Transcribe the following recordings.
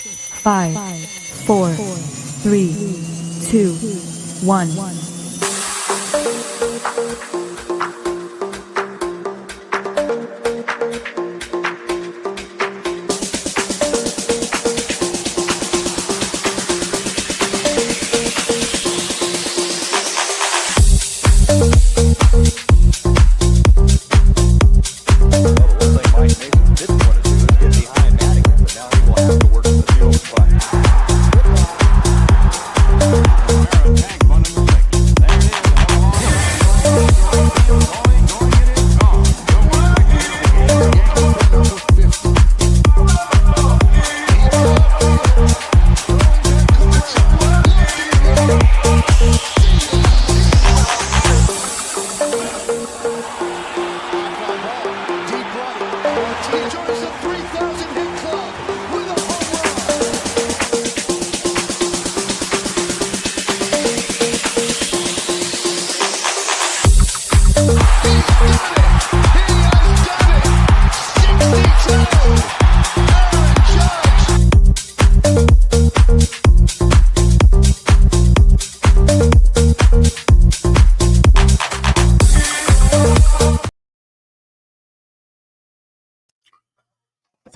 5, 4, 3, 2, 1.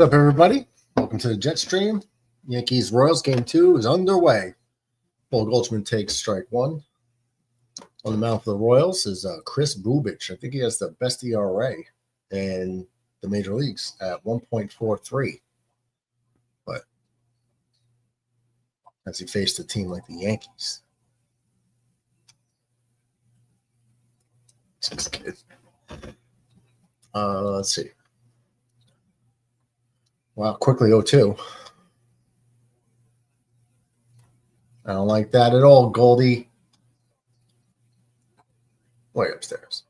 What's up, everybody? Welcome to the Jet Stream. Yankees Royals game 2 is underway. Paul Goldschmidt takes strike 1. On the mound for the Royals is Chris Bubich. I think he has the best ERA in the major leagues at 1.43. But as he faced a team like the Yankees. This kid. Let's see. Wow, quickly 0-2. I don't like that at all, Goldie. Way upstairs.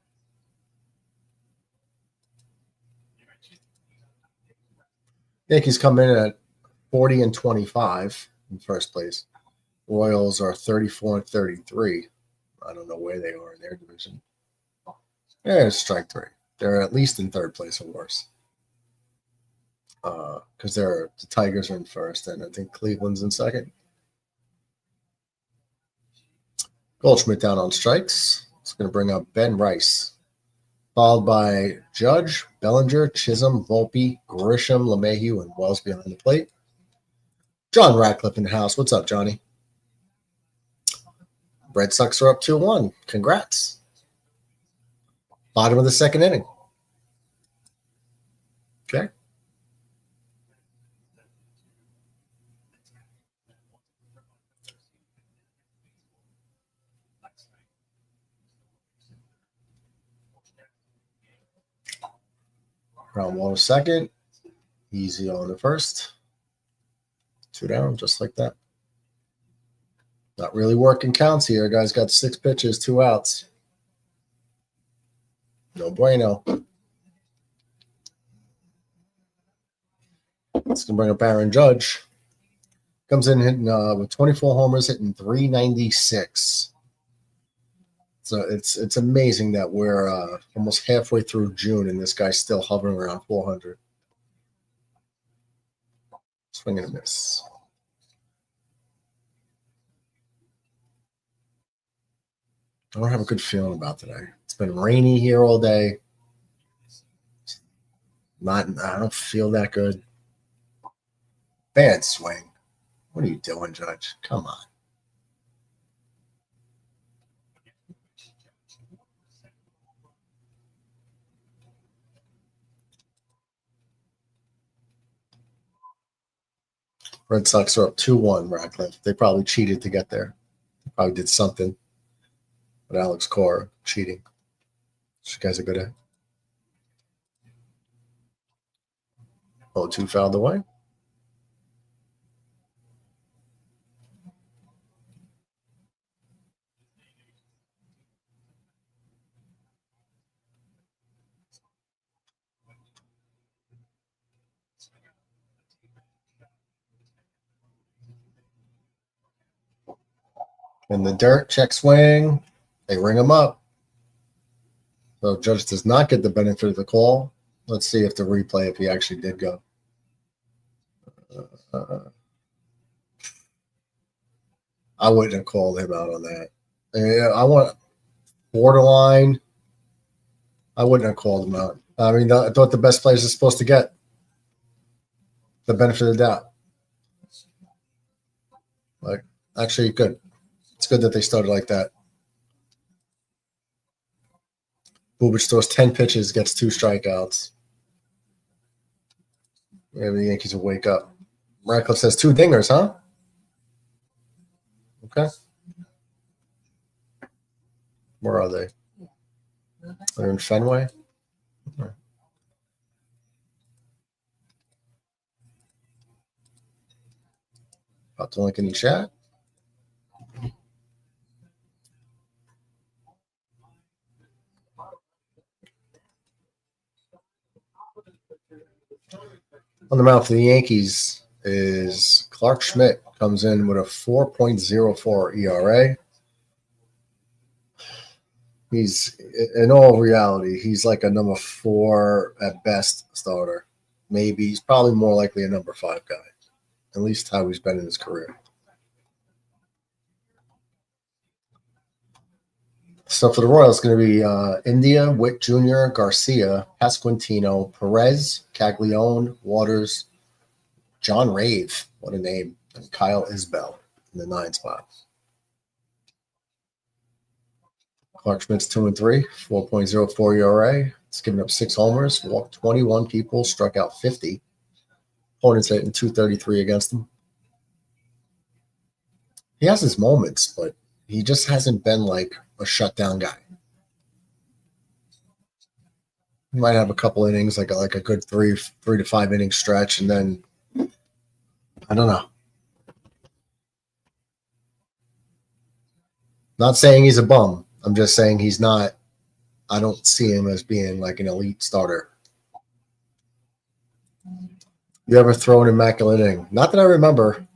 Yankees come in at 40-25 in first place. Royals are 34-33. I don't know where they are in their division. Yeah, it's strike 3. They're at least in third place or worse. Because the Tigers are in first, and I think Cleveland's in second. Goldschmidt down on strikes. It's going to bring up Ben Rice, followed by Judge, Bellinger, Chisholm, Volpe, Grisham, LeMahieu, and Wells behind the plate. John Ratcliffe in the house. What's up, Johnny? Red Sox are up 2-1. Congrats. Bottom of the second inning. Okay. Round 1 second. Easy on the first. 2 down, just like that. Not really working counts here. Guys got 6 pitches, 2 outs. No bueno. It's going to bring up Aaron Judge. Comes in hitting with 24 homers, hitting .396. So it's amazing that we're almost halfway through June and this guy's still hovering around 400. Swing and a miss. I don't have a good feeling about today. It's been rainy here all day. I don't feel that good. Bad swing. What are you doing, Judge? Come on. Red Sox are up 2-1, Ratcliffe. They probably cheated to get there. They probably did something. But Alex Cora cheating. This guy's a good at. 0-2 fouled away. In the dirt, check swing. They ring him up. So Judge does not get the benefit of the call. Let's see if the replay, if he actually did go. I wouldn't have called him out on that. I want borderline. I wouldn't have called him out. I mean, I thought the best players are supposed to get the benefit of the doubt. Like, actually, good. It's good that they started like that. Bubic throws 10 pitches, gets 2 strikeouts. Maybe the Yankees will wake up. Radcliffe says 2 dingers, huh? Okay. Where are they? They're in Fenway. Okay. About to link in the chat. On the mound for the Yankees is Clark Schmidt. Comes in with a 4.04 ERA. He's, in all reality, he's like a number 4 at best starter. Maybe he's probably more likely a number 5 guy, at least how he's been in his career. So for the Royals, it's going to be India, Witt Jr., Garcia, Pasquantino, Perez, Caglione, Waters, John Rave, what a name, and Kyle Isbell in the 9 spot. Clark Schmidt's 2-3, 4.04 ERA. It's given up 6 homers, walked 21 people, struck out 50. Opponents hitting 233 against him. He has his moments, but he just hasn't been like a shutdown guy. He might have a couple innings, like a good 3 to 5 inning stretch, and then I don't know. Not saying he's a bum. I'm just saying he's not. I don't see him as being like an elite starter. You ever throw an immaculate inning? Not that I remember.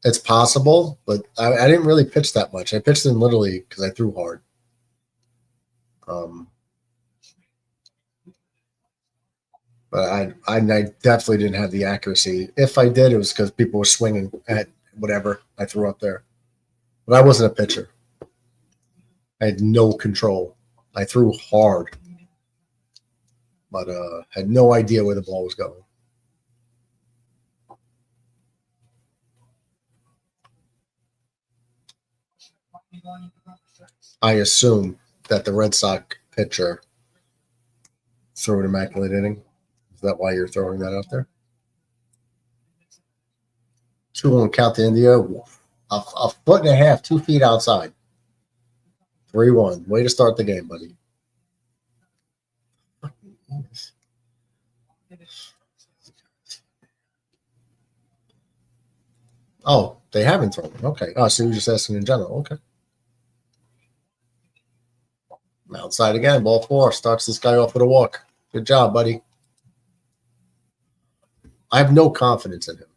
It's possible, but I didn't really pitch that much. I pitched in Little League because I threw hard. But I definitely didn't have the accuracy. If I did, it was because people were swinging at whatever I threw up there. But I wasn't a pitcher. I had no control. I threw hard, but had no idea where the ball was going. I assume that the Red Sox pitcher threw an immaculate inning. Is that why you're throwing that out there? 2-1 count to India. A foot and a half, 2 feet outside. 3-1. Way to start the game, buddy. Oh, they haven't thrown it. Okay. Oh, so you're just asking in general. Okay. Outside again. Ball 4. Starts this guy off with a walk. Good job, buddy. I have no confidence in him.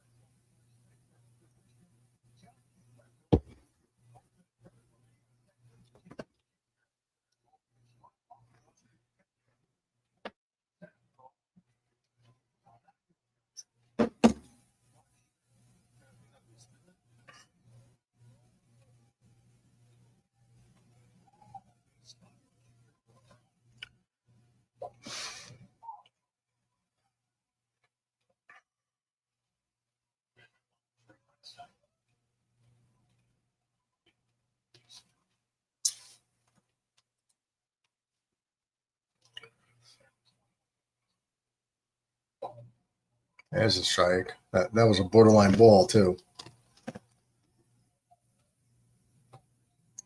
There's a strike. That was a borderline ball, too.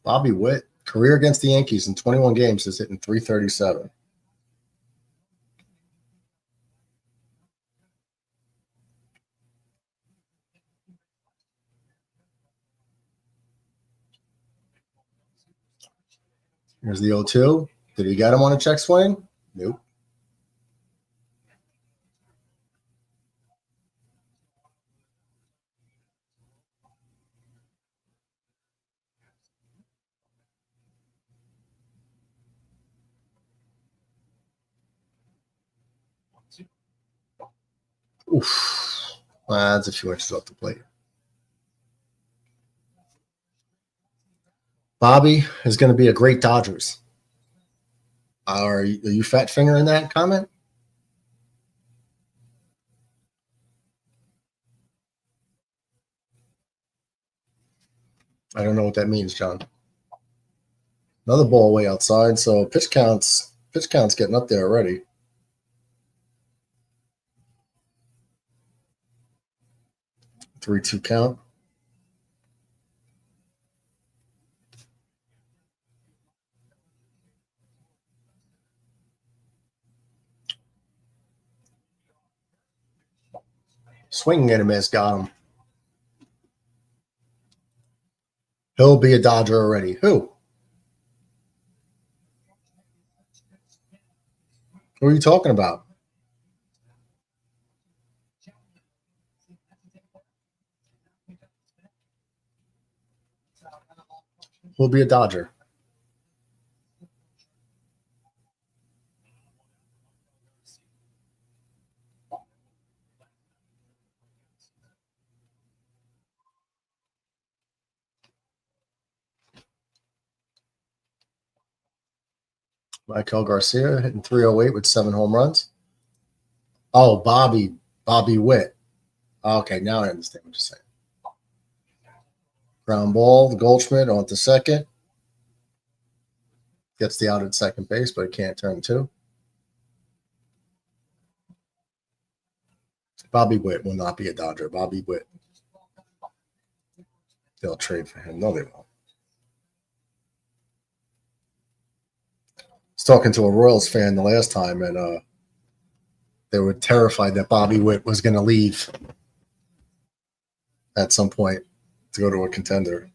Bobby Witt, career against the Yankees in 21 games, is hitting .337. Here's the 0-2. Did he get him on a check swing? Nope. Oof. That's a few inches off the plate. Bobby is going to be a great Dodgers. Are you fat fingering that comment? I don't know what that means, John. Another ball way outside, so pitch count's getting up there already. 3-2 count. Swing and a miss, got him. He'll be a Dodger already. Who? Who are you talking about? He'll be a Dodger. Michael Garcia hitting 308 with 7 home runs. Oh, Bobby Witt. Okay, now I understand what you're saying. Ground ball, the Goldschmidt on to second. Gets the out at second base, but it can't turn 2. Bobby Witt will not be a Dodger. Bobby Witt. They'll trade for him. No, they won't. I was talking to a Royals fan the last time, and they were terrified that Bobby Witt was going to leave at some point to go to a contender,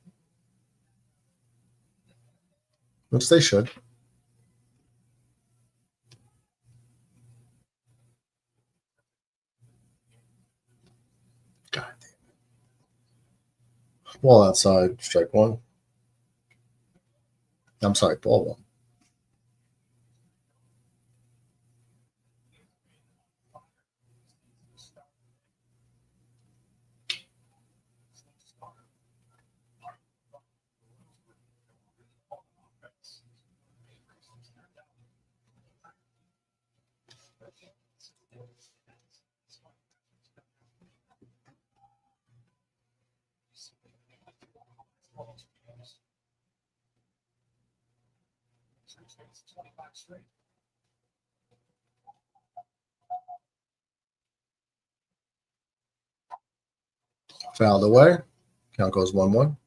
which they should. God damn it. Ball outside, strike 1. I'm sorry, ball 1. Fouled away. Count goes 1-1.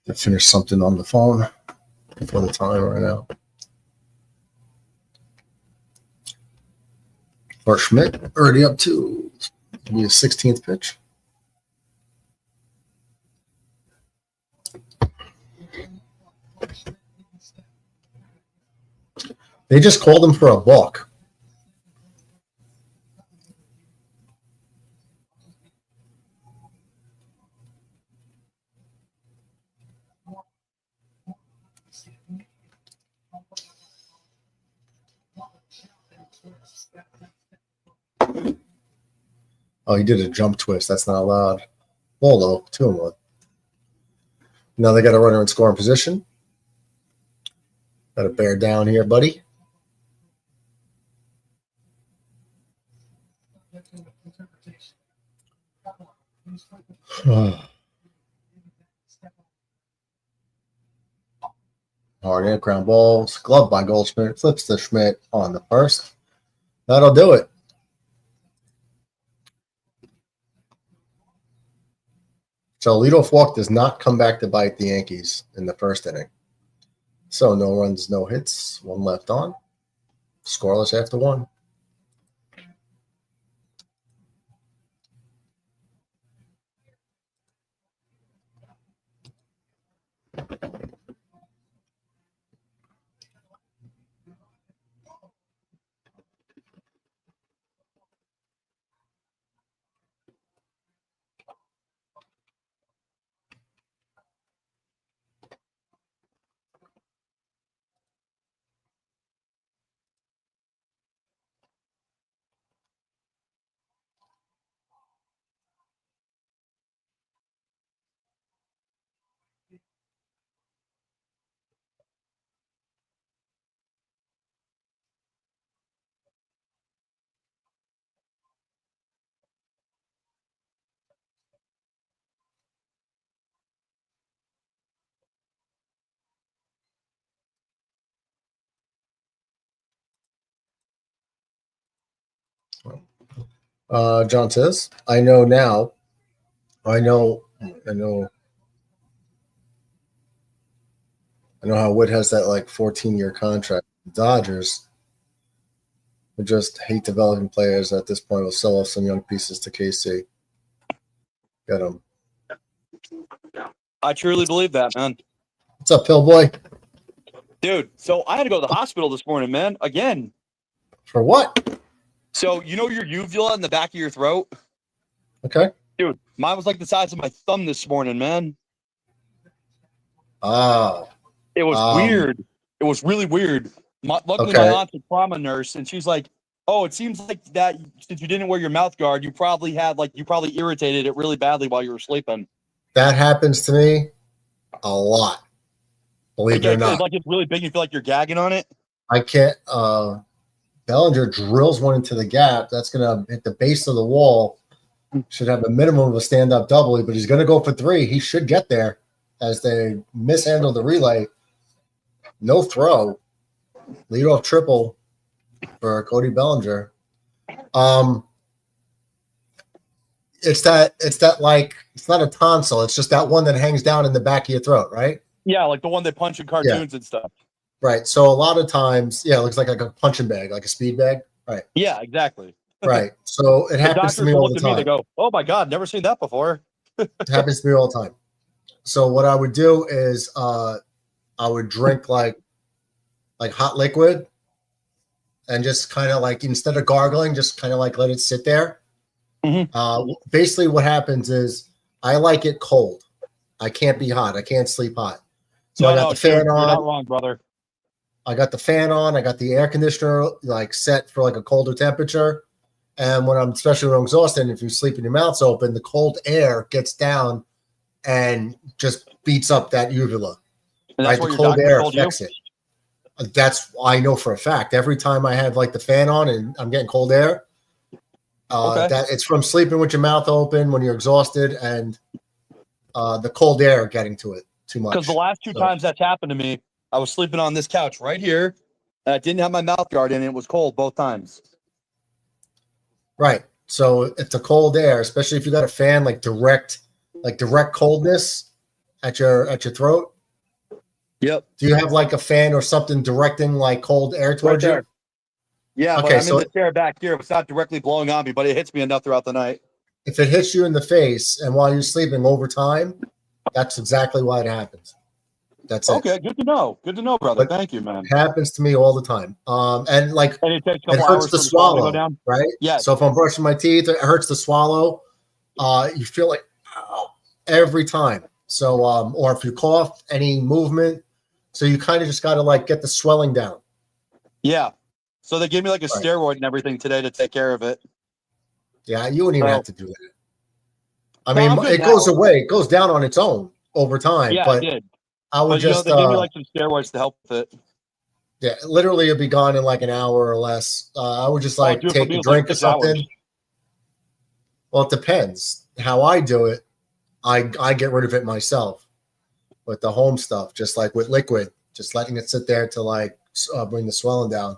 To finish something on the phone before the time right now. For Schmidt, already up to be his 16th pitch. They just called him for a balk. Oh, he did a jump twist. That's not allowed. Ball though, 2-1. Now they got a runner in scoring position. Got to bear down here, buddy. Hard in, ground balls, gloved by Goldschmidt, flips to Schmidt on the first. That'll do it. So leadoff walk does not come back to bite the Yankees in the first inning. So no runs, no hits, 1 left on. Scoreless after 1. John says, I know now. I know how Wood has that like 14-year contract. The Dodgers would just hate developing players at this point. Will sell off some young pieces to KC. Get them. I truly believe that, man. What's up, Pillboy? Dude, so I had to go to the hospital this morning, man. Again. For what? So you know your uvula in the back of your throat? Okay. Dude, mine was like the size of my thumb this morning, man. Oh. It was weird. It was really weird. Luckily, my aunt's a trauma nurse, and she's like, "Oh, it seems like that since you didn't wear your mouth guard, you probably irritated it really badly while you were sleeping." That happens to me a lot. Believe it or not. Like it's really big. You feel like you're gagging on it. I can't. Bellinger drills one into the gap. That's gonna hit the base of the wall. Should have a minimum of a stand-up double, but he's gonna go for 3. He should get there as they mishandle the relay. No throw. Leadoff triple for Cody Bellinger. It's that like it's not a tonsil. It's just that one that hangs down in the back of your throat, right? Yeah, like the one they punch in cartoons and stuff. Right. So a lot of times, it looks like a punching bag, like a speed bag. Right. Yeah, exactly. Right. So it happens to me all the time. They go, "Oh my God, never seen that before." It happens to me all the time. So what I would do is I would drink like hot liquid and just kind of like, instead of gargling, just kind of like let it sit there. Mm-hmm. Basically what happens is I like it cold. I can't be hot. I can't sleep hot. So I got the fan on. You're not wrong, brother. I got the fan on. I got the air conditioner like set for like a colder temperature. And especially when I'm exhausted, if you sleep and your mouth's open, the cold air gets down and just beats up that uvula. And that's what the cold air affects it. That's I know for a fact. Every time I have like the fan on and I'm getting cold air, that it's from sleeping with your mouth open when you're exhausted and the cold air getting to it too much. Because the last 2 times that's happened to me, I was sleeping on this couch right here, and I didn't have my mouth guard in, and it was cold both times. Right. So it's the cold air, especially if you got a fan, like direct coldness at your throat. Yep. Do you have like a fan or something directing like cold air towards you? Yeah, but I'm in the chair back here. It's not directly blowing on me, but it hits me enough throughout the night. If it hits you in the face and while you're sleeping over time, that's exactly why it happens. That's it. Okay, good to know. Good to know, brother. Thank you, man. It happens to me all the time. And it takes a couple it hurts hours to swallow, to go down. right? Yeah. So if I'm brushing my teeth, it hurts to swallow. You feel like every time. So or if you cough, any movement. So you kind of just got to like get the swelling down. Yeah. So they gave me like a steroid and everything today to take care of it. Yeah, you wouldn't even have to do that. I mean, it goes away. It goes down on its own over time. Yeah, but it did. I would just they gave me like some steroids to help with it. Yeah, literally it'd be gone in like an hour or less. I would just take a drink or something. Hours. Well, it depends. How I do it, I get rid of it myself with the home stuff, just like with liquid, just letting it sit there to like bring the swelling down.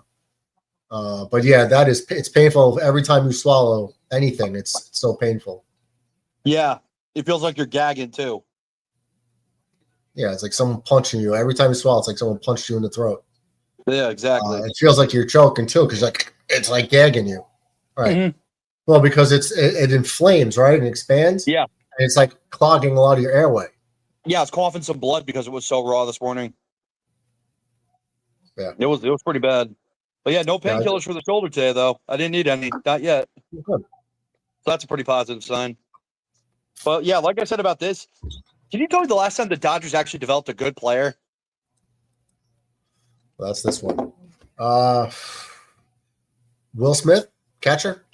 But yeah, it's painful every time you swallow anything. It's so painful. Yeah, it feels like you're gagging too. Yeah, it's like someone punching you. Every time you swallow, it's like someone punched you in the throat. Yeah, exactly. It feels like you're choking too, because it's like gagging you. Right. Mm-hmm. Well, because it inflames, right? And expands. Yeah. And it's like clogging a lot of your airway. Yeah, I was coughing some blood because it was so raw this morning. Yeah. It was pretty bad. But yeah, no painkillers for the shoulder today, though. I didn't need any. Not yet. Good. So that's a pretty positive sign. But yeah, like I said about this, can you tell me the last time the Dodgers actually developed a good player? Well, that's this one. Will Smith, catcher.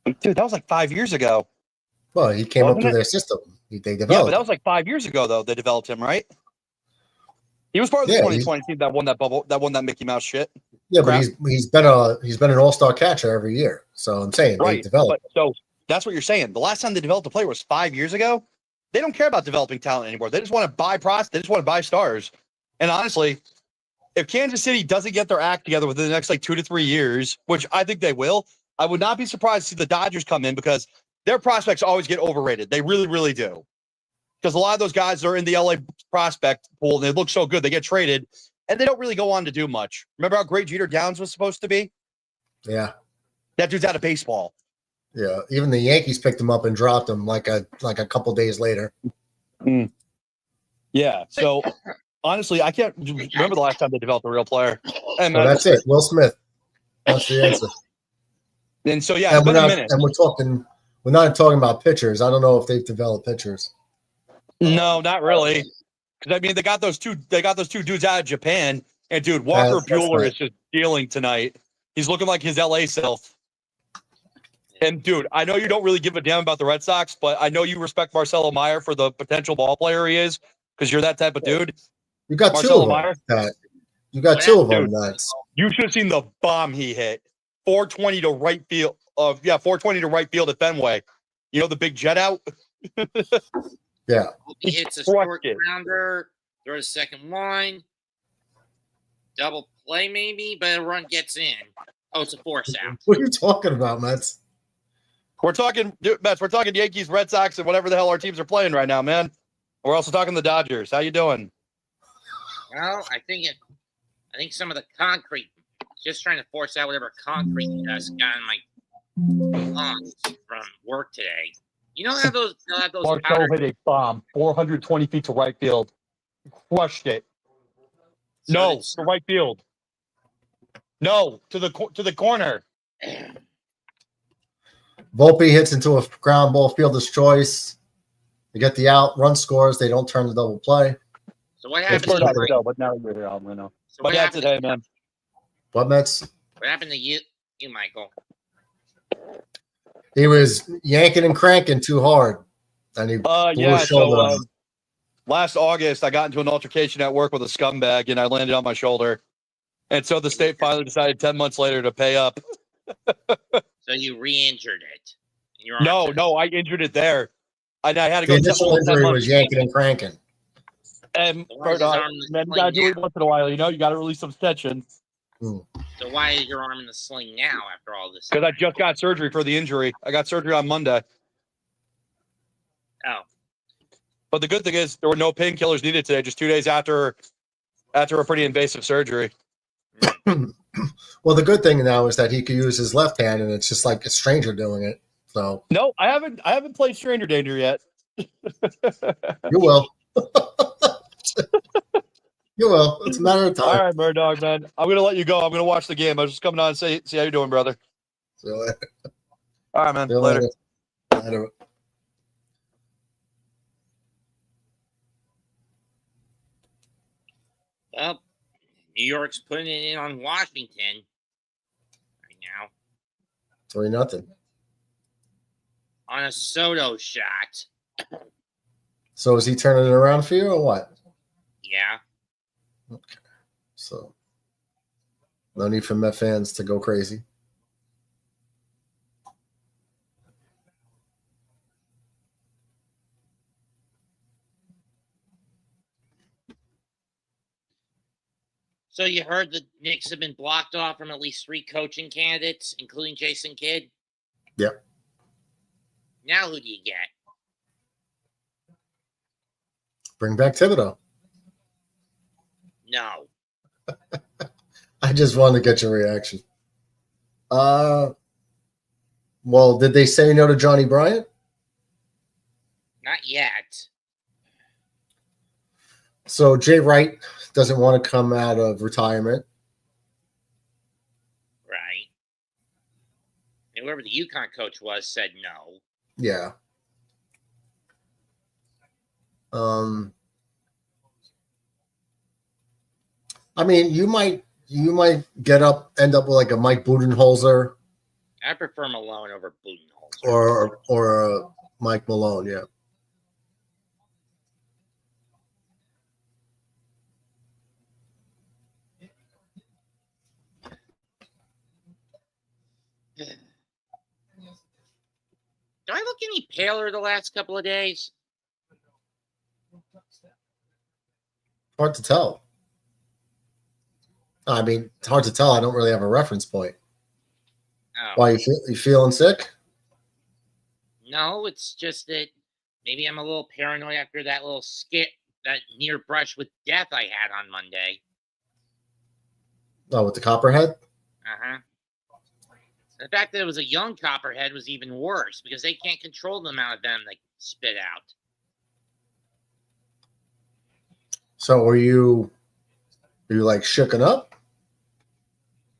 Dude, that was like 5 years ago. Well, he came up through their system. They developed. Yeah, but that was like 5 years ago, though. They developed him, right? He was part of the 2020 team that won that Mickey Mouse shit. Yeah, crap. But he's been an all-star catcher every year. So I'm saying they developed. So that's what you're saying. The last time they developed a player was 5 years ago. They don't care about developing talent anymore. They just want to buy prospects. They just want to buy stars. And honestly, if Kansas City doesn't get their act together within the next like 2 to 3 years, which I think they will, I would not be surprised to see the Dodgers come in because their prospects always get overrated. They really, really do. Because a lot of those guys are in the LA prospect pool and they look so good. They get traded and they don't really go on to do much. Remember how great Jeter Downs was supposed to be? Yeah. That dude's out of baseball. Yeah. Even the Yankees picked him up and dropped him like a couple days later. Mm. Yeah. So honestly, I can't remember the last time they developed a real player. And well, that's it. Will Smith. That's the answer. And so, yeah, and it's been a minute. And we're not talking about pitchers. I don't know if they've developed pitchers. No, not really. Because I mean, they got those two dudes out of Japan, and dude, Walker Buehler is just dealing tonight. He's looking like his LA self. And dude, I know you don't really give a damn about the Red Sox, but I know you respect Marcelo Meyer for the potential ball player he is, because you're that type of dude. You got Marcelo Meyer. You got two of them. You should have seen the bomb he hit. 420 to right field. 420 to right field at Fenway. You know the big jet out. Yeah. He hits a short grounder, throws a second line, double play maybe, but a run gets in. Oh, it's a force out. What are you talking about, Mets? We're talking Yankees, Red Sox, and whatever the hell our teams are playing right now, man. We're also talking the Dodgers. How you doing? Well, I think some of the concrete, just trying to force out whatever concrete dust got in my lungs from work today. You know how those Marcelo hit a bomb 420 feet to right field. Crushed it. So no, to right field. No, to the corner. Volpe hits into a ground ball, fielder's choice. They get the out, run scores. They don't turn the double play. So what happened to you? But now you're here, Alvino. So but that's it, hey, man. What, Mets? What happened to you, Michael? He was yanking and cranking too hard. And he blew his shoulder. Last August, I got into an altercation at work with a scumbag, and I landed on my shoulder. And so the state finally decided 10 months later to pay up. So you re-injured it? No, I injured it there. And I had to go. The initial injury was yanking and cranking. And then you got to do it once in a while. You know, you got to release some tension. So why is your arm in the sling now after all this? Because I just got surgery for the injury. I got surgery on Monday. Oh. But the good thing is there were no painkillers needed today, just 2 days after a pretty invasive surgery. Well, the good thing now is that he could use his left hand, and it's just like a stranger doing it. So no, I haven't played Stranger Danger yet. You will. You will. It's a matter of time. All right, Murdoch, man. I'm gonna let you go. I'm gonna watch the game. I was just coming on and see how you're doing, brother. See you later. All right, man. Later. Later. Well, New York's putting it in on Washington right now. 3-0. On a Soto shot. So is he turning it around for you or what? Yeah. Okay. So no need for Met fans to go crazy. So you heard the Knicks have been blocked off from at least 3 coaching candidates, including Jason Kidd? Yep. Now who do you get? Bring back Thibodeau. No. I just wanted to get your reaction. Well, did they say no to Johnny Bryant? Not yet. So Jay Wright doesn't want to come out of retirement. Right. And whoever the UConn coach was said no. Yeah. I mean, you might end up with like a Mike Budenholzer. I prefer Malone over Budenholzer. Or Mike Malone, yeah. Do I look any paler the last couple of days? Hard to tell. I mean, it's hard to tell. I don't really have a reference point. Oh. Why, you feeling sick? No, it's just that maybe I'm a little paranoid after that little skit, that near brush with death I had on Monday. Oh, with the copperhead? Uh-huh. The fact that it was a young copperhead was even worse because they can't control the amount of venom they spit out. So are you like shooken up?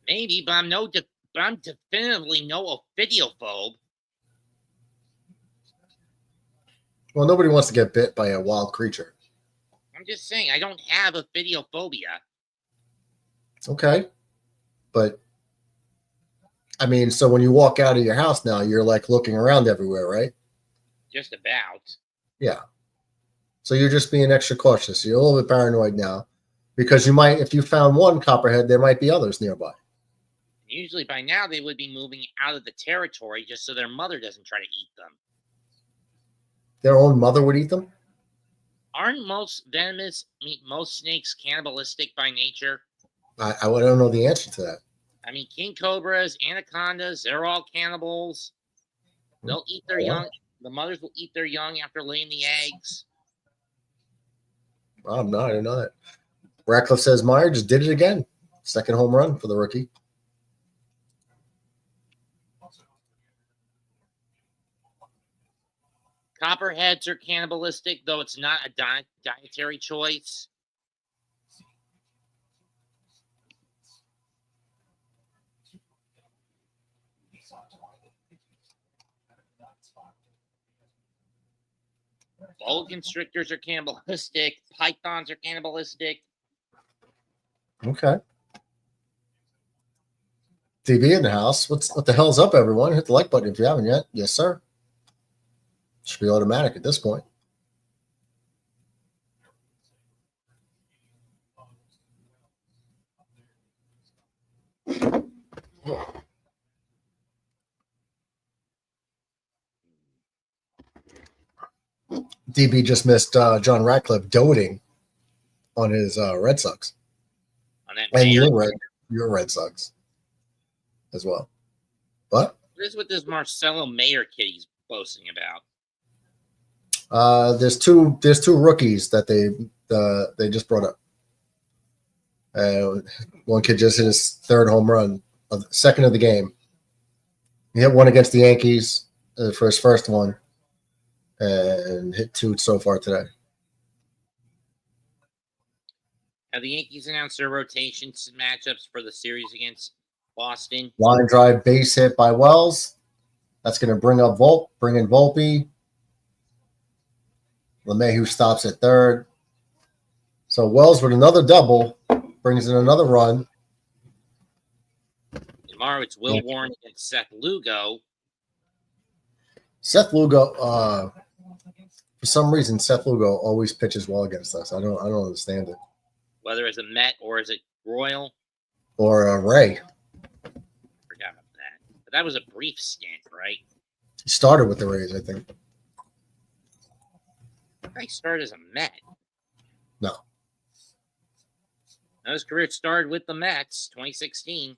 Maybe, but I'm definitively no ophidiophobe. Well, nobody wants to get bit by a wild creature. I'm just saying, I don't have ophidiophobia. Okay. But, I mean, so when you walk out of your house now, you're like looking around everywhere, right? Just about. Yeah. So you're just being extra cautious. You're a little bit paranoid now because you might, if you found one copperhead, there might be others nearby. Usually by now they would be moving out of the territory just so their mother doesn't try to eat them. Their own mother would eat them? Aren't most snakes cannibalistic by nature? I don't know the answer to that. I mean, king cobras, anacondas, they're all cannibals. They'll eat their young. The mothers will eat their young after laying the eggs. I didn't know that. Ratcliffe says Meyer just did it again. Second home run for the rookie. Copperheads are cannibalistic, though it's not a dietary choice. Boa constrictors are cannibalistic. Pythons are cannibalistic. Okay. DB in the house. What the hell's up, everyone? Hit the like button if you haven't yet. Yes, sir. Should be automatic at this point. DB just missed John Ratcliffe doting on his Red Sox. On that and man. your Red Sox as well. What? What is with this Marcelo Mayer kid he's boasting about? There's two rookies that they just brought up. One kid just hit his third home run, second of the game. He hit one against the Yankees for his first one, and hit two so far today. Have the Yankees announced their rotations matchups for the series against Boston? Line drive base hit by Wells. That's going to bring in Volpe. LeMahieu stops at third. So Wells with another double brings in another run. Tomorrow it's Will Warren against Seth Lugo. Seth Lugo, for some reason, Seth Lugo always pitches well against us. I don't understand it. Whether it's a Met or is it Royal? Or Ray. Forgot about that. But that was a brief stint, right? He started with the Rays, I think. I started as a Met. No. No, his career started with the Mets, 2016.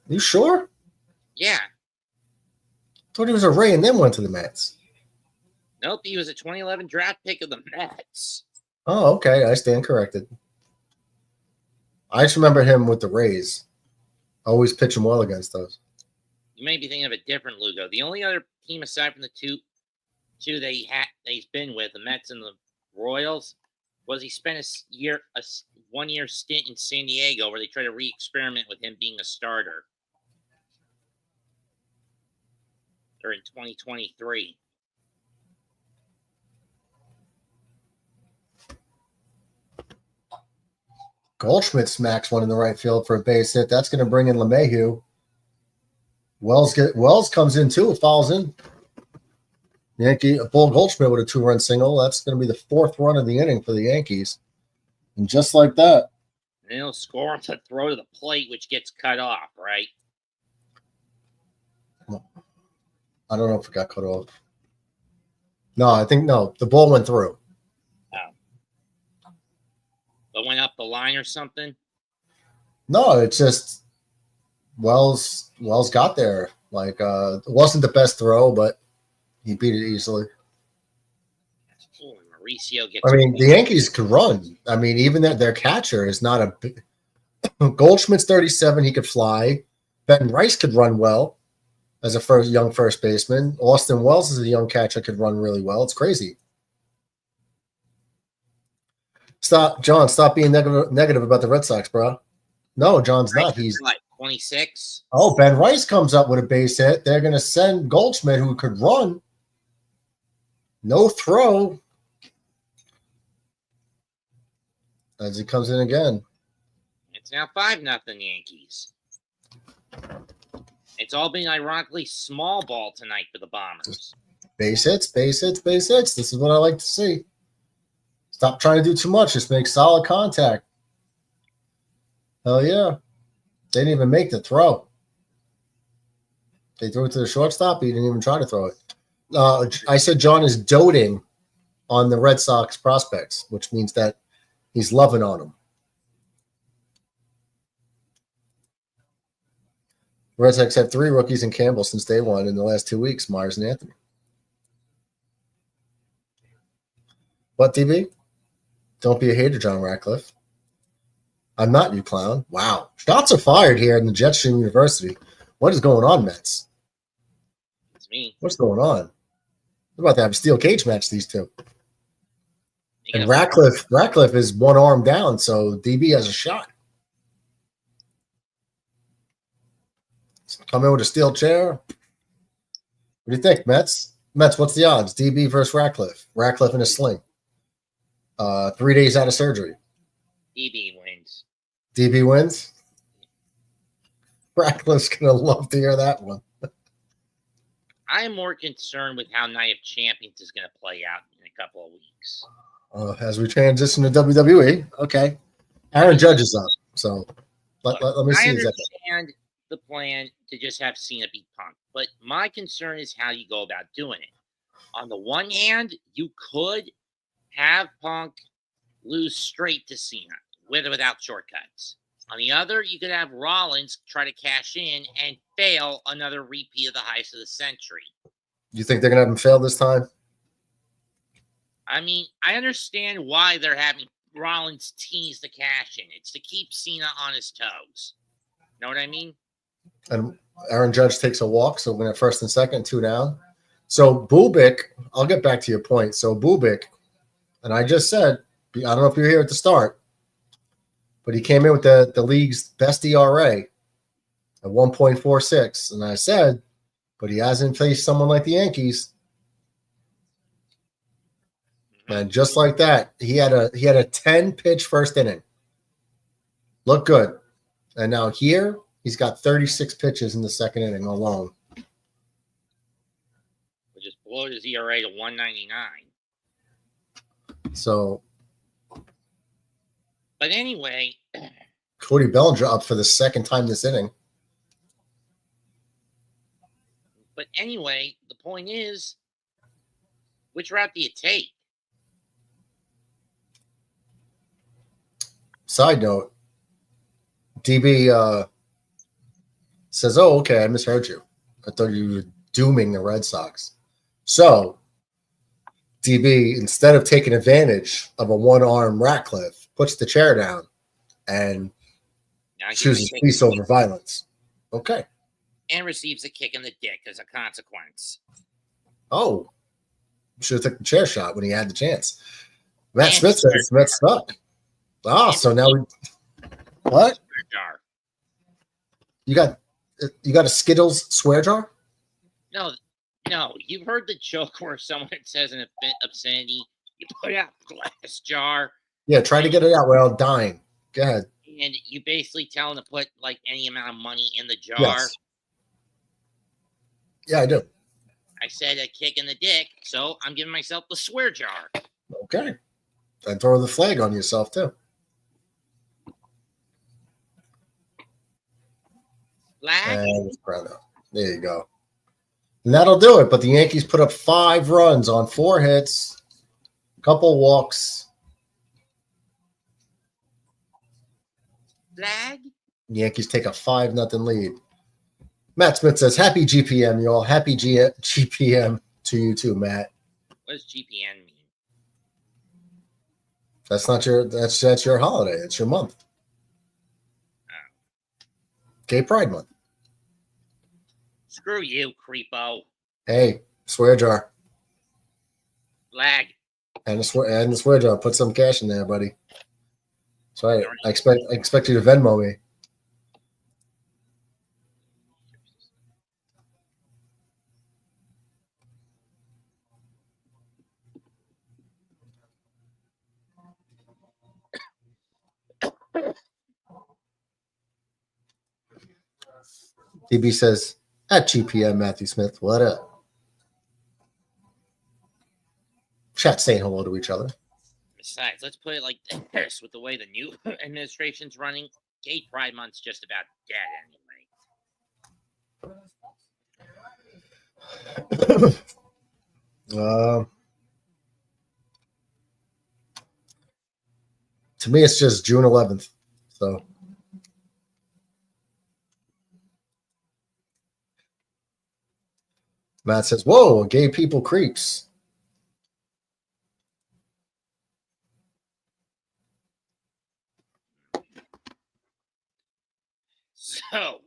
You sure? Yeah. Thought he was a Ray and then went to the Mets. Nope, he was a 2011 draft pick of the Mets. Oh, okay. I stand corrected. I just remember him with the Rays. Always pitching well against those. You may be thinking of a different Lugo. The only other team aside from the two that he's been with, the Mets and the Royals, was he spent a 1 year stint in San Diego where they tried to re-experiment with him being a starter. Or in 2023. Goldschmidt smacks one in the right field for a base hit. That's going to bring in LeMahieu. Wells comes in too. It falls in. Bull Goldschmidt with a 2-run single. That's going to be the fourth run of the inning for the Yankees. And just like that. And he'll score on the throw to the plate, which gets cut off, right? I don't know if it got cut off. No, I think no. The ball went through. Oh. But went up the line or something? No, it's just Wells got there. Like it wasn't the best throw, but he beat it easily. Ooh, Mauricio gets. I mean, the Yankees could run. I mean, even their catcher is not a big. Goldschmidt's 37. He could fly. Ben Rice could run well as a young first baseman. Austin Wells is a young catcher, could run really well. It's crazy. Stop, John. Stop being negative about the Red Sox, bro. No, John's not. He's like 26. Oh, Ben Rice comes up with a base hit. They're going to send Goldschmidt, who could run. No throw. As he comes in again. It's now 5-0 Yankees. It's all been ironically small ball tonight for the Bombers. Base hits, base hits, base hits. This is what I like to see. Stop trying to do too much. Just make solid contact. Hell yeah. They didn't even make the throw. They threw it to the shortstop. He didn't even try to throw it. I said John is doting on the Red Sox prospects, which means that he's loving on them. Red Sox have 3 rookies in Campbell since day one in the last 2 weeks, Myers and Anthony. What, DB? Don't be a hater, John Ratcliffe. I'm not, you clown. Wow. Shots are fired here in the Jetstream University. What is going on, Mets? It's me. What's going on? We're about to have a steel cage match, these two. And Ratcliffe is one arm down, so DB has a shot. Come in with a steel chair. What do you think, Mets? Mets, what's the odds? DB versus Ratcliffe. Ratcliffe in a sling. 3 days out of surgery. DB wins. DB wins? Ratcliffe's going to love to hear that one. I am more concerned with how Night of Champions is going to play out in a couple of weeks. As we transition to WWE, okay. Aaron Judge is up, so let me see. I understand the plan to just have Cena beat Punk, but my concern is how you go about doing it. On the one hand, you could have Punk lose straight to Cena, with or without shortcuts. On the other, you could have Rollins try to cash in and fail another repeat of the heist of the century. You think they're going to have him fail this time? I mean, I understand why they're having Rollins tease the cash in. It's to keep Cena on his toes. Know what I mean? And Aaron Judge takes a walk, so we're going to have 1st and 2nd, 2 down. So Bubik, I'll get back to your point. So Bubik, and I just said, I don't know if you were here at the start, but he came in with the league's best ERA at 1.46. And I said, but he hasn't faced someone like the Yankees. And just like that, he had a 10-pitch first inning. Looked good. And now here, he's got 36 pitches in the 2nd inning alone. Which just blew his ERA to 1.99. So, but anyway, Cody Bellinger up for the 2nd time this inning. But anyway, the point is, which route do you take? Side note, DB says, oh, okay, I misheard you. I thought you were dooming the Red Sox. So, DB, instead of taking advantage of a one-arm Ratcliffe, puts the chair down and chooses peace over violence. Okay. And receives a kick in the dick as a consequence. Oh. Should have took the chair shot when he had the chance. Matt Smith says Smith stuck. Oh, so now we what? Jar. You got a Skittles swear jar? No, you've heard the joke where someone says an obscenity, you put out a glass jar. Yeah, try to get it out without dying. Go ahead. And you basically tell them to put like any amount of money in the jar. Yes. Yeah, I do. I said a kick in the dick, so I'm giving myself the swear jar. Okay. And throw the flag on yourself too. Flag? There you go. And that'll do it. But the Yankees put up 5 runs on 4 hits, a couple walks. Flag? Yankees take a 5-0 lead. Matt Smith says, "Happy GPM, y'all. Happy GPM to you too, Matt." What does GPN mean? That's not your. That's your holiday. It's your month. Gay Pride Month. Screw you, creepo. Hey, swear jar. Lag. And the swear jar. Put some cash in there, buddy. That's right. I expect you to Venmo me. DB says, at GPM, Matthew Smith, what up? Chat saying hello to each other. Besides, let's put it like this: with the way the new administration's running, Gay Pride Month's just about dead anyway. To me, it's just June 11th. So. Matt says, "Whoa, gay people creeps." So,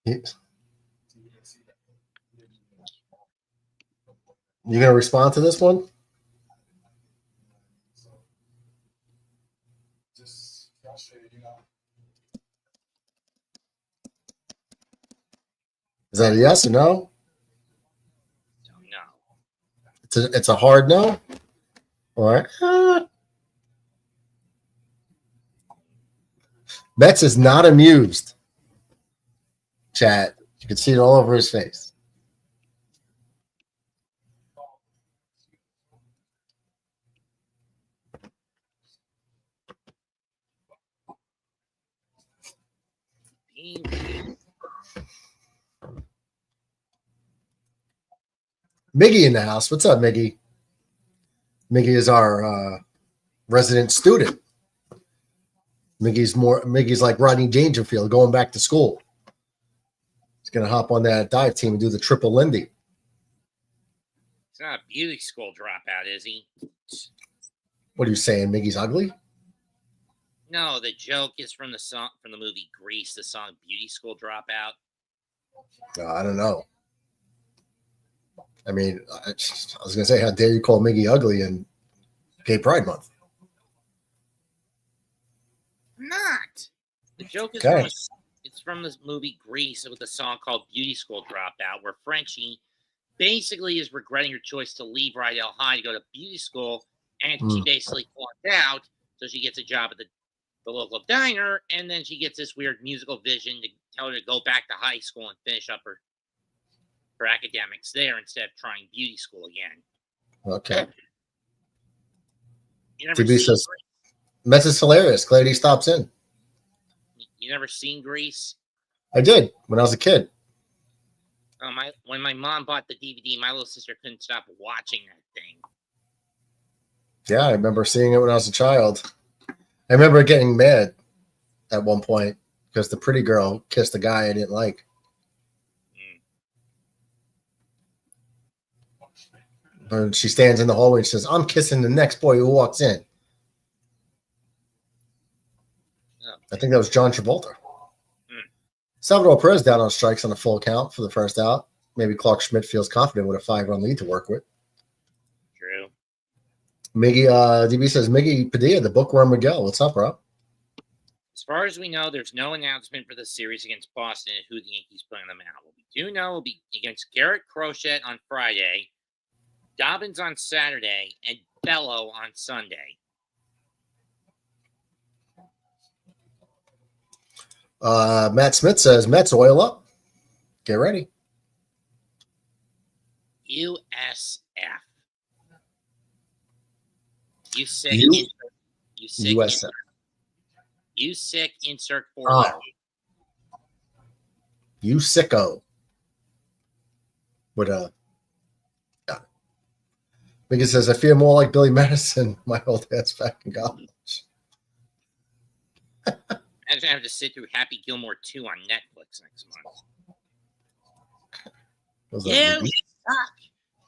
you gonna respond to this one? Is that a yes or no? no. It's a hard no. All right. Betts is not amused. Chat. You can see it all over his face. Miggy in the house. What's up, Miggy? Miggy is our resident student. Miggy's like Rodney Dangerfield going back to school. He's gonna hop on that dive team and do the triple Lindy. He's not a beauty school dropout, is he? What are you saying? Miggy's ugly? No, the joke is from the song from the movie Grease, the song "Beauty School Dropout." I don't know. I mean, I was gonna say, how dare you call Miggy ugly in Gay Pride Month? Not. The joke is Okay. it's from this movie Grease with a song called "Beauty School Dropout," where Frenchie basically is regretting her choice to leave Rydell High to go to beauty school, and she basically flunked out, so she gets a job at the local diner, and then she gets this weird musical vision to tell her to go back to high school and finish up her academics there instead of trying beauty school again. Okay. You never TB says, Mess is hilarious. Glad he stops in. You never seen Grease? I did when I was a kid. When my mom bought the DVD, my little sister couldn't stop watching that thing. Yeah, I remember seeing it when I was a child. I remember getting mad at one point because the pretty girl kissed a guy I didn't like. And she stands in the hallway and says, "I'm kissing the next boy who walks in." I think that was John Travolta. Salvador Perez down on strikes on a full count for the first out. Maybe Clark Schmidt feels confident with a 5-run lead to work with. True. Miggy, DB says, Miggy Padilla, the bookworm Miguel. What's up, bro? As far as we know, there's no announcement for the series against Boston and who the Yankees put them out. What we do know will be against Garrett Crochet on Friday, Dobbins on Saturday, and Bello on Sunday. Matt Smith says, Mets oil up. Get ready. USF. You sick? You sick? USF. You sick? Insert 4 letters. You sicko. With a Because says, I feel more like Billy Madison, my old ass back in college. Imagine having to sit through Happy Gilmore 2 on Netflix next month. Was that Yeah, movie? we suck.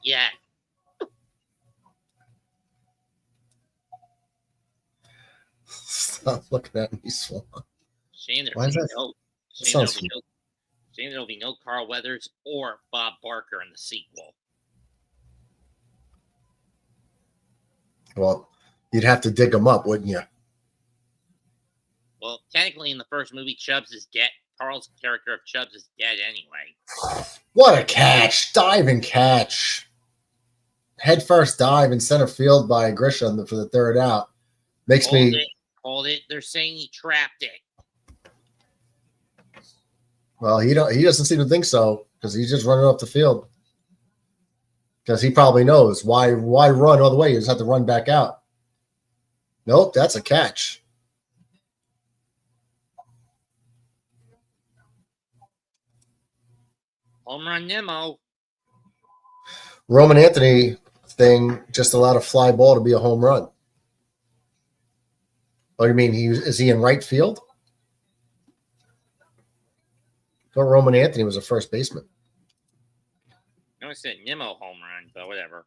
Yeah. Stop looking at me, Swan. Shame Why is that? Shame there'll be no Carl Weathers or Bob Barker in the sequel. Well, you'd have to dig them up, wouldn't you? Well, technically, in the first movie, Chubbs is dead. Carl's character of Chubbs is dead anyway. What a catch. Diving catch. Head first dive in center field by Grisham for the third out. Makes me... Hold it. They're saying he trapped it. Well, he doesn't seem to think so because he's just running off the field. Because he probably knows why run all the way. You just have to run back out. Nope, that's a catch. Home run Nemo. Roman Anthony thing just allowed a fly ball to be a home run. What do you mean? Is he in right field? I thought Roman Anthony was a first baseman. I said Nemo home run, but whatever.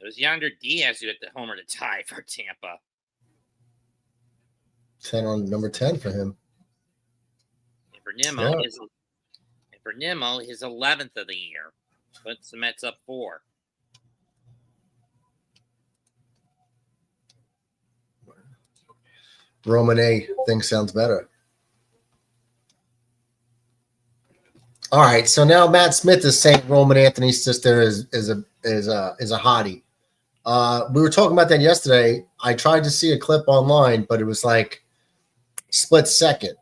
It was Yonder Diaz who hit the homer to tie for Tampa. 10 on number 10 for him. And for Nemo, his 11th of the year. Puts the Mets up 4. Roman A thing sounds better. All right, so now Matt Smith is saying Roman Anthony's sister is a hottie. We were talking about that yesterday. I tried to see a clip online, but it was like split second.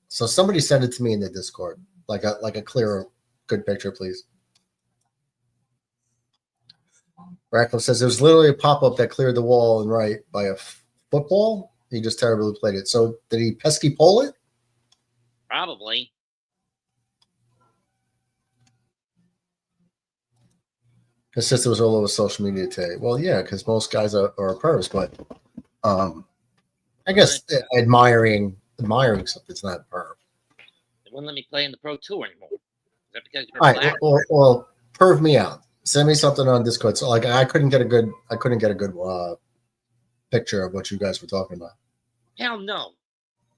So somebody send it to me in the Discord, like a clearer, good picture, please. Ratcliffe says it was literally a pop-up that cleared the wall and right by a football. He just terribly played it. So did he pesky pole it? Probably. His sister was all over social media today. Well, yeah, because most guys are pervs, but I guess admiring something's not perv. They wouldn't let me play in the Pro Tour anymore. Is that because you're All black? right, well, perv me out. Send me something on Discord. So like I couldn't get a good picture of what you guys were talking about. Hell no.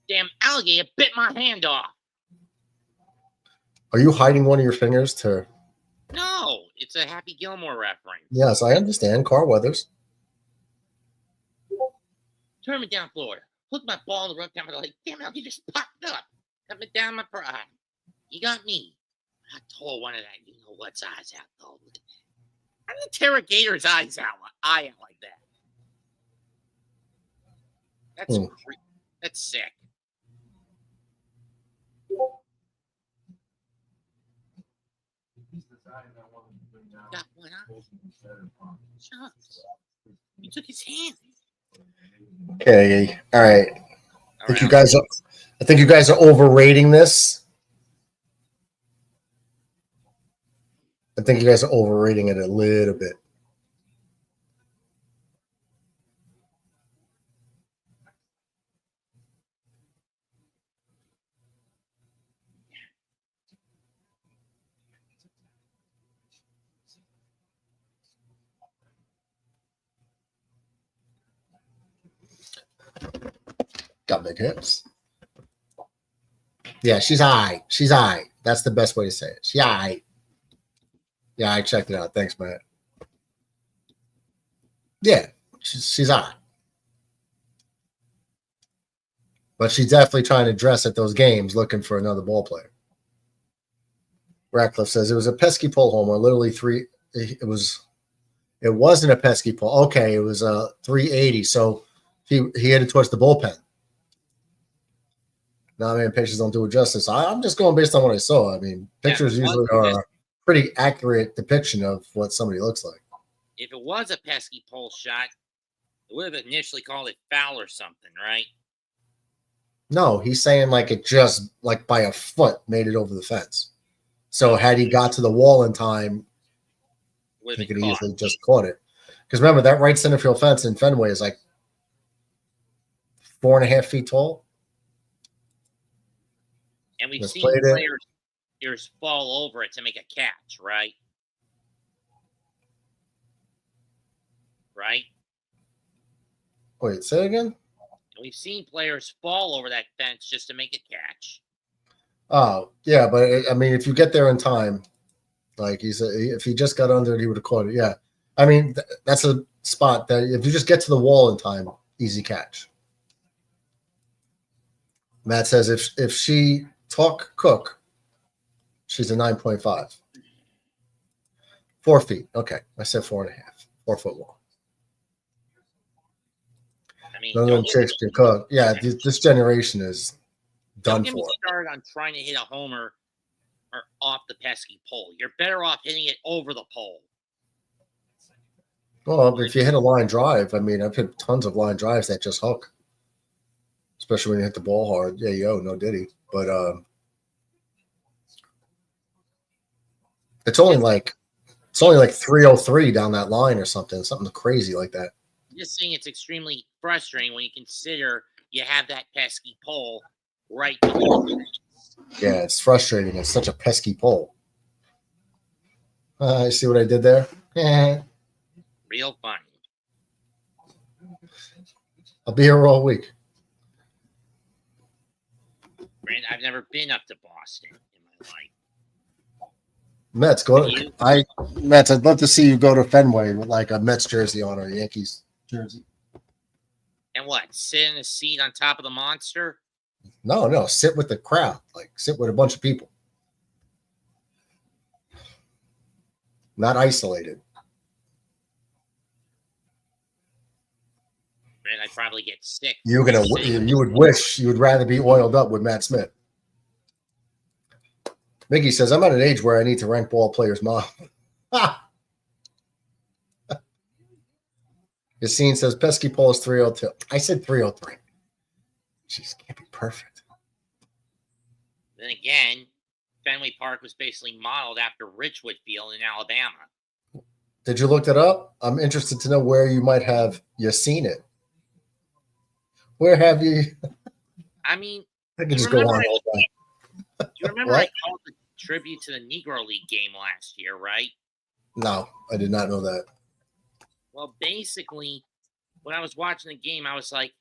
Damn alligator bit my hand off. Are you hiding one of your fingers to? No, it's a Happy Gilmore reference. Yes, I understand. Carl Weathers. Tournament down Florida. Put my ball in the rough down. Like, damn it, you just popped up. Cut me down my pride. You got me. I told one of that, you know what's eyes out, though. An interrogator's eyes out like that. That's that's sick. Got one eye. Shucks. You took his hand. Okay, all right. I think you guys are overrating this. I think you guys are overrating it a little bit. Got big hips. Yeah, she's high. She's high. That's the best way to say it. She's high. Yeah, I checked it out. Thanks, Matt. Yeah, she's high. But she's definitely trying to dress at those games looking for another ball player. Ratcliffe says it was a pesky pole homer, literally three. It wasn't a pesky pole. Okay, it was a 380. So he headed towards the bullpen. Now, I mean, pictures don't do it justice. I'm just going based on what I saw. I mean, pictures usually are a pretty accurate depiction of what somebody looks like. If it was a pesky pole shot, it would have initially called it foul or something, right? No, he's saying like it just like by a foot made it over the fence. So had he got to the wall in time, he could easily just caught it. Because remember, that right center field fence in Fenway is like 4.5 feet tall. And we've seen players fall over it to make a catch, right? Right? Wait, say it again? And we've seen players fall over that fence just to make a catch. Oh, yeah, but I mean, if you get there in time, like he said, if he just got under it, he would have caught it. Yeah. I mean, that's a spot that if you just get to the wall in time, easy catch. Matt says if she talk Cook, she's a 9.5. 4 feet. Okay. I said 4.5. 4 foot long. I mean, none of them chicks can cook. Yeah, this generation is done don't get me for. started on trying to hit a homer or off the pesky pole. You're better off hitting it over the pole. Well, if you hit a line drive, I mean, I've hit tons of line drives that just hook. Especially when you hit the ball hard. Yeah, yo, no diddy. But it's only like 303 down that line or something crazy like that. I'm just saying it's extremely frustrating when you consider you have that pesky pole right below. Yeah, it's frustrating. It's such a pesky pole. I see what I did there. Real funny. I'll be here all week. Brand, I've never been up to Boston in my life. Mets, Mets, I'd love to see you go to Fenway with like a Mets jersey on or a Yankees jersey. And what? Sit in a seat on top of the monster? No, sit with the crowd. Like sit with a bunch of people. Not isolated. And I'd probably get sick. You would wish you would rather be oiled up with Matt Smith. Mickey says, I'm at an age where I need to rank ball players' mom. Yassine says, pesky pole is 302. I said 303. Jeez, can't be perfect. Then again, Fenway Park was basically modeled after Richwood Field in Alabama. Did you look that up? I'm interested to know where you might have seen it. Where have you? I mean, I could just go on all day. Do you remember I called the tribute to the Negro League game last year, right? No, I did not know that. Well, basically, when I was watching the game, I was like,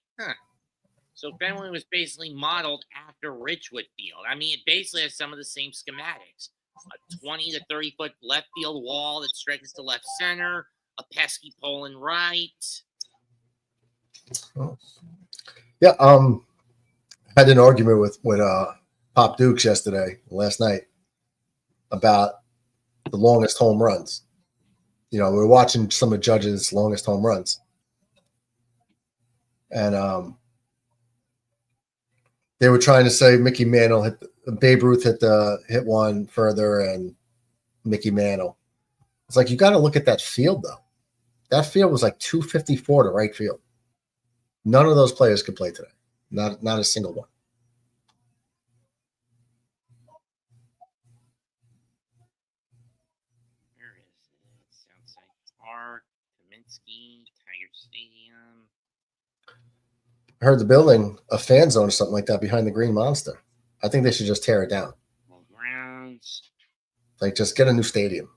So Fenway was basically modeled after Richwood Field. I mean, it basically has some of the same schematics. A 20 to 30-foot left field wall that stretches to left center, a pesky pole in right. Oh. Yeah, had an argument with Pop Dukes last night, about the longest home runs. You know, we were watching some of Judge's longest home runs. And they were trying to say Mickey Mantle Babe Ruth hit one further, and Mickey Mantle. It's like, you got to look at that field, though. That field was like 254 to right field. None of those players could play today. Not a single one. Where is it? Southside Park, Kaminsky, Tiger Stadium. I heard the building a fan zone or something like that behind the Green Monster. I think they should just tear it down. Grounds. Like, just get a new stadium.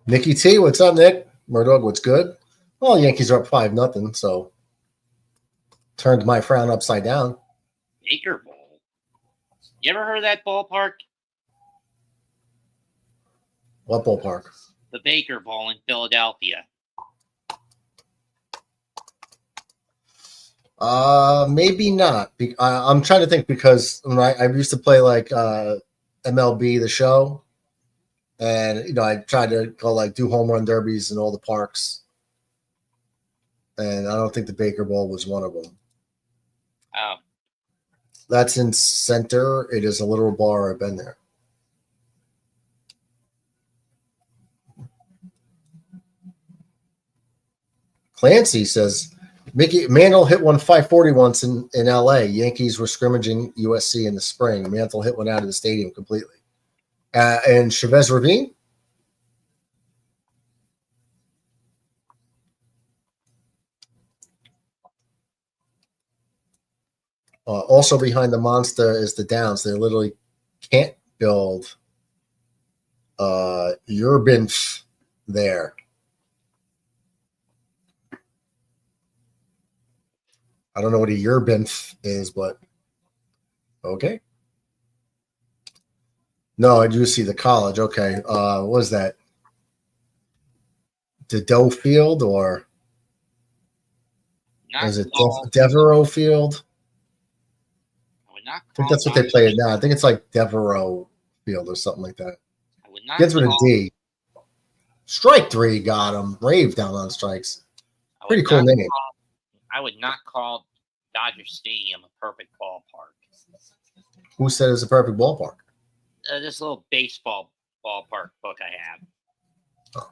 Nicky T, what's up, Nick? Murdoch, what's good? Well, Yankees are up 5-0, so turned my frown upside down. Baker Bowl. You ever heard of that ballpark? What ballpark? The Baker Bowl in Philadelphia. Maybe not. I'm trying to think, because when I used to play like MLB The Show, and I tried to go like do home run derbies in all the parks, and I don't think the Baker Bowl was one of them. Oh, that's in Center. It is a literal bar. I've been there. Clancy says Mickey Mantle hit one 540 once in LA. Yankees were scrimmaging USC in the spring. Mantle hit one out of the stadium completely. And Chavez Ravine. Also behind the monster is the Downs. They literally can't build urban there. I don't know what a urban is, but okay. No, I do see the college. Okay. What was that? The Doe Field or is it Devereaux Field? I think that's what they play it now. I think it's like Devereaux Field or something like that. Gets with a D. Strike 3 got him. Rave down on strikes. Pretty cool name. I would not call Dodger Stadium a perfect ballpark. Who said it's a perfect ballpark? This little baseball ballpark book I have.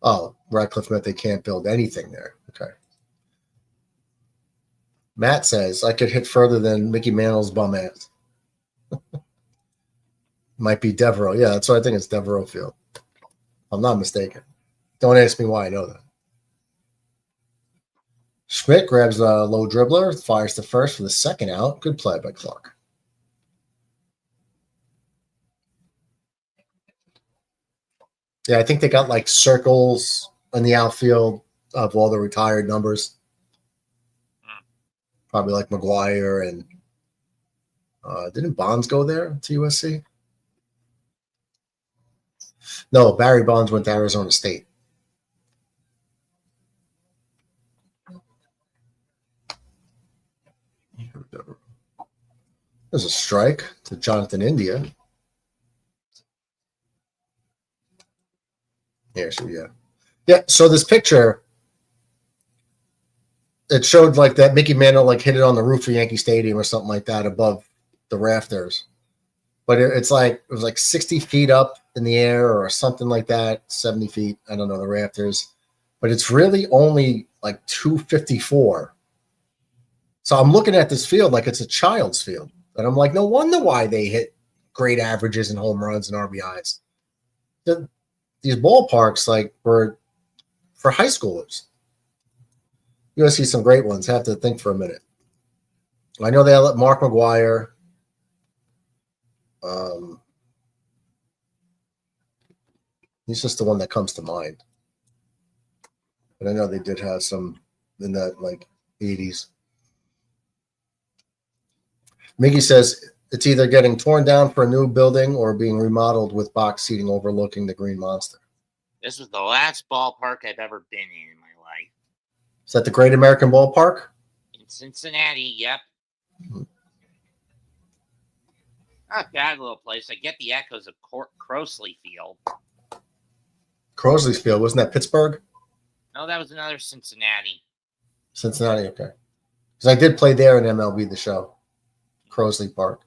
Oh, Radcliffe meant they can't build anything there. Okay. Matt says, I could hit further than Mickey Mantle's bum ass. Might be Devereaux. Yeah, that's what I think it's Devereaux Field. I'm not mistaken. Don't ask me why I know that. Schmidt grabs a low dribbler, fires to first for the second out. Good play by Clark. Yeah, I think they got like circles in the outfield of all the retired numbers. Probably like McGuire and didn't Bonds go there to USC? No, Barry Bonds went to Arizona State. There's a strike to Jonathan India. Yeah. So this picture, it showed like that Mickey Mantle like hit it on the roof of Yankee Stadium or something like that above the rafters. But it was like 60 feet up in the air or something like that, 70 feet. I don't know the rafters, but it's really only like 254. So I'm looking at this field like it's a child's field. And I'm like, no wonder why they hit great averages and home runs and RBIs. These ballparks like were for high schoolers. You're going to see some great ones. Have to think for a minute. I know they let Mark McGuire. He's just the one that comes to mind. But I know they did have some in that like 80s. Miggy says it's either getting torn down for a new building or being remodeled with box seating overlooking the Green Monster. This was the last ballpark I've ever been in my life. Is that the Great American Ballpark? In Cincinnati, yep. Mm-hmm. Not a bad little place. I get the echoes of Crosley Field. Crosley Field, wasn't that Pittsburgh? No, that was another Cincinnati. Cincinnati, okay. Because I did play there in MLB The Show, Crosley Park.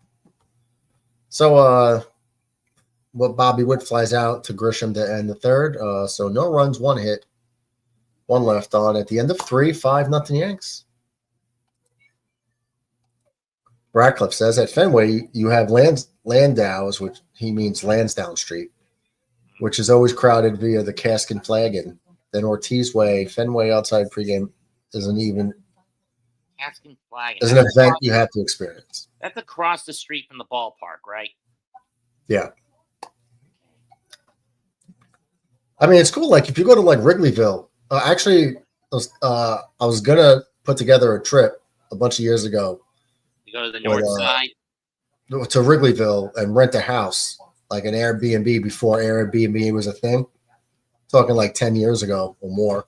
So, what Bobby Witt flies out to Grisham to end the third. So no runs, one hit, one left on at the end of 3, 5-0 Yanks. Radcliffe says at Fenway you have Landau's, which he means Lansdowne Street, which is always crowded via the cask and flagon. Then Ortiz Way, Fenway outside pregame isn't even cask and flagon. Is an event you have to experience. That's across the street from the ballpark, right? Yeah. I mean, it's cool. Like if you go to like Wrigleyville, actually, I was gonna put together a trip a bunch of years ago. You go to the north side to Wrigleyville and rent a house, like an Airbnb before Airbnb was a thing. Talking like 10 years ago or more.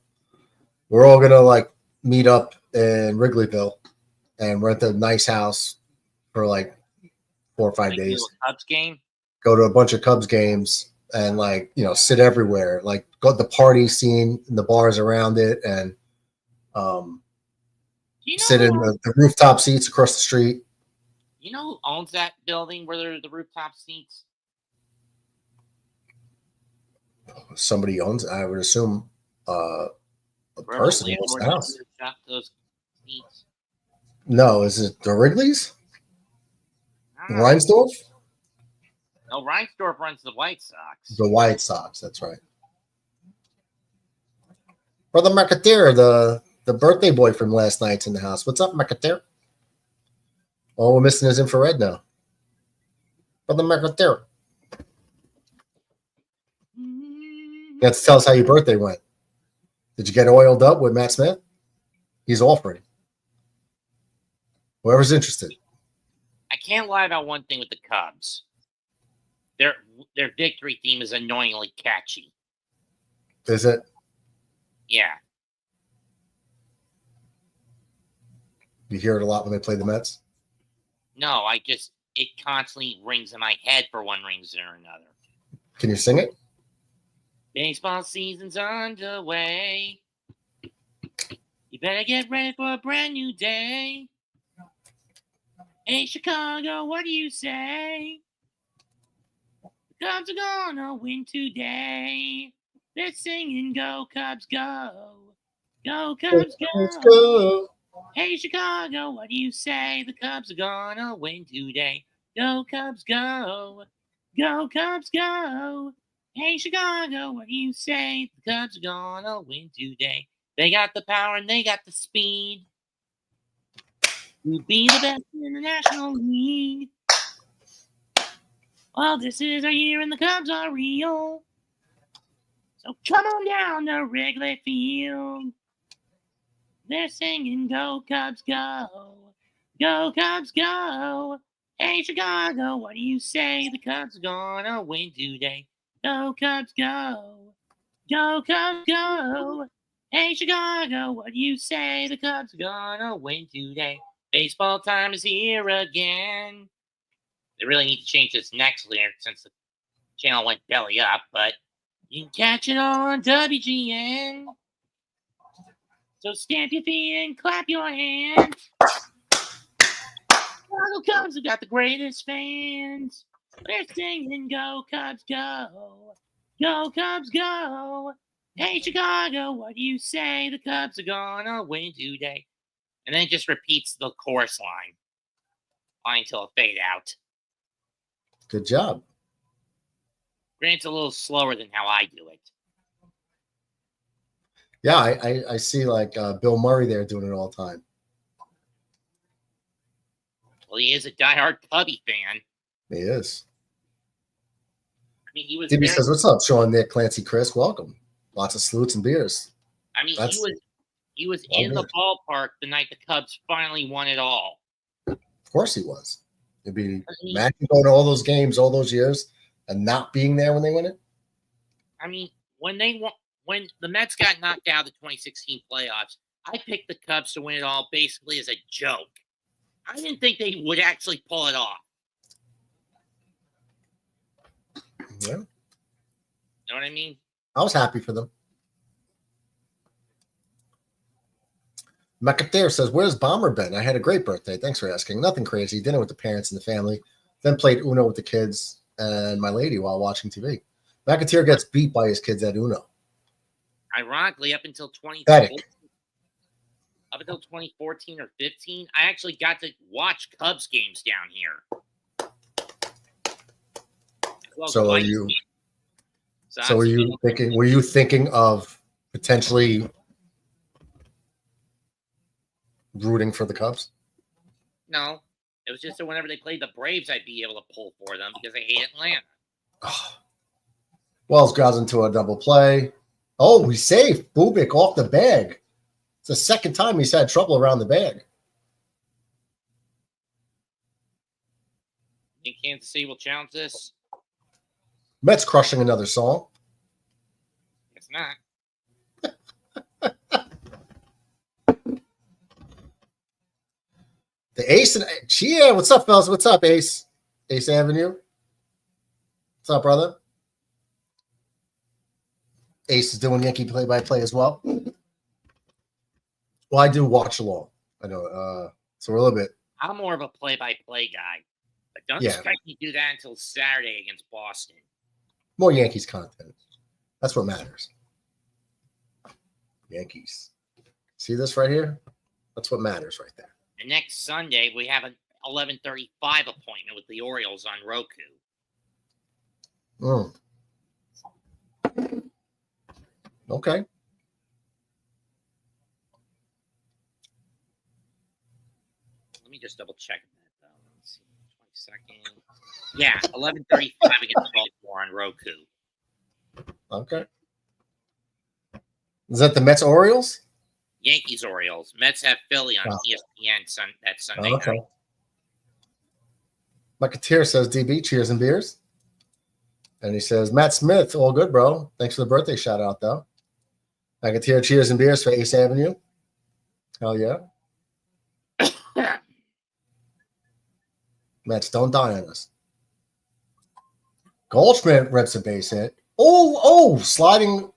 We're all gonna like meet up in Wrigleyville and rent a nice house for like 4 or 5 days. Cubs game. Go to a bunch of Cubs games and like, you know, sit everywhere, like go to the party scene and the bars around it and sit in the rooftop seats across the street. You know who owns that building where there are the rooftop seats? Somebody owns, I would assume, A person in the house. Shop those seats. No, is it the Wrigley's? Reinsdorf? No, Reinsdorf runs the White Sox. The White Sox, that's right. Brother McAteer, the birthday boy from last night's in the house. What's up, McAteer? Oh, we're missing his infrared now. Brother McAteer. You have to tell us how your birthday went. Did you get oiled up with Matt Smith? He's offering. Whoever's interested. I can't lie about one thing with the Cubs. Their victory theme is annoyingly catchy. Is it? Yeah. You hear it a lot when they play the Mets? No, it constantly rings in my head for one reason or another. Can you sing it? Baseball season's underway. You better get ready for a brand new day. Hey, Chicago, what do you say? The Cubs are gonna win today. They're singing, go, Cubs, go. Go, Cubs, go. Let's go. Hey, Chicago, what do you say? The Cubs are gonna win today. Go, Cubs, go. Go, Cubs, go. Hey, Chicago, what do you say? The Cubs are gonna win today. They got the power and they got the speed to be the best in the National League. Well, this is our year and the Cubs are real. So come on down to Wrigley Field. They're singing, go, Cubs, go. Go, Cubs, go. Hey, Chicago, what do you say? The Cubs are gonna win today. Go, Cubs, go. Go, Cubs, go. Hey, Chicago, what do you say? The Cubs are gonna win today. Baseball time is here again. They really need to change this next lyric since the channel went belly up, but you can catch it on WGN. So stamp your feet and clap your hands. Chicago Cubs have got the greatest fans. They're singing, go, Cubs, go. Go, Cubs, go. Hey, Chicago, what do you say? The Cubs are gonna win today. And then it just repeats the chorus line until it fade out. Good job. Granted, it's a little slower than how I do it. Yeah, I see like Bill Murray there doing it all the time. Well, he is a diehard Cubby fan. He is. I mean, he was. DB says, "What's up, Sean, Nick, Clancy, Chris? Welcome. Lots of salutes and beers." I mean, he was in the ballpark the night the Cubs finally won it all. Of course he was. It'd be imagine going to all those games all those years and not being there when they win it. I mean, when the Mets got knocked out of the 2016 playoffs, I picked the Cubs to win it all basically as a joke. I didn't think they would actually pull it off. Yeah. You know what I mean? I was happy for them. McAteer says, "Where's Bomber been? I had a great birthday. Thanks for asking. Nothing crazy. Dinner with the parents and the family. Then played Uno with the kids and my lady while watching TV." McAteer gets beat by his kids at Uno. Ironically, up until 2014 or 15, I actually got to watch Cubs games down here. So are you? So were you thinking of potentially rooting for the Cubs? No, it was just that whenever they played the Braves, I'd be able to pull for them because I hate Atlanta. Oh. Wells goes into a double play. Oh, he's safe. Bubik off the bag. It's the second time he's had trouble around the bag. Think Kansas City will challenge this? Mets crushing another song. It's not. The Ace and yeah, what's up, fellas? What's up, Ace? Ace Avenue. What's up, brother? Ace is doing Yankee play-by-play as well. Well, I do watch along. I know. So we're a little bit. I'm more of a play-by-play guy, but don't expect me to do that until Saturday against Boston. More Yankees content. That's what matters. Yankees. See this right here? That's what matters right there. And next Sunday, we have an 11:35 appointment with the Orioles on Roku. Okay. Let me just double check that, though. Let's see. 22nd. Yeah, 11:35 against Baltimore on Roku. Okay. Is that the Mets Orioles? Yankees Orioles. Mets have Philly on ESPN that Sunday night. Bucketeer says, DB, cheers and beers. And he says, Matt Smith, all good, bro. Thanks for the birthday shout out, though. Bucketeer, cheers and beers for Ace Avenue. Hell yeah. Mets, don't die on us. Goldschmidt rips a base hit. Sliding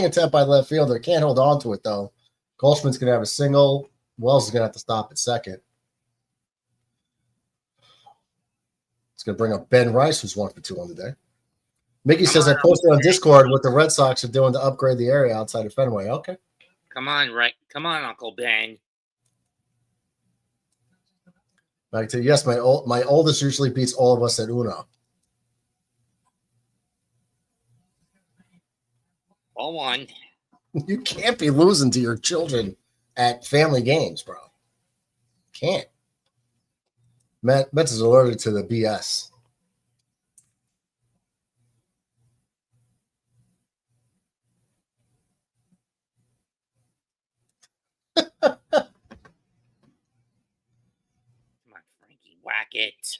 attempt by left fielder. Can't hold on to it, though. Goldschmidt's going to have a single. Wells is going to have to stop at second. It's going to bring up Ben Rice, who's 1 for 2 on the day. Mickey says, I posted on Discord what the Red Sox are doing to upgrade the area outside of Fenway. Okay. Come on, right? Come on, Uncle Ben. Back to yes, my oldest usually beats all of us at Uno. All one. You can't be losing to your children at family games, bro. Can't. Mets is allergic to the BS. Come on, Frankie, whack it.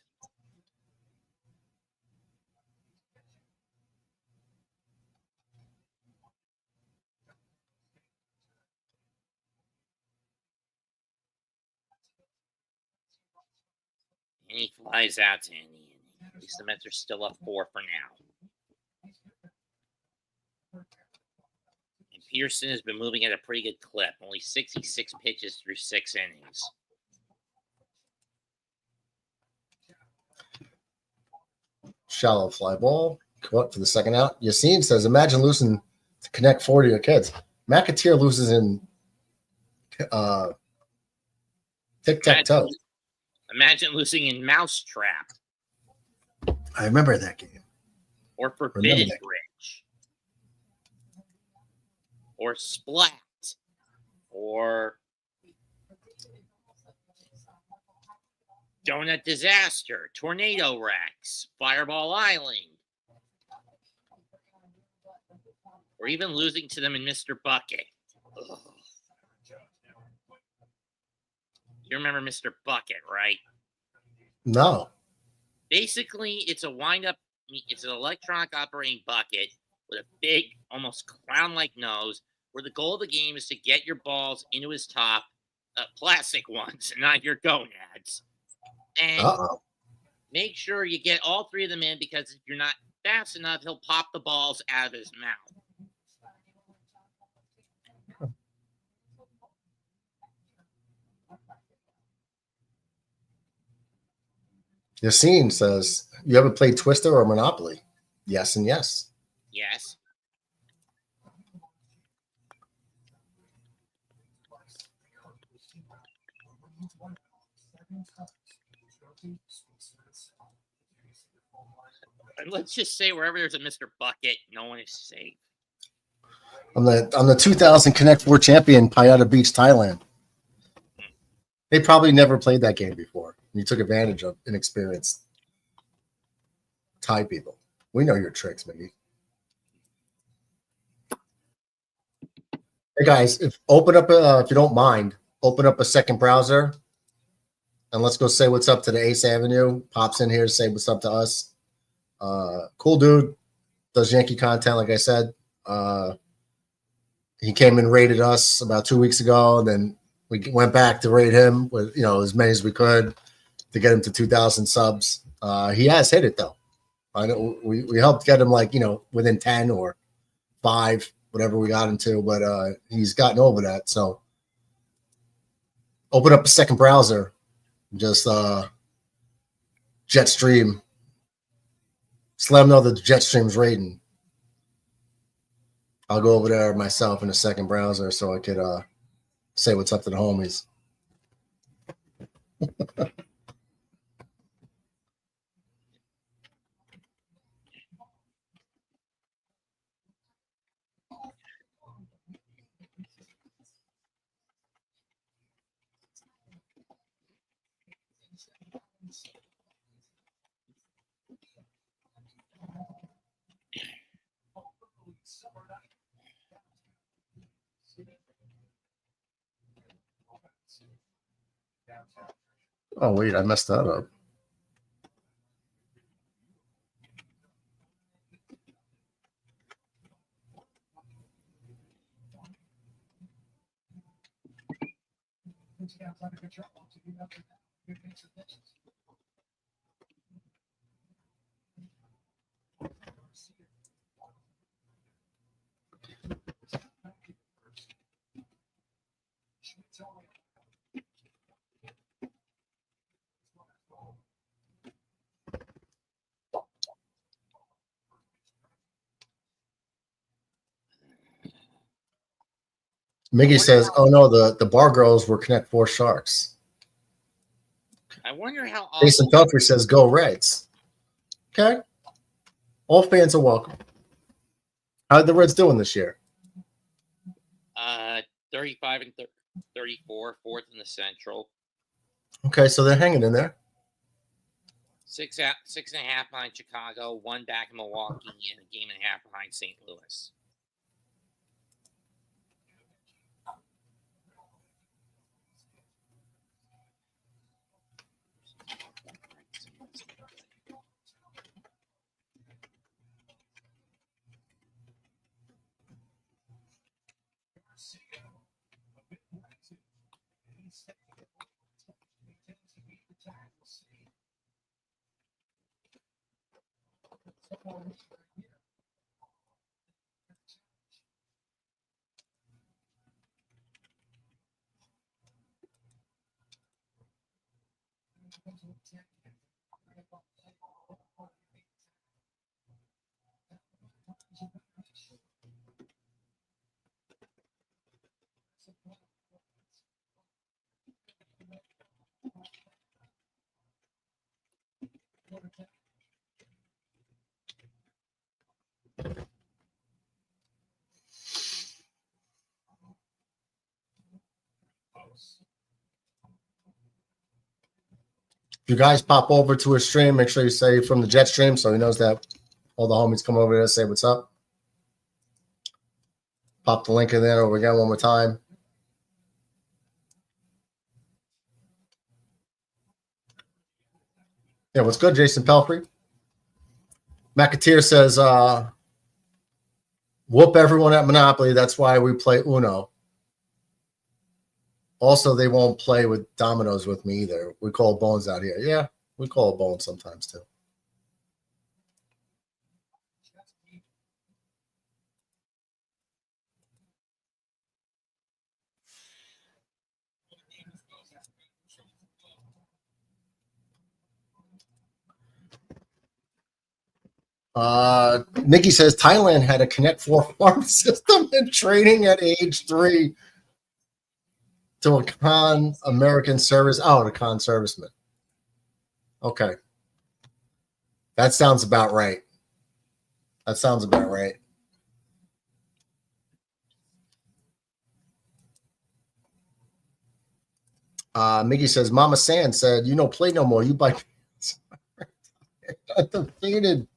And he flies out to Andy. At least the Mets are still up 4 for now. And Pearson has been moving at a pretty good clip. Only 66 pitches through 6 innings. Shallow fly ball. Come up for the second out. Yassine says, imagine losing to Connect 4 to your kids. McAteer loses in tic-tac-toe. Imagine losing in Mousetrap. I remember that game. Or Forbidden Bridge. Or Splat. Or Donut Disaster. Tornado Rex. Fireball Island. Or even losing to them in Mr. Bucket. Ugh. You remember Mr. Bucket, right? No. Basically, it's a wind-up. It's an electronic operating bucket with a big, almost clown-like nose, where the goal of the game is to get your balls into his top, plastic ones, not your gonads. And make sure you get all 3 of them in, because if you're not fast enough, he'll pop the balls out of his mouth. Yassine says, you ever played Twister or Monopoly? Yes and yes. Yes. And let's just say wherever there's a Mr. Bucket, no one is safe. I'm the 2000 Connect 4 champion, Payata Beach, Thailand. They probably never played that game before. You took advantage of inexperienced Thai people. We know your tricks, Miggy. Hey guys, if you don't mind, open up a second browser, and let's go say what's up to the Ace Avenue. Pops in here, say what's up to us. Cool dude, does Yankee content, like I said. He came and raided us about 2 weeks ago, and then we went back to raid him with as many as we could to get him to 2,000 subs. He has hit it though. I know we helped get him within 10 or 5, whatever we got him to, but he's gotten over that. So open up a second browser, just Jetstream. Just let him know that the Jetstream's raiding. I'll go over there myself in a second browser so I could say what's up to the homies. Oh, wait, I messed that up. Miggy says, "Oh no, the bar girls were Connect Four Sharks." I wonder how Jason awful. Pelfrey says, "Go Reds." Okay, all fans are welcome. How are the Reds doing this year? 35 and 34, fourth in the Central. Okay, so they're hanging in there. 6.5 behind Chicago, 1 back in Milwaukee, and a game and a half behind St. Louis. If you guys pop over to his stream, make sure you say from the Jet stream so he knows that all the homies come over there to say what's up. Pop the link in there over again one more time. Yeah, what's good, Jason Pelfrey? McAteer says, whoop everyone at Monopoly. That's why we play Uno. Also, they won't play with dominoes with me either. We call bones out here. Yeah, we call it bones sometimes too. Nikki says Thailand had a Connect 4 farm system and training at age 3 to a con American service. Oh, a con serviceman. Okay. That sounds about right. That sounds about right. Mickey says, Mama Sand said, you know, play no more. You buy undefeated.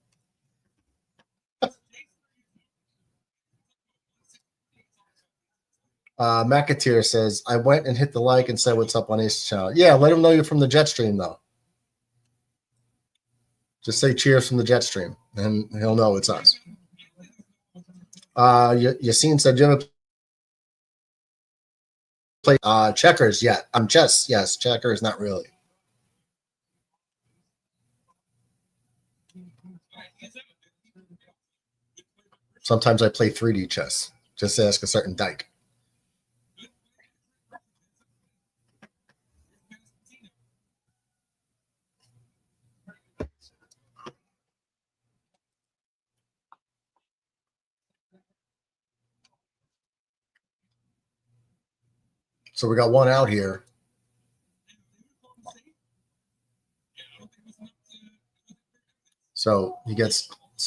McAteer says, I went and hit the like and said what's up on his channel. Yeah, let him know you're from the Jet stream, though. Just say cheers from the Jet stream, and he'll know it's us. Yassine said, you ever play checkers yet? Chess, yes. Checkers, not really. Sometimes I play 3D chess. Just ask a certain dyke. So we got one out here. So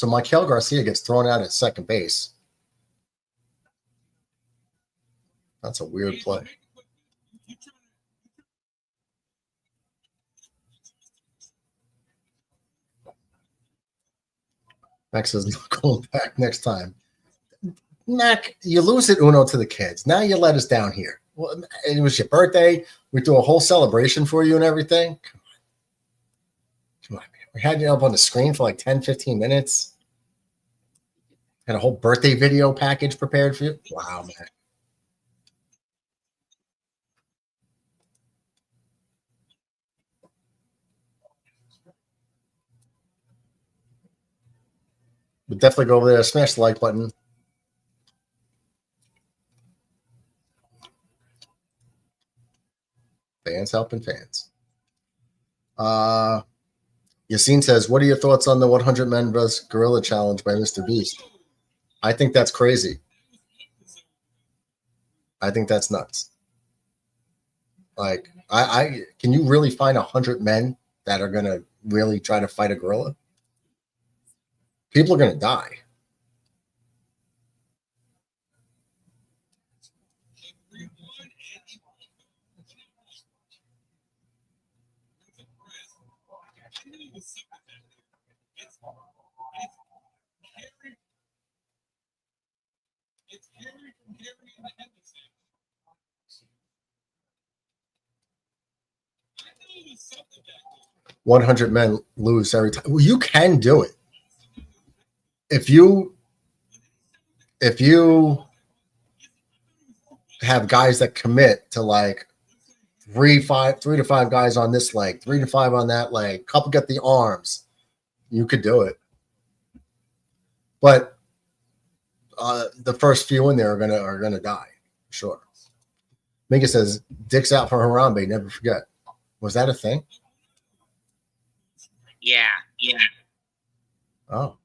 Michael Garcia gets thrown out at second base. That's a weird play. Max says, not going back next time. Mac, you lose at Uno to the kids. Now you let us down here. Well, it was your birthday. We do a whole celebration for you and everything. Come on, man. We had you up on the screen for like 10, 15 minutes. Had a whole birthday video package prepared for you. Wow, man. But definitely go over there, smash the like button. Fans helping fans. Yassine says, what are your thoughts on the 100 Men vs. Gorilla Challenge by Mr. Beast? I think that's crazy. I think that's nuts. Like, can you really find 100 men that are going to really try to fight a gorilla? People are going to die. $100 men lose every time. Well, you can do it. If you have guys that commit to like 3 to 5 guys on this leg, 3 to 5 on that leg, couple get the arms, you could do it. But the first few in there are gonna die, sure. Mika says, "Dicks out for Harambe, never forget." Was that a thing? Yeah. Oh.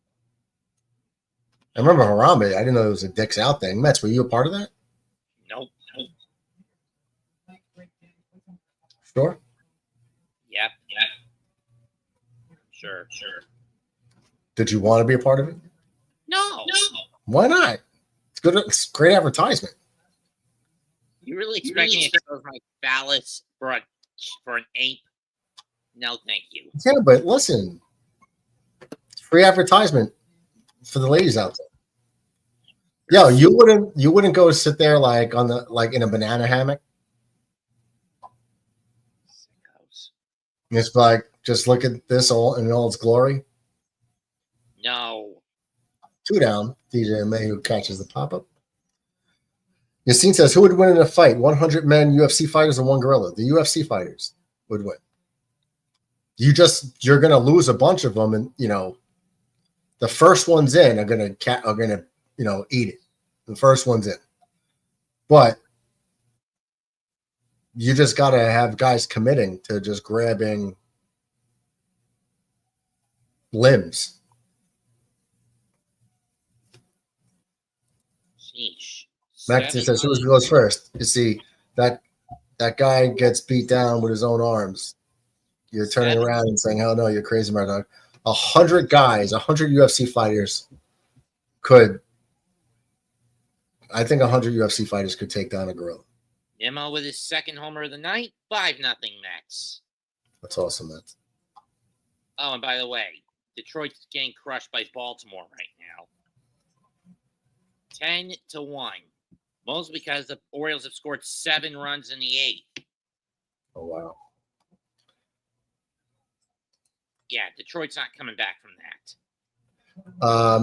I remember Harambe. I didn't know it was a dicks out thing. Mets, were you a part of that? Nope. Sure. Yep. Sure. Did you want to be a part of it? No. Why not? It's good. It's great advertisement. You really expect me to expose my phallus for an ape? No, thank you. Yeah, but listen, it's free advertisement for the ladies out there. Yo, you wouldn't go sit there like in a banana hammock. It's like, just look at this all in all its glory. No. 2 down. DJ May who catches the pop up. Yassine says, who would win in a fight? 100 men UFC fighters and 1 gorilla. The UFC fighters would win. You're gonna lose a bunch of them, and the first ones in are gonna eat it. The first ones in, but you just gotta have guys committing to just grabbing limbs. Sheesh. Max says, who goes first? You see that guy gets beat down with his own arms. You're turning around and saying, "Hell no, you're crazy, my dog." 100 guys, 100 UFC fighters could. I think 100 UFC fighters could take down a gorilla. Nimmo with his second homer of the night, 5-0 Mets. That's awesome, man. Oh, and by the way, Detroit's getting crushed by Baltimore right now. 10-1. Mostly because the Orioles have scored 7 runs in the 8th. Oh, wow. Yeah, Detroit's not coming back from that.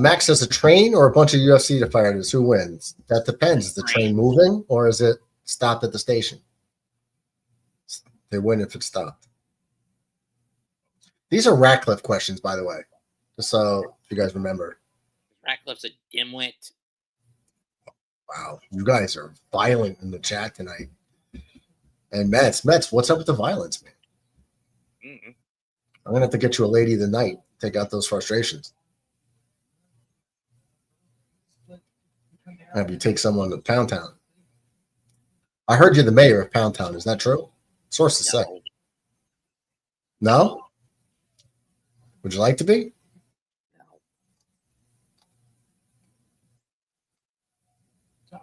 Max says a train or a bunch of UFC fighters. Who wins? That depends. Is the train moving or is it stopped at the station? They win if it's stopped. These are Ratcliffe questions, by the way, just so you guys remember. Ratcliffe's a dimwit. Wow, you guys are violent in the chat tonight. And Mets, what's up with the violence, man? Mm-mm. I'm gonna have to get you a lady of the night. Take out those frustrations. Have you take someone to Pound Town? I heard you're the mayor of Pound Town. Is that true? Sources say. No? Would you like to be? No.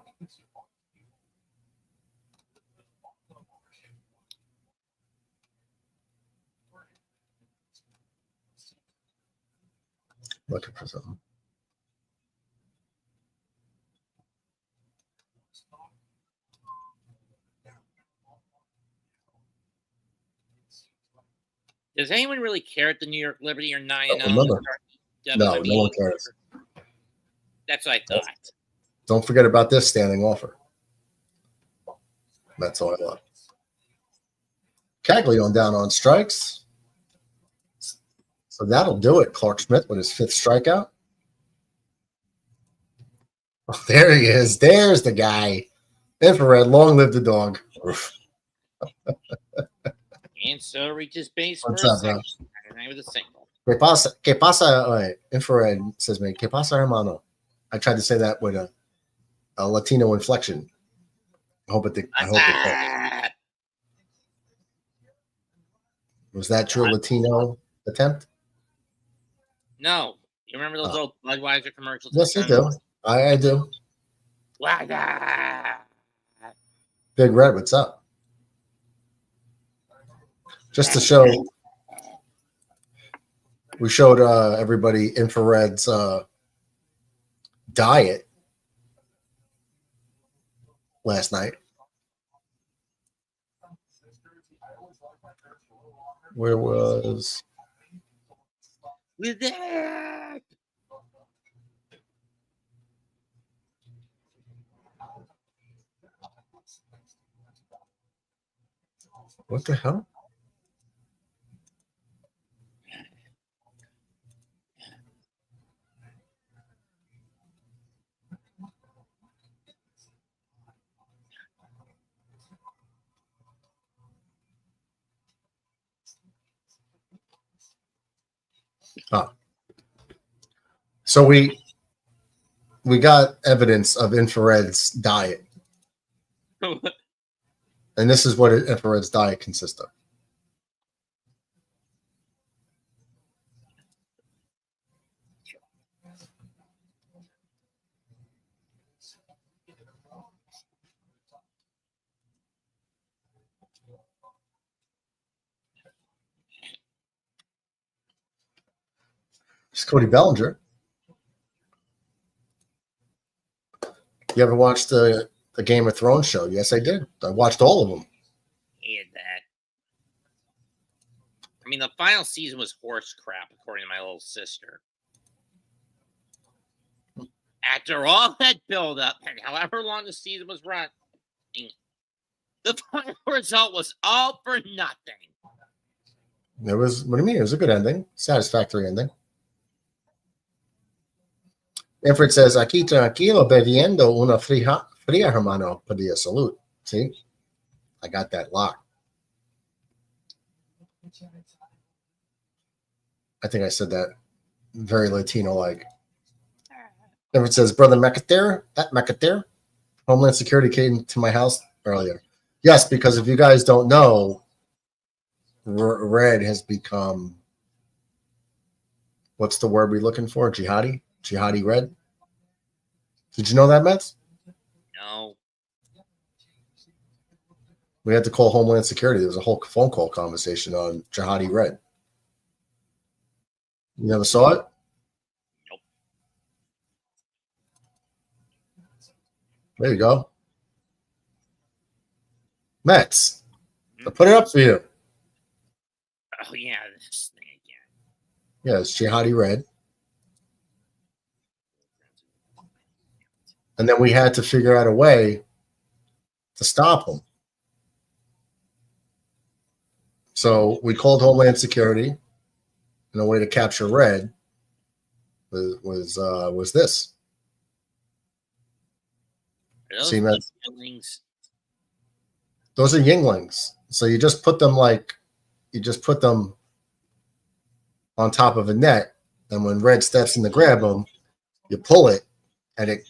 Looking for something. Does anyone really care at the New York Liberty or 9-0? Remember. No, no one cares. That's what I thought. Don't forget about this standing offer. That's all I love. Caglione down on strikes. So that'll do it. Clark Schmidt with his 5th strikeout. Oh, there he is. There's the guy. Infrared, long live the dog. And so reaches base What's for up, a second. And with a single. ¿Qué pasa? Wait, Infrared says me, ¿Qué pasa, hermano? I tried to say that with a Latino inflection. I hope it was that true Latino attempt? No. You remember those old Budweiser commercials? Yes, I do. I do. Wada. Big Red, what's up? Just to show, we showed everybody Infrared's diet last night. Where was With that. what the hell? So we got evidence of Infrared's diet. And this is what Infrared's diet consists of. It's Cody Bellinger. You ever watched the Game of Thrones show? Yes, I did. I watched all of them. Hated that. I mean, the final season was horse crap, according to my little sister. After all that build-up, and however long the season was running, the final result was all for nothing. It was, what do you mean? It was a good ending. Satisfactory ending. Infrared says, aquí tranquilo bebiendo una fría, hermano, Padilla. Salute. See? I got that locked. I think I said that very Latino-like. Infrared says, Brother Mecater, Homeland Security came to my house earlier. Yes, because if you guys don't know, Red has become, what's the word we're looking for? Jihadi? Jihadi Red? Did you know that, Mets? No. We had to call Homeland Security. There was a whole phone call conversation on Jihadi Red. You never saw it? Nope. There you go. Mets. I'll put it up for you. Oh, yeah, this thing again. Yeah, it's Jihadi Red. And then we had to figure out a way to stop them. So we called Homeland Security, and a way to capture Red was this. Those See, man? feelings. Those are Yinglings. So you just put them on top of a net, and when Red steps in to grab them, you pull it, and it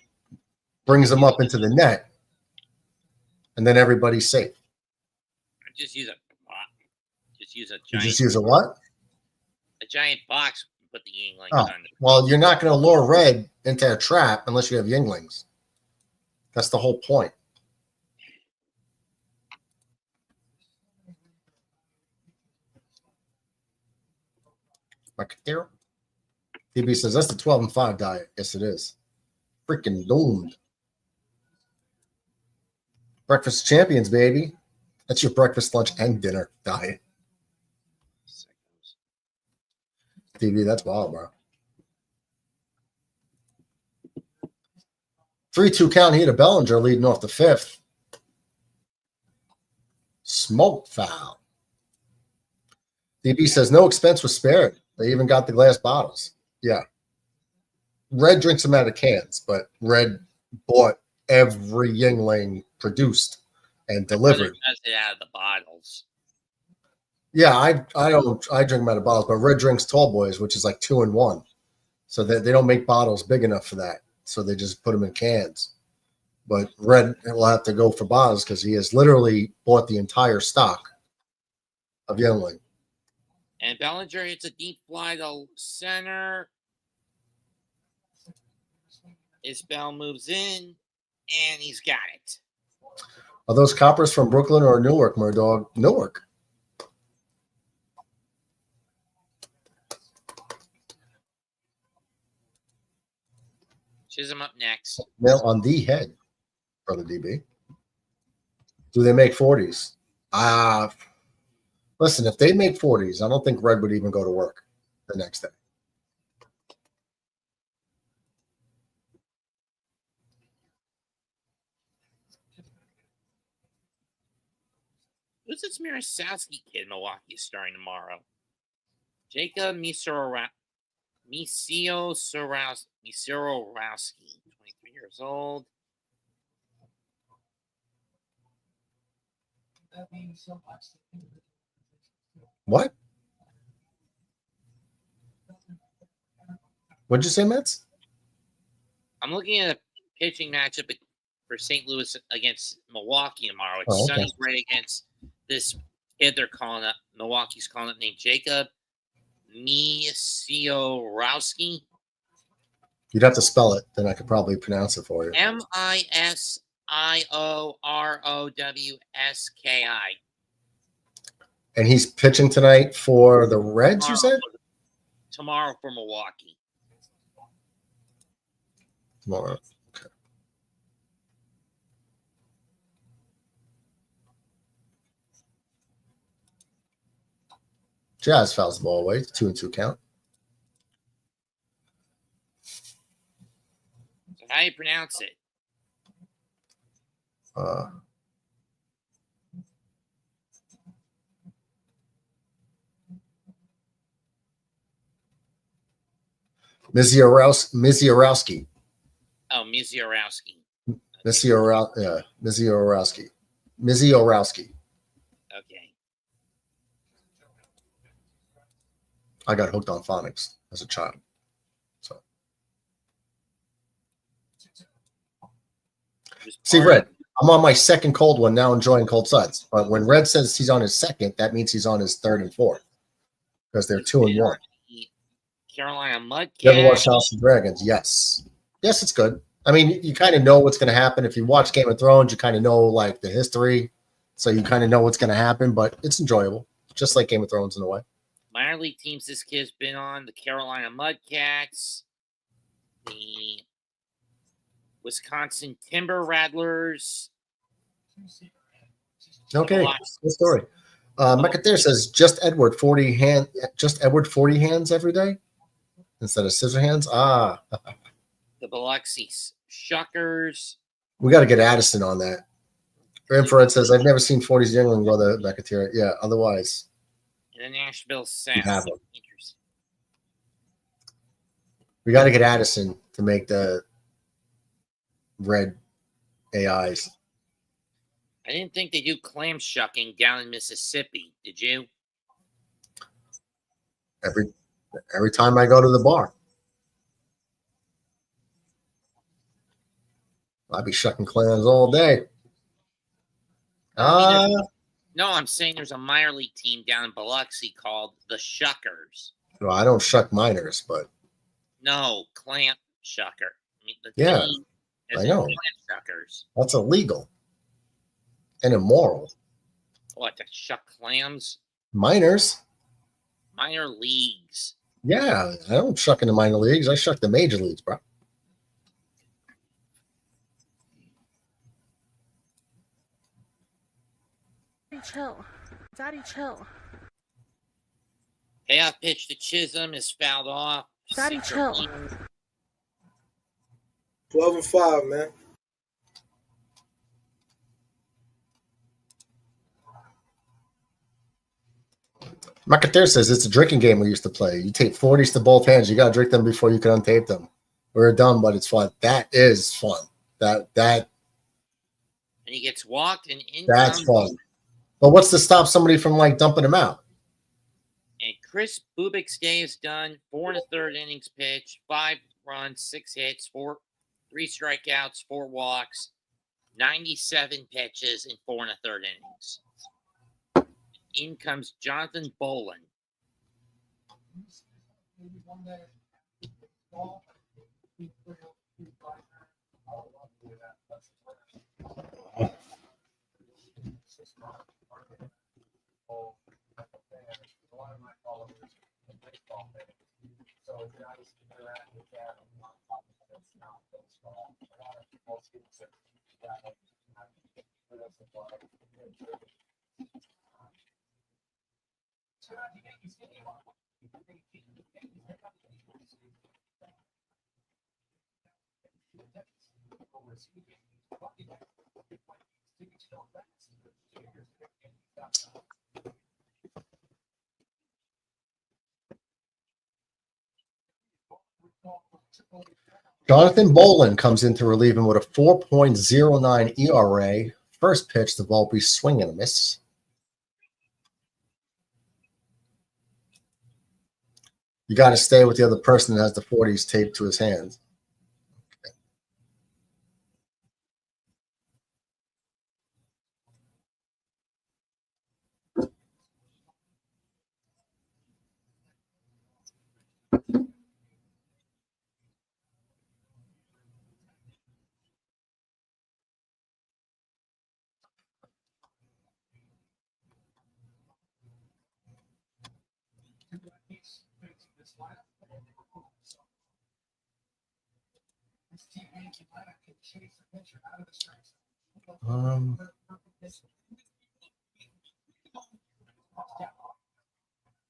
brings them up into the net. and then everybody's safe. Just use a You giant. just use a what? A giant box. Put the Yinglings Oh, under. well, you're not going to lure red into a trap unless you have Yinglings. That's the whole point. Right. DB says that's the 12 and 5 diet. Yes, it is. Freaking doomed. Breakfast champions, baby. That's your breakfast, lunch, and dinner diet. DB, that's wild, bro. 3-2 count here to Bellinger leading off the 5th. Smoke foul. DB says no expense was spared. They even got the glass bottles. Yeah. Red drinks them out of cans, but Red bought every Yingling produced and delivered. Does it out of the bottles. Yeah, I drink them out of bottles, but Red drinks tall boys, which is like 2 in 1. So they don't make bottles big enough for that. So they just put them in cans. But Red will have to go for bottles because he has literally bought the entire stock of Yingling. And Bellinger hits a deep fly to center. Isbell moves in, and he's got it. Are those coppers from Brooklyn or Newark, Murdog? Newark. Chisholm up next. Nail on the head, brother DB. Do they make 40s? Listen, if they make 40s, I don't think Red would even go to work the next day. Who's this Mirosowski kid Milwaukee starting tomorrow? Jacob Misorowski, 23 years old. What? What'd you say, Mets? I'm looking at a pitching matchup for St. Louis against Milwaukee tomorrow. It's Oh, okay. Sonny Gray against this kid they're calling up. Milwaukee's calling up named Jacob Misorowski. You'd have to spell it, then I could probably pronounce it for you. Misorowski. And he's pitching tonight for the Reds, you said? Tomorrow for Milwaukee. Tomorrow. Okay. Jazz fouls the ball away. 2-2 count. So how do you pronounce it? Miziorowski. Oh, Miziorowski. Miziorowski. Okay. I got hooked on phonics as a child. So see, Red, I'm on my second cold one now, enjoying cold suds. But when Red says he's on his second, that means he's on his third and fourth because they're 2 and 1. Carolina Mudcats. You ever watch House of Dragons? Yes. Yes, it's good. I mean, you kind of know what's going to happen. If you watch Game of Thrones, you kind of know like the history. So you kind of know what's going to happen, but it's enjoyable. Just like Game of Thrones in a way. Minor league teams this kid's been on: the Carolina Mudcats, the Wisconsin Timber Rattlers. Okay, good story. Mechathir says just Edward 40 hands every day instead of scissor hands. The Biloxi Shuckers. We got to get Addison on that. Infrared says I've never seen 40s Youngling go the Mechathir. Yeah, otherwise. And the Nashville South. Interesting. We got to get Addison to make the red AIs. I didn't think they do clam shucking down in Mississippi. Did you? Every time I go to the bar, I'd be shucking clams all day. No, I'm saying there's a minor league team down in Biloxi called the Shuckers. Well, I don't shuck minors, but no, clamp shucker. I mean, the yeah, team I know. Clamp shuckers. That's illegal and immoral. What, to shuck clams? Minors. Minor leagues. Yeah, I don't shuck in the minor leagues. I shuck the major leagues, bro. Chill. Daddy, chill. Payoff pitch to Chisholm is fouled off. Daddy, chill. 12-5, man. McAteer says it's a drinking game we used to play. You tape 40s to both hands. You got to drink them before you can untape them. We're dumb, but it's fun. That is fun. That and he gets walked and in. That's fun. But what's to stop somebody from like dumping him out? And Chris Bubik's day is done. 4 1/3 innings pitch, 5 runs, 6 hits, 3 strikeouts, 4 walks, 97 pitches in 4 1/3 innings. In comes Jonathan Bolin. Jonathan Bolin comes in to relieve him with a 4.09 ERA. First pitch to Volpe, swing and a miss. You got to stay with the other person that has the 40s taped to his hands.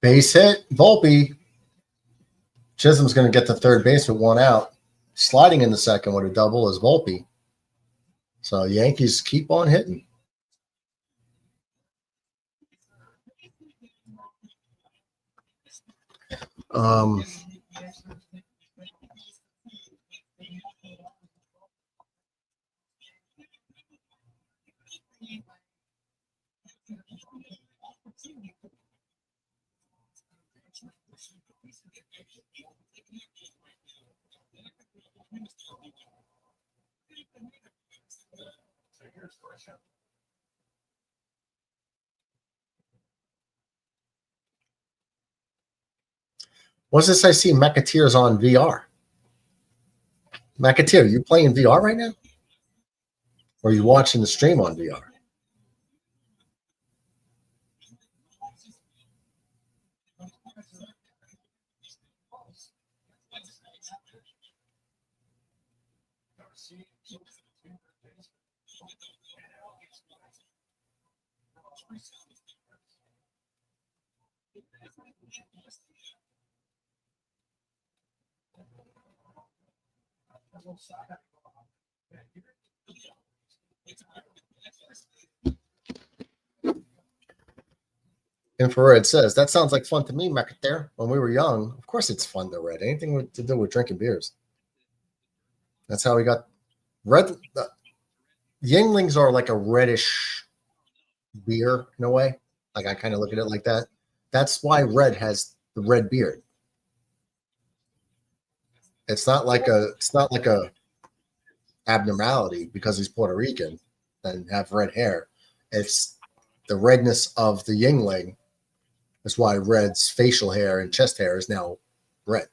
Base hit, Volpe. Chisholm's going to get to third base with 1 out. Sliding in the second with a double is Volpe. So Yankees keep on hitting. What's this I see? McAteer's on VR. McAteer, you playing VR right now? Or are you watching the stream on VR? Infrared says, that sounds like fun to me, McAteer. When we were young, of course it's fun to read. Anything to do with drinking beers. That's how we got red. Yinglings are like a reddish beer in a way. Like I kind of look at it like that. That's why red has the red beard. It's not like a abnormality because he's Puerto Rican and have red hair. It's the redness of the Yingling. That's why Red's facial hair and chest hair is now red.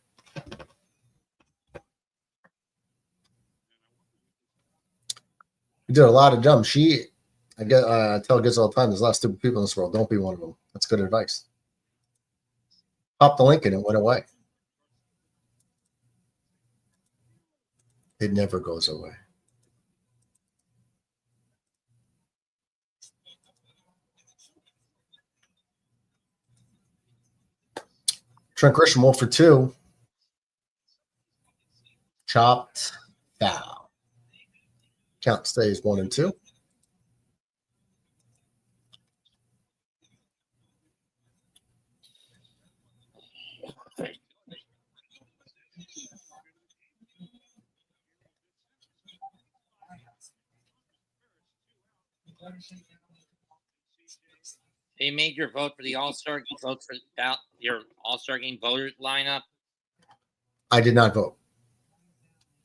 You did a lot of dumb. I tell kids all the time, there's a lot of stupid people in this world. Don't be one of them. That's good advice. Pop the link and it went away. It never goes away. Trent Grisham 0 for 2. Chopped foul. Count stays 1 and 2. They made your vote for the All-Star vote for your All-Star game voter lineup. I did not vote.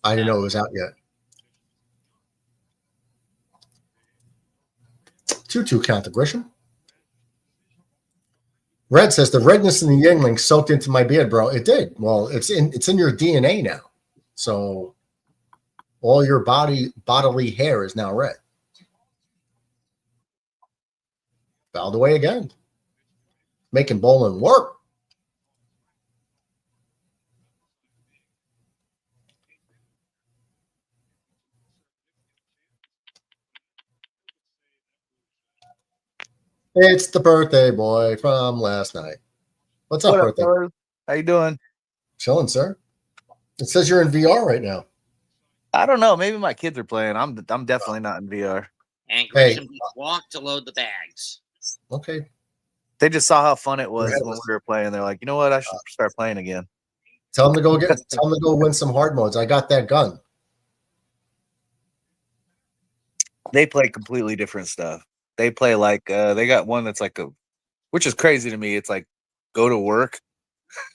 I didn't know it was out yet. 2-2 count to Grisham. Red says the redness in the Yingling soaked into my beard, bro. It did. Well, it's in your DNA now. So all your bodily hair is now red. Fouled away again. Making bowling work. It's the birthday boy from last night. What's up, birthday? Fellas? How you doing? Chilling, sir. It says you're in VR right now. I don't know. Maybe my kids are playing. I'm definitely not in VR. And Grisham just walked to load the bags. Okay. They just saw how fun it was when we were playing. They're like, you know what? I should start playing again. Tell them to go tell them to go win some hard modes. I got that gun. They play completely different stuff. They play like they got one that's like which is crazy to me. It's like go to work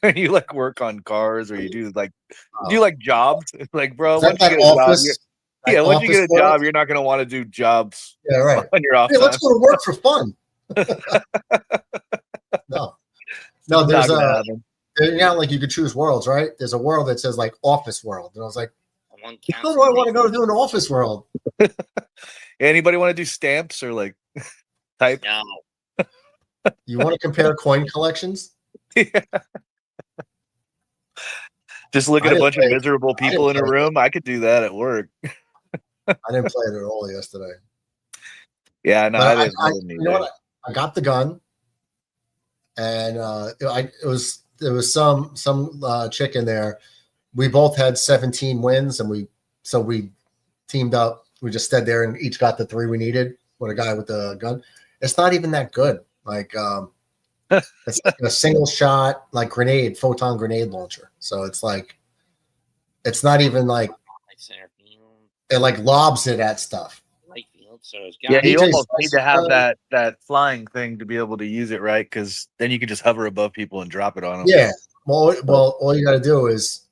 and you like work on cars, or you do like jobs. It's like, bro, once you get a job, once you get a job, you're not gonna want to do jobs. Yeah, right. On your off hey, time. let's go to work for fun. No, there's like you could choose worlds, right? There's a world that says like office world, and I was like, what do I want to go to an office world? Anybody want to do stamps or like type? No. You want to compare coin collections? Yeah. Just look at a bunch of miserable people in a room. I could do that at work. I didn't play it at all yesterday. Yeah, no, I didn't. You know what? I got the gun, and there was some chick in there. We both had 17 wins, and we teamed up. We just stood there and each got the 3 we needed with a guy with the gun. It's not even that good. Like it's like a single shot, like photon grenade launcher. So it's like it's not even like it like lobs it at stuff. Yeah, you almost need to have that flying thing to be able to use it, right? Because then you can just hover above people and drop it on them. Yeah. Well, all you got to do is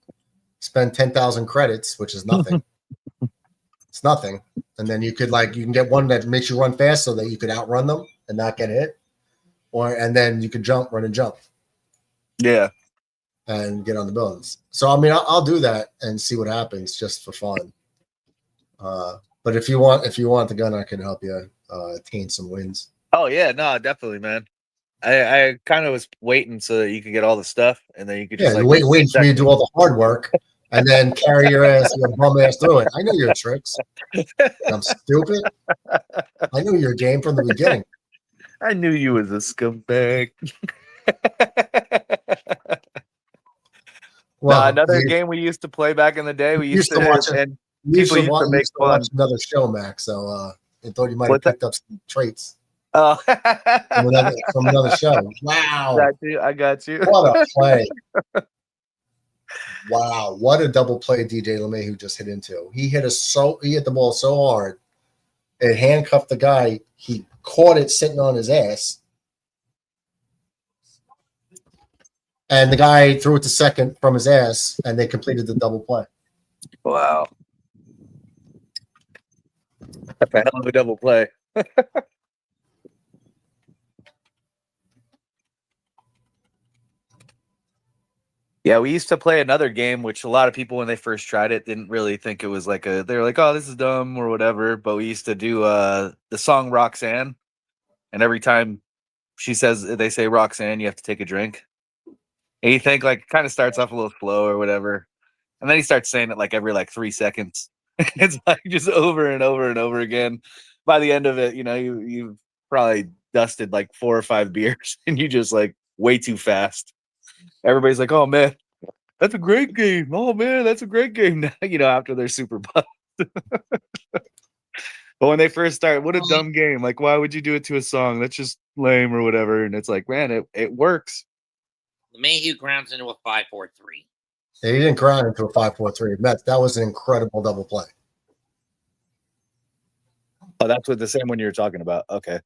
spend 10,000 credits, which is nothing. It's nothing, and then you can get one that makes you run fast so that you could outrun them and not get hit, and then you could run and jump. Yeah. And get on the buildings. So I mean, I'll do that and see what happens just for fun. But if you want the gun, I can help you attain some wins. Oh yeah, no, definitely, man. I kind of was waiting so that you could get all the stuff, and then you could just wait for me to do all the hard work, and then carry your bum ass through it. I know your tricks. I'm stupid. I knew your game from the beginning. I knew you was a scumbag. Well, another game we used to play back in the day. We used to watch it, and people used to make fun. Another show, Max. So I thought you might have picked up some traits. Oh, from another show. Wow. I got you. What a play. Wow. What a double play DJ LeMahieu just hit into. He hit the ball so hard. It handcuffed the guy. He caught it sitting on his ass. And the guy threw it to second from his ass, and they completed the double play. Wow. That's a hell of a double play. Yeah, we used to play another game, which a lot of people, when they first tried it, didn't really think it was like a. They're like, "Oh, this is dumb" or whatever. But we used to do the song Roxanne, and every time they say Roxanne, you have to take a drink. And you think like kind of starts off a little slow or whatever, and then he starts saying it like every 3 seconds. It's like just over and over and over again. By the end of it, you've probably dusted like 4 or 5 beers, and you just like way too fast. Everybody's like, "Oh man, that's a great game. Oh man, that's a great game." After they're super buzzed. But when they first start, what a dumb game. Like, why would you do it to a song? That's just lame or whatever. And it's like, man, it works. LeMahieu grounds into a 5-4-3. Yeah, he didn't ground into a 5-4-3. Mets, that was an incredible double play. Oh, that's what the same one you were talking about. Okay.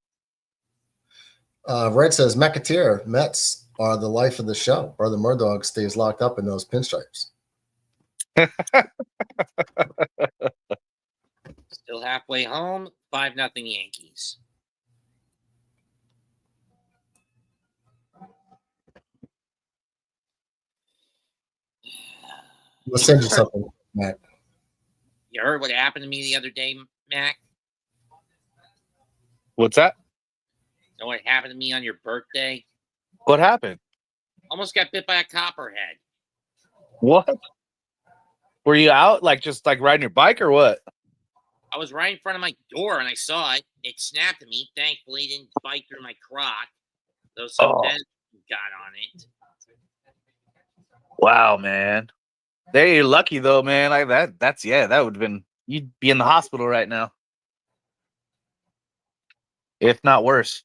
Red says, McAteer, Mets are the life of the show. Brother Murdoch stays locked up in those pinstripes. Still halfway home, 5-0 Yankees. Let's send you something, Mac. You heard what happened to me the other day, Mac? What's that? You know what happened to me on your birthday? What happened? Almost got bit by a copperhead. What? Were you out, just riding your bike or what? I was right in front of my door and I saw it. It snapped at me. Thankfully, it didn't bite through my croc, though some venom got on it. Wow, man. You're lucky though, man. Like that would have been, you'd be in the hospital right now. If not worse.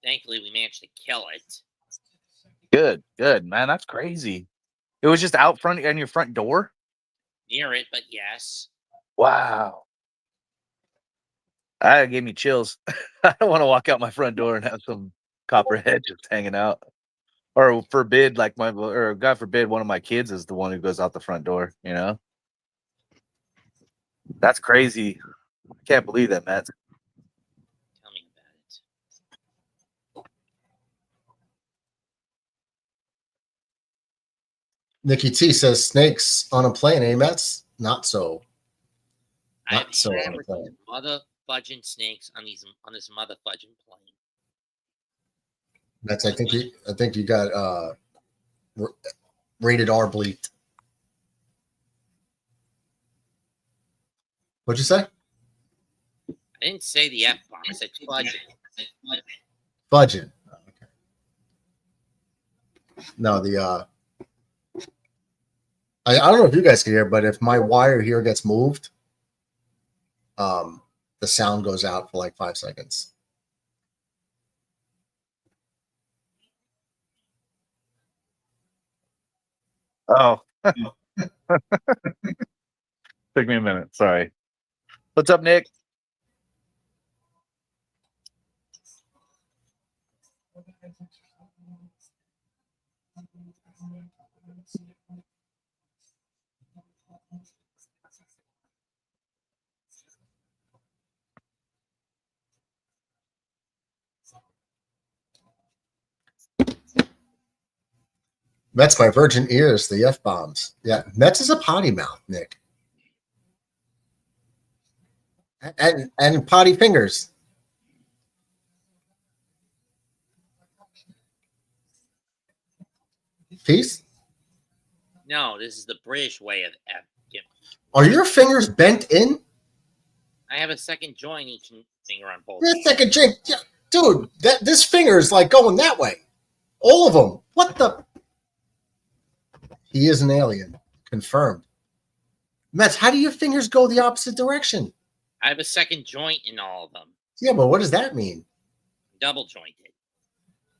Thankfully, we managed to kill it. Good, man. That's crazy. It was just out front on your front door? Near it, but yes. Wow. That gave me chills. I don't want to walk out my front door and have some copperhead just hanging out. Or forbid, God forbid, one of my kids is the one who goes out the front door, That's crazy. I can't believe that, Matt. Tell me about it. Nikki T says, snakes on a plane, eh, Mets? Not so. I've never seen mother fudging snakes on this mother fudging plane. Mets, I think you got rated R bleeped. What'd you say? I didn't say the F-bomb. I said fudging. Fudging. Oh, okay. No, I don't know if you guys can hear, but if my wire here gets moved, the sound goes out for 5 seconds. Oh. Took me a minute. Sorry. What's up, Nick? Mets, my virgin ears, the F-bombs. Yeah, Mets is a potty mouth, Nick. And potty fingers. Peace? No, this is the British way of F. Are your fingers bent in? I have a second joint each finger on both. Yeah, second drink. Yeah, dude, this finger is going that way. All of them. What the? He is an alien. Confirmed. Mets, how do your fingers go the opposite direction? I have a second joint in all of them. Yeah, but what does that mean? Double jointed.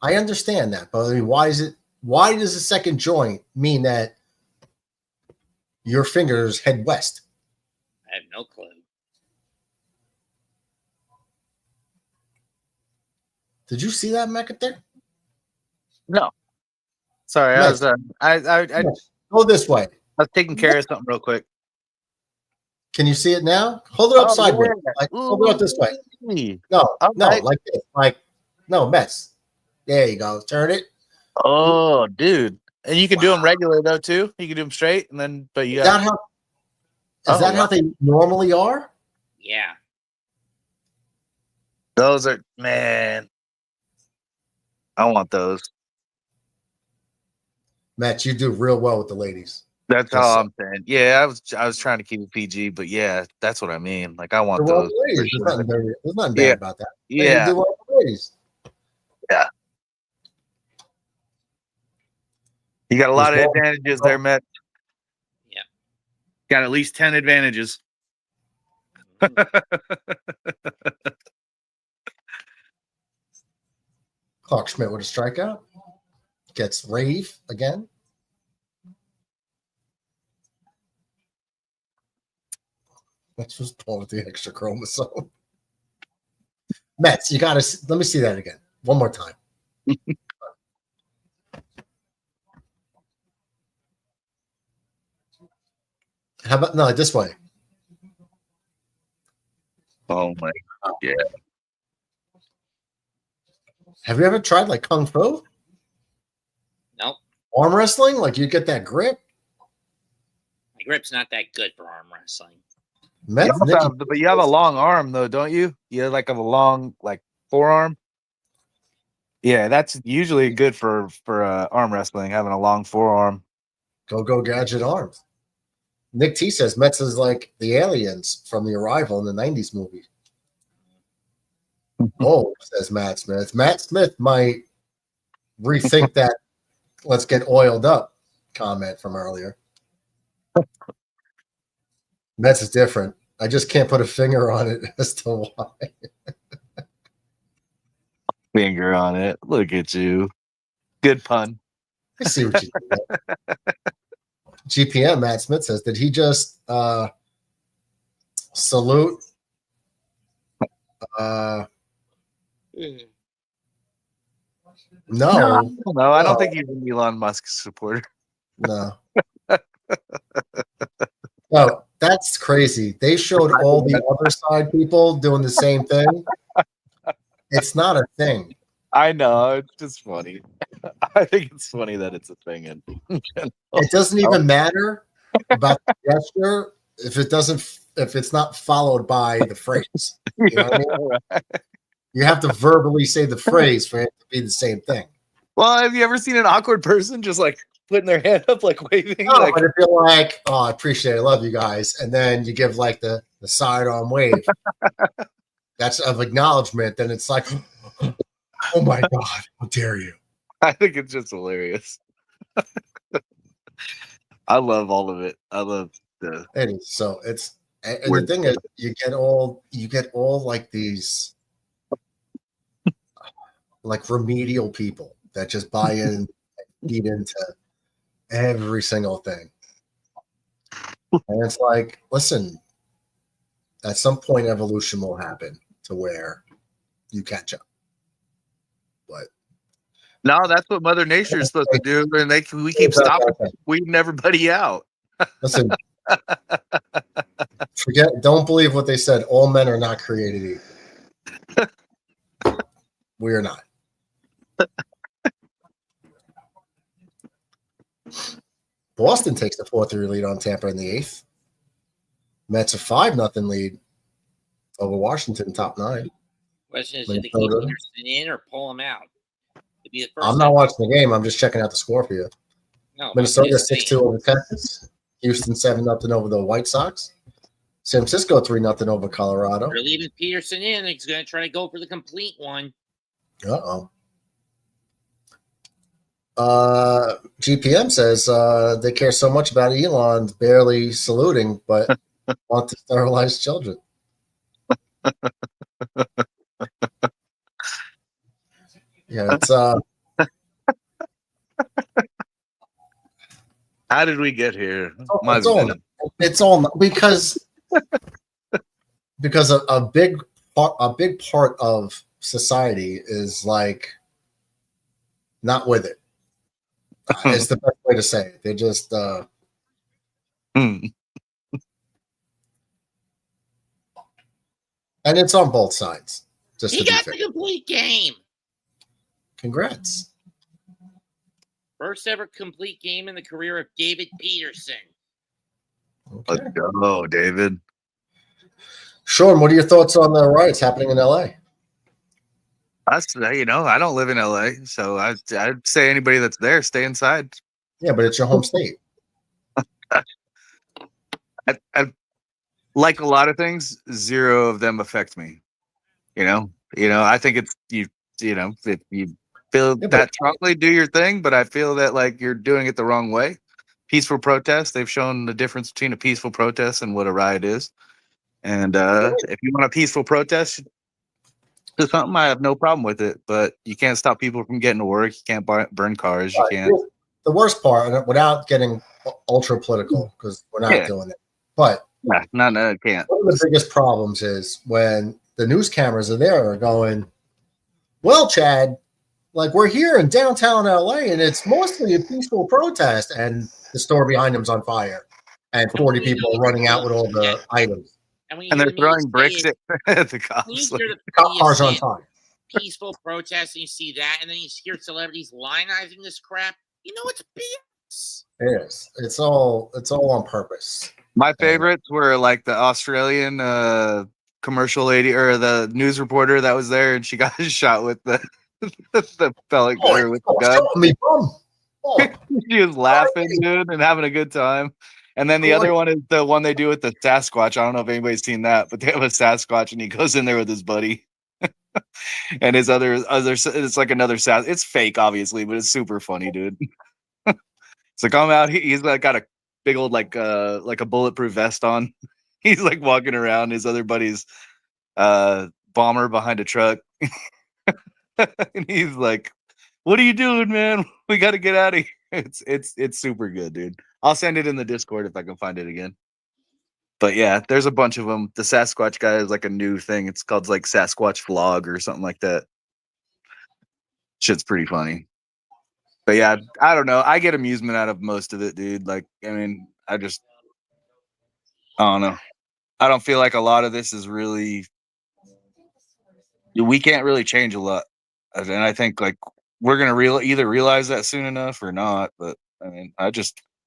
I understand that, but I mean, why does the second joint mean that your fingers head west? I have no clue. Did you see that, McAteer? No. Sorry, Mets. I was Go this way. I was taking care of something real quick. Can you see it now? Hold it up sideways. Yeah. Hold it up this way. No, right. like this. No, Mets. There you go. Turn it. Oh, dude. And you can do them regular though too. You can do them straight, and then but you Is got. that how they normally are? Yeah. Those are man. I want those. Matt, you do real well with the ladies. That's Just all I'm saying. Yeah, I was trying to keep it PG, but yeah, that's what I mean. Like I want You're well those. with the ladies. for sure. There's nothing Yeah. bad about that. Hey, you Yeah, do well with the ladies. yeah. You got a lot of There's one- advantages there, Matt. Yeah. Got at least 10 advantages. Clark Schmidt with a strikeout. Gets Rave again. That's just pulling with the extra chromosome. Mets, you gotta let me see that again. One more time. How about no this way? Oh my yeah. Have you ever tried like kung fu? Nope. Arm wrestling? Like you get that grip? My grip's not that good for arm wrestling. Mets, You also but you have a long arm though, don't you? You have like a long like forearm. Yeah, that's usually good for arm wrestling, having a long forearm. Go gadget arms. Nick T says Mets is like the aliens from the Arrival in the 90s movie. Oh, says Matt Smith. Matt Smith might rethink that let's get oiled up comment from earlier. Mets is different. I just can't put a finger on it as to why. Finger on it. Look at you. Good pun. I see what you did. GPM, Matt Smith says, did he just salute? No, I don't think he's an Elon Musk supporter. no. Oh, that's crazy. They showed all the other side people doing the same thing. It's not a thing. I know. It's just funny. I think it's funny that it's a thing. And it doesn't even matter about the gesture if it's not followed by the phrase. You know what I mean? You have to verbally say the phrase for it to be the same thing. Well, have you ever seen an awkward person just like putting their hand up, like waving? No, like, but if you're like, oh, I appreciate it, I love you guys, and then you give like the sidearm wave, that's of acknowledgement, then it's like, oh my God, how dare you? I think it's just hilarious. I love all of it. I love the. It is. So it's, and the thing is, you get all like these like remedial people that just buy in and feed into every single thing. And it's like, listen, at some point evolution will happen to where you catch up. But no, that's what Mother Nature is supposed to do, and we keep stopping, weeding everybody out. Listen, don't believe what they said. All men are not created equal. We are not. Boston takes the 4-3 lead on Tampa in the 8th. Mets a 5-0 lead over Washington, top 9. Question is, did they keep Peterson in or pull him out? Be the first I'm not watching the game. I'm just checking out the score for you. No, Minnesota 6-2 over Texas. Houston 7-0 over the White Sox. San Francisco 3-0 over Colorado. They're leaving Peterson in. He's going to try to go for the complete one. Uh-oh. GPM says they care so much about Elon barely saluting, but want to sterilize children. Yeah, it's how did we get here? It's all because a big part of society is like not with it. It's the best way to say it. They're just and it's on both sides. Just he got the complete game. Congrats. First ever complete game in the career of David Peterson. Okay. Let's go, David. Sean, what are your thoughts on the riots happening in LA? That's I don't live in LA, so I'd say anybody that's there, stay inside. Yeah, but it's your home state. I like a lot of things, zero of them affect me. I think it's if you feel that strongly, do your thing, but I feel that like you're doing it the wrong way. Peaceful protest, they've shown the difference between a peaceful protest and what a riot is. And if you want a peaceful protest to something, I have no problem with it, but you can't stop people from getting to work. You can't burn cars. You can't. The worst part, without getting ultra political, because we're not doing it, but no, can't. One of the biggest problems is when the news cameras are there are going, well, Chad, like we're here in downtown LA and it's mostly a peaceful protest, and the store behind them's on fire and 40 people are running out with all the items. And they're throwing bricks at the cops. The cars are on fire. Peaceful protest, and you see that, and then you hear celebrities lionizing this crap. You know it's BS. It is. It's all on purpose. My favorites were like the Australian commercial lady or the news reporter that was there, and she got shot with the pellet gunner with the gun. She was laughing, dude, and having a good time. And then the other one is the one they do with the Sasquatch. I don't know if anybody's seen that, but they have a Sasquatch, and he goes in there with his buddy. And his other, it's like another Sas. It's fake, obviously, but it's super funny, dude. It's like I'm out. He's like got a big old like a bulletproof vest on. He's like walking around. His other buddy's bomber behind a truck, and he's like, "What are you doing, man? We got to get out of here." It's super good, dude. I'll send it in the Discord if I can find it again. But yeah, there's a bunch of them. The Sasquatch guy is like a new thing. It's called like Sasquatch Vlog or something like that. Shit's pretty funny. But yeah, I don't know. I get amusement out of most of it, dude. Like, I mean, I don't know. I don't feel like a lot of this is really. We can't really change a lot, and I think like we're gonna either realize that soon enough or not. But I mean,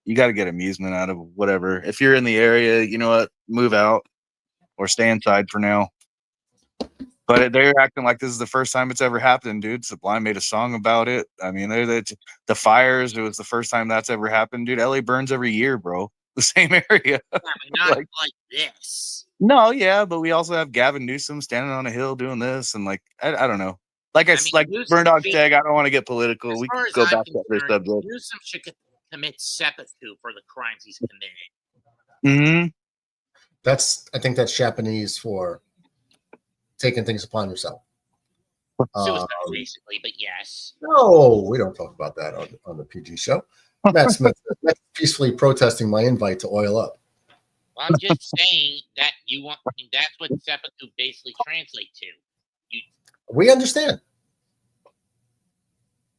you got to get amusement out of whatever. If you're in the area, you know what, move out or stay inside for now. But they're acting like this is the first time it's ever happened, dude. Sublime made a song about it. I mean, the fires. It was the first time that's ever happened, dude. LA burns every year, bro. The same area. Yeah, not like this. No, yeah, but we also have Gavin Newsom standing on a hill doing this, and like I don't know. Like like Burn Dog Tag. I don't want to get political. We can go back to other subject. Newsom should commit seppuku for the crimes he's committed. Mm-hmm. I think that's Japanese for taking things upon yourself. Suicide, basically, but yes. No, we don't talk about that on the PG show. Matt Smith peacefully protesting my invite to oil up. Well, I'm just saying that that's what seppuku basically translates to. We understand.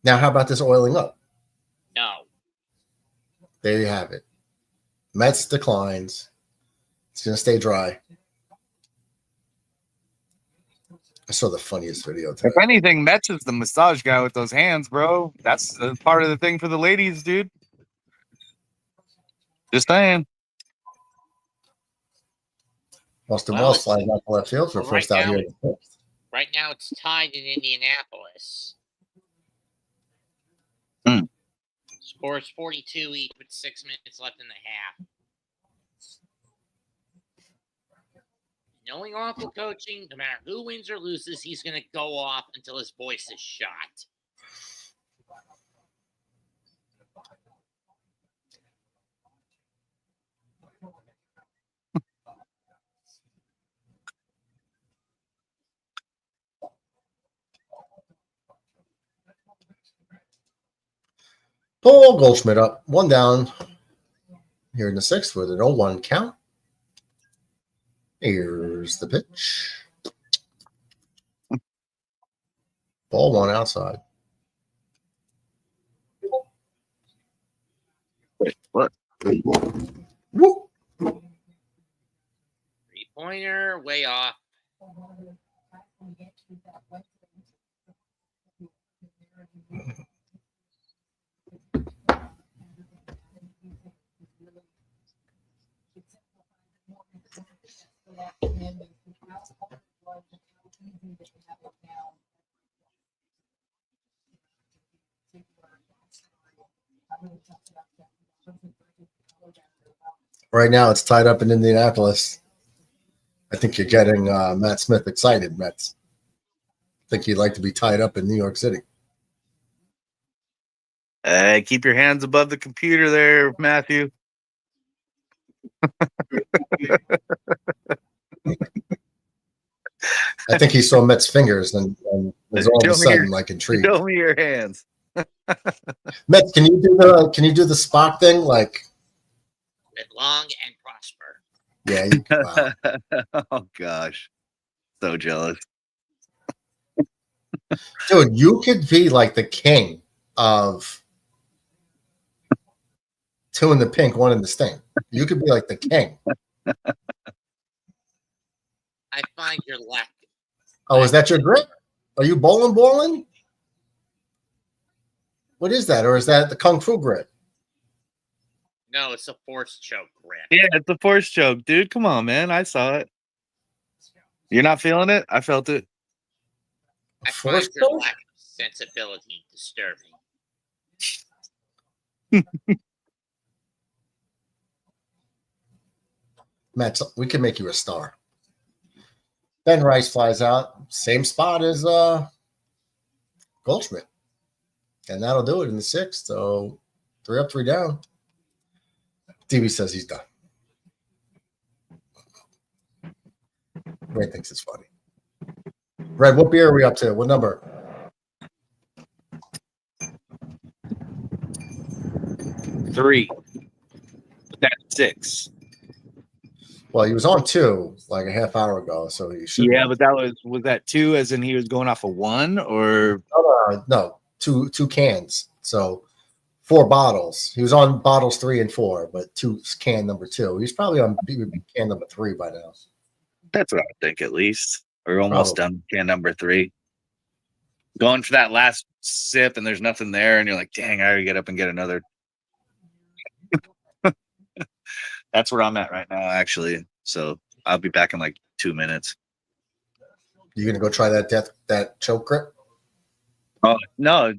Now, how about this oiling up? No. There you have it. Mets declines. It's going to stay dry. I saw the funniest video today. If anything, Metz is the massage guy with those hands, bro. That's part of the thing for the ladies, dude. Just saying. Austin Wells flying out to left field for first out here. Right now, it's tied in Indianapolis. Scores 42 each with 6 minutes left in the half. Knowing awful coaching, no matter who wins or loses, he's going to go off until his voice is shot. Paul Goldschmidt up, 1 down here in the 6th with an 0-1 count. Here's the pitch. Ball 1 outside. What? Woo. 3-pointer, way off. Right now, it's tied up in Indianapolis. I think you're getting Matt Smith excited, Mets. I think you'd like to be tied up in New York City. Keep your hands above the computer there, Matthew. I think he saw Mets fingers and was all of a sudden like intrigued. Show me your hands. Mets, can you do the Spock thing? Like, Live long and prosper. Yeah. Wow. Oh gosh, so jealous. Dude, you could be like the king of two in the pink, one in the sting. You could be like the king. I find your lack. Oh, is that your grip? Are you bowling? What is that? Or is that the Kung Fu grip? No, it's a force choke grip. Yeah, it's a force choke, dude. Come on, man. I saw it. You're not feeling it? I felt it. I find your lack of sensibility disturbing. Matt, we can make you a star. Ben Rice flies out. Same spot as Goldschmidt. And that'll do it in the sixth. So 3 up, 3 down. DB says he's done. Ray thinks it's funny. Red, what beer are we up to? What number? Three. That's 6. Well, he was on 2 like a half hour ago, so he should. Yeah, but was that 2 as in he was going off of 1 or no, two cans. So 4 bottles. He was on bottles 3 and 4, but 2 can number 2. He's probably on can number 3 by now. That's what I think at least. We're almost done with can number 3. Going for that last sip and there's nothing there, and you're like, dang, I gotta get up and get another. That's where I'm at right now, actually. So I'll be back in like 2 minutes. You gonna go try that choke grip? Oh no.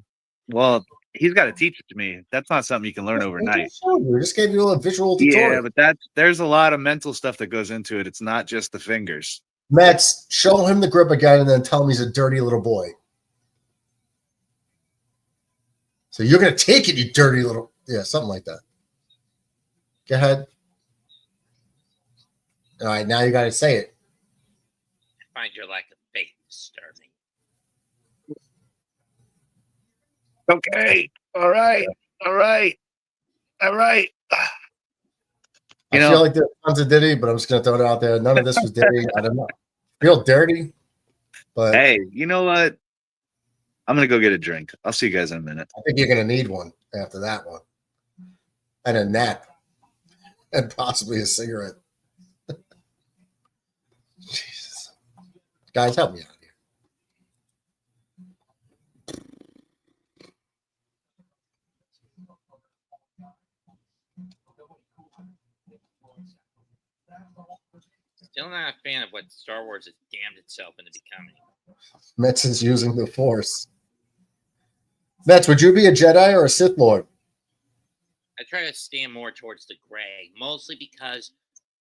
Well, he's got to teach it to me. That's not something you can learn overnight. We just gave you a visual tutorial. Yeah, but there's a lot of mental stuff that goes into it. It's not just the fingers. Mets, show him the grip again and then tell him he's a dirty little boy. So you're going to take it, you dirty little... Yeah, something like that. Go ahead. All right, now you got to say it. I find your lack of faith disturbing. Okay. All right. I feel like there's tons of Diddy, but I'm just going to throw it out there. None of this was Diddy. I don't know. Feel dirty, but... Hey, you know what? I'm going to go get a drink. I'll see you guys in a minute. I think you're going to need one after that one. And a nap. And possibly a cigarette. Jesus. Guys, help me out here. Still not a fan of what Star Wars has damned itself into becoming. Mets is using the Force. Mets, would you be a Jedi or a Sith Lord? I try to stand more towards the gray, mostly because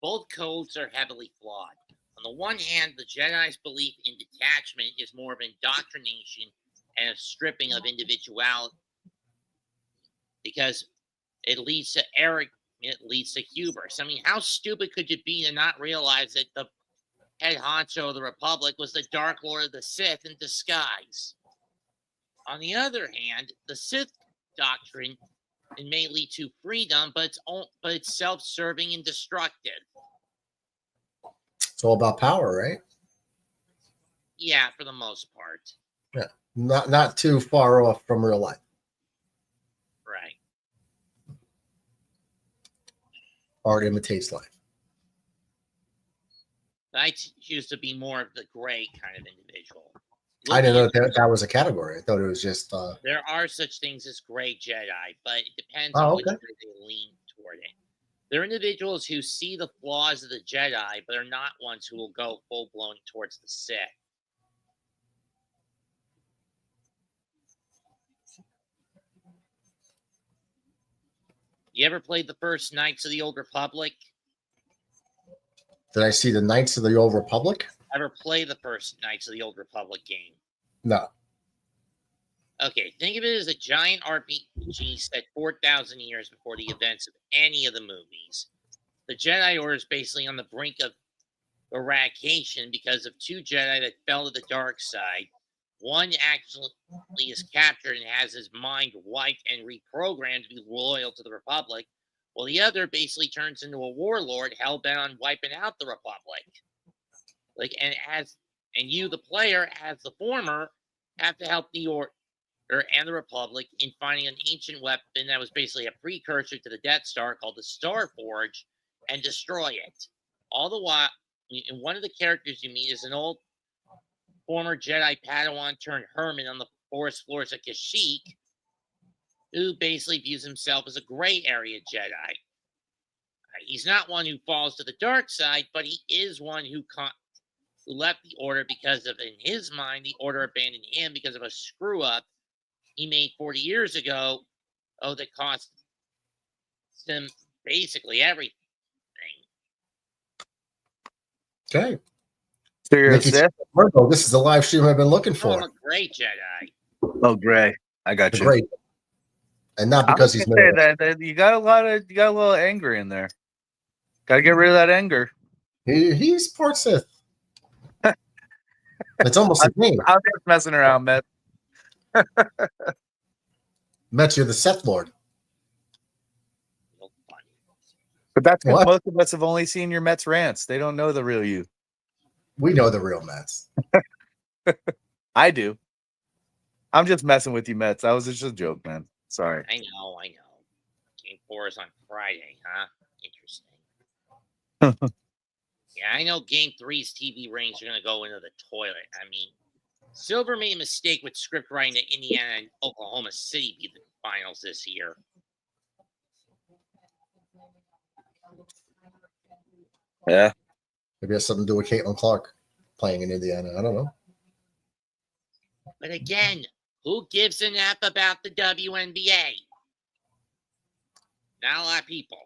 both codes are heavily flawed. On the one hand, the Jedi's belief in detachment is more of indoctrination and a stripping of individuality because it leads to arrogance. It leads to hubris. I mean, how stupid could you be to not realize that the head honcho of the Republic was the Dark Lord of the Sith in disguise? On the other hand, the Sith doctrine it may lead to freedom, but it's self-serving and destructive. It's all about power, right? Yeah, for the most part. Yeah, not too far off from real life. Right. Art imitates life. I choose to be more of the gray kind of individual. I didn't know that was a category. I thought it was just... There are such things as gray Jedi, but it depends on which way they lean toward it. They're individuals who see the flaws of the Jedi, but are not ones who will go full-blown towards the Sith. You ever played the first Knights of the Old Republic? Did I see the Knights of the Old Republic? Ever play the first Knights of the Old Republic game? No. Okay, think of it as a giant RPG set 4,000 years before the events of any of the movies. The Jedi Order is basically on the brink of eradication because of two Jedi that fell to the dark side. One actually is captured and has his mind wiped and reprogrammed to be loyal to the Republic, while the other basically turns into a warlord hell-bent on wiping out the Republic. And you, the player, as the former, have to help the Order and the Republic in finding an ancient weapon that was basically a precursor to the Death Star called the Star Forge and destroy it. All the while, and one of the characters you meet is an old former Jedi Padawan turned hermit on the forest floors of Kashyyyk, who basically views himself as a gray area Jedi. He's not one who falls to the dark side, but he is one who left the Order because of, in his mind, the Order abandoned him because of a screw-up he made 40 years ago, that cost him basically everything. Okay. So you're a Nikki, Sith? this is the live stream I've been looking I'm for. a great Jedi. Oh, Gray. I got The you. great. And not because he's say that you got a little anger in there. Got to get rid of that anger. He's part Sith. It's almost a game. I'm just messing around, Matt. Met you're the Sith Lord. But that's because What? most of us have only seen your Mets rants. They don't know the real you. We know the real Mets. I do. I'm just messing with you, Mets. That was just a joke, man. Sorry. I know. Game 4 is on Friday, huh? Interesting. Yeah, I know Game 3's TV ratings are going to go into the toilet. I mean, Silver made a mistake with script writing that Indiana and Oklahoma City be the finals this year. Yeah. Maybe it has something to do with Caitlin Clark playing in Indiana. I don't know. But again, who gives an F about the WNBA? Not a lot of people.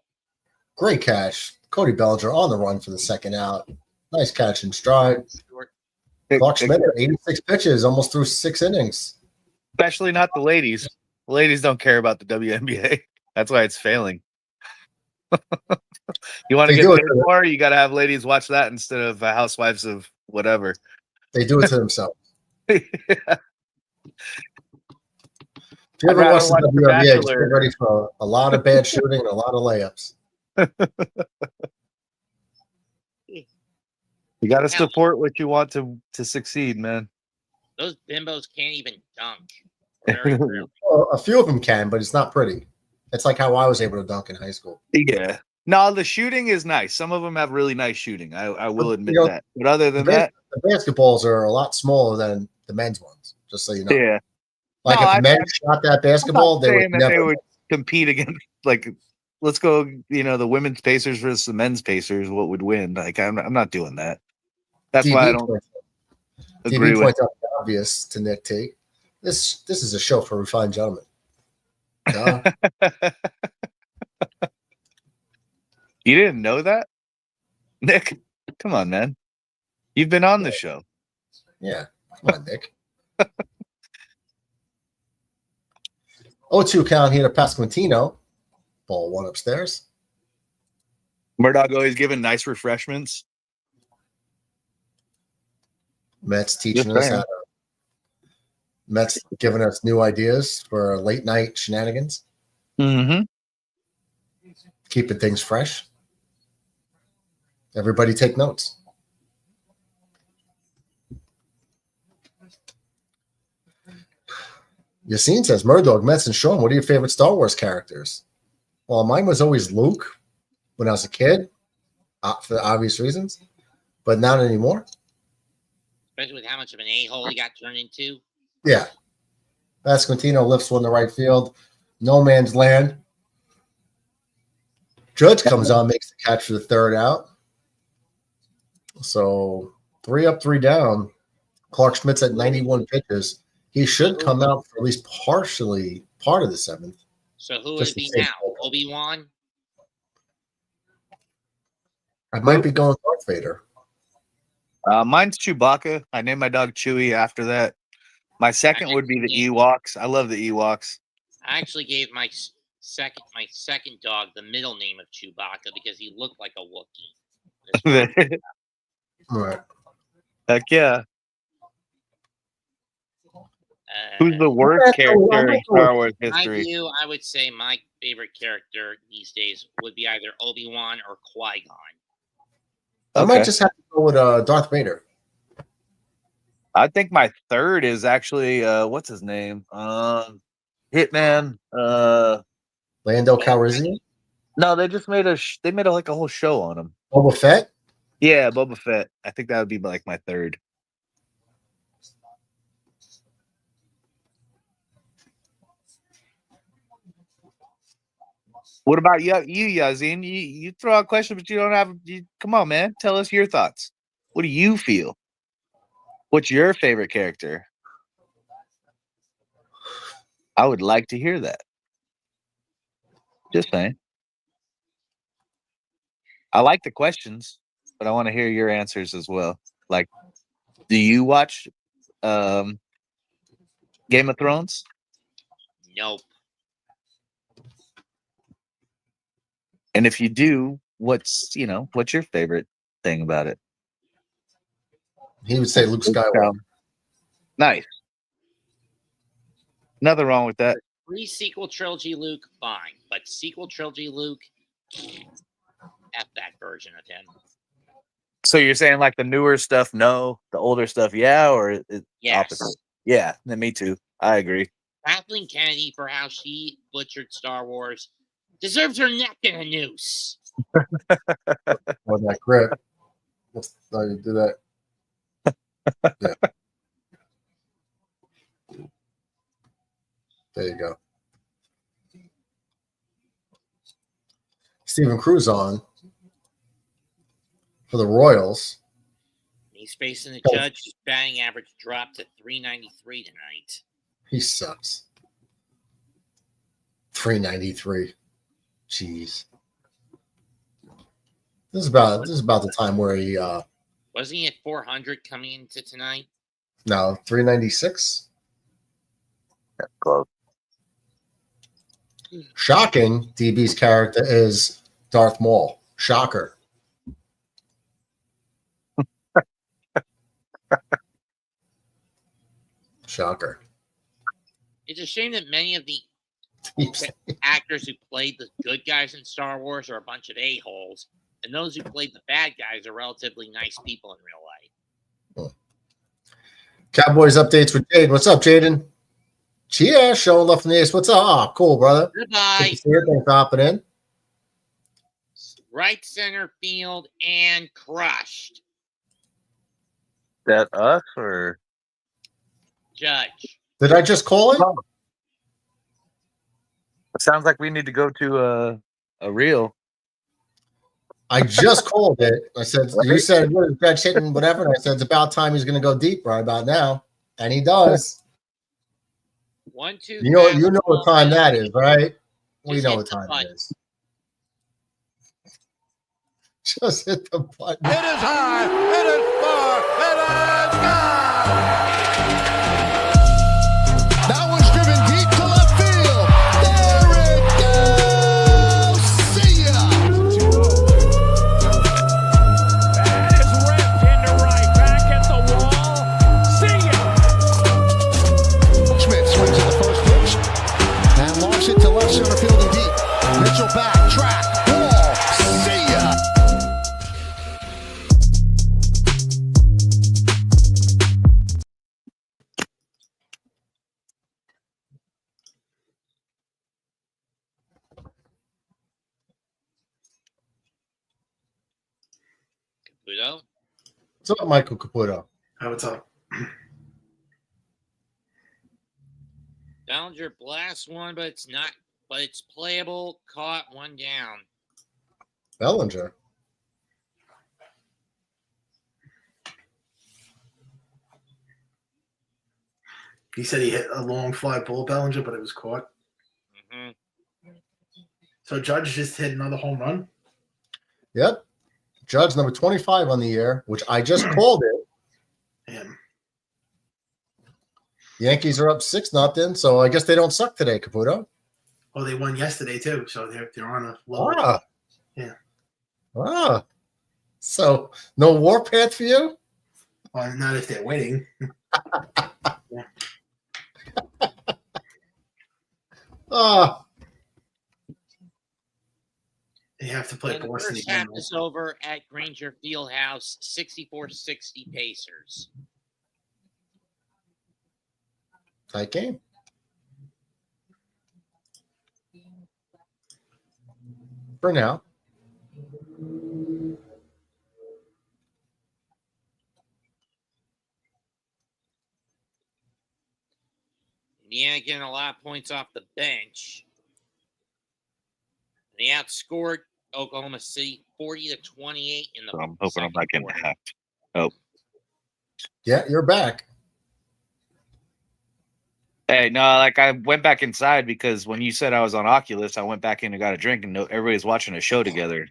Great catch. Cody Bellinger on the run for the second out. Nice catch in stride. Clark Schmidt, 86 pitches, almost through 6 innings. Especially not the ladies. The ladies don't care about the WNBA. That's why it's failing. You want to get paid more, you got to have ladies watch that instead of housewives of whatever. They do it to themselves. Yeah. If you ever watch the WNBA, just get ready for a lot of bad shooting and a lot of layups. You got to support what you want to succeed, man. Those bimbos can't even dunk. Well, a few of them can, but it's not pretty. It's like how I was able to dunk in high school. Yeah. No, the shooting is nice. Some of them have really nice shooting. I will admit that. But other than that, the basketballs are a lot smaller than the men's ones, just so you know. Yeah. Like if men shot that basketball, they would compete against, like, let's go, the women's Pacers versus the men's Pacers, what would win? Like, I'm not doing that. That's DB why I don't agree with points out the obvious to Nick T. This is a show for refined gentlemen. Duh. You didn't know that? Nick, come on, man. You've been on the show. Yeah. Come on, Nick. 0-2 count here to Pasquantino. Ball 1 upstairs. Murdoch always giving nice refreshments. Mets teaching us how to. Mets giving us new ideas for late night shenanigans. Mm-hmm. Keeping things fresh. Everybody take notes. Yassine says, Murdoch, Mets, and Sean, what are your favorite Star Wars characters? Well, mine was always Luke when I was a kid, for obvious reasons, but not anymore. Especially with how much of an a-hole he got turned into. Yeah. Pasquantino lifts one to right field. No man's land. Judge comes on, makes the catch for the third out. So 3 up, 3 down. Clark Schmidt's at 91 pitches. He should come out for at least partially part of the 7th. So who would it be now? Obi-Wan? I might be going Darth Vader. Mine's Chewbacca. I named my dog Chewie after that. My second would be the Ewoks. I love the Ewoks. I actually gave my second dog the middle name of Chewbacca because he looked like a Wookiee. Right. Heck yeah. Who's the worst character in Star Wars history? I would say my favorite character these days would be either Obi-Wan or Qui-Gon. I might just have to go with Darth Vader. I think my third is actually what's his name? Hitman. Lando Calrissian? No, they just made a whole show on him. Boba Fett? Yeah, Boba Fett. I think that would be like my third. What about you, Yazin? You throw out questions, but you don't have. Come on, man. Tell us your thoughts. What do you feel? What's your favorite character? I would like to hear that. Just saying. I like the questions, but I want to hear your answers as well. Like, do you watch Game of Thrones? Nope. And if you do, what's your favorite thing about it? He would say Luke Skywalker. Nice. Nothing wrong with that. Pre-sequel trilogy Luke, fine. But sequel trilogy Luke, F that version of him. So you're saying like the newer stuff, no, the older stuff, yeah, or yes. Opposite? Yeah, me too. I agree. Kathleen Kennedy, for how she butchered Star Wars, deserves her neck in a noose. On that grip. How you do that? Yeah. There you go. Stephen Cruz on for the Royals. He's facing the Judge. His batting average dropped to 393 tonight. He sucks. 393. Jeez. This is about the time where he wasn't he at 400 coming into tonight? No, 396. That's close. Shocking. DB's character is Darth Maul. Shocker. Shocker. It's a shame that many of the actors who played the good guys in Star Wars are a bunch of a-holes, and those who played the bad guys are relatively nice people in real life. Cowboys updates with Jaden. What's up, Jaden? Yeah, showing love from the ace. What's up? Oh, cool, brother. Goodbye. Thanks for hopping in. Right center field and crushed. That us or Judge? Did I just call it? It sounds like we need to go to a reel. I just called it. I said, you said, what is Judge hitting, whatever. And I said, it's about time he's going to go deep right about now. And he does. 1, 2. You know what time that is, right? We know what time it is. Just hit the button. It is high. It is far. It is gone. That was driven deep to left field. There it goes. See ya. That is ripped into right. Back at the wall. See ya. Schmidt swings at the first pitch and lofts it to left center field and deep. Mitchell back, track, wall. See ya. Caputo? What's up, Michael Caputo? How it's up? Ballinger blasts one, but it's playable. Caught one down. Bellinger. He said he hit a long fly ball, Bellinger, but it was caught. Mm-hmm. So Judge just hit another home run. Yep. Judge number 25 on the year, which I just called it. Damn. Yankees are up 6-0, so I guess they don't suck today, Caputo. Oh, they won yesterday too, so they're on a low. Ah. Yeah. Ah. So no warpath for you? Well, not if they're winning. Yeah. Ah. They have to play And the Boston first again. half is over at Granger Fieldhouse, 64-60 Pacers. Tight game. For now. Indiana getting a lot of points off the bench. They outscored Oklahoma City 40-28 in the So I'm hoping I'm not getting quarter. hacked. Oh, Yeah, you're back. hey, no, like I went back inside because when you said I was on Oculus, I went back in and got a drink, and everybody's watching a show together,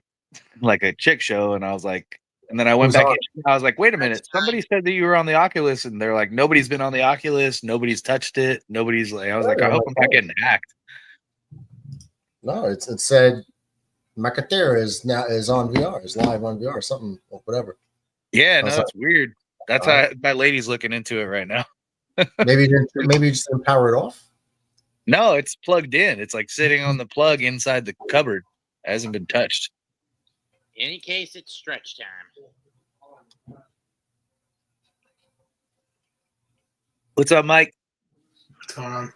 like a chick show, and I was like, and then I went Who's back on? in. I was like, wait a minute, somebody said that you were on the Oculus, and they're like, nobody's been on the Oculus, nobody's touched it, nobody's like, I was like, I hope I'm not getting hacked. No, it said Macatera is on VR, is live on VR, something or whatever. Yeah, I no, was that's weird. That's how my lady's looking into it right now. Maybe you just didn't power it off. No, it's plugged in. It's like sitting on the plug inside the cupboard. It hasn't been touched. In any case, it's stretch time. What's up, Mike? What's going on?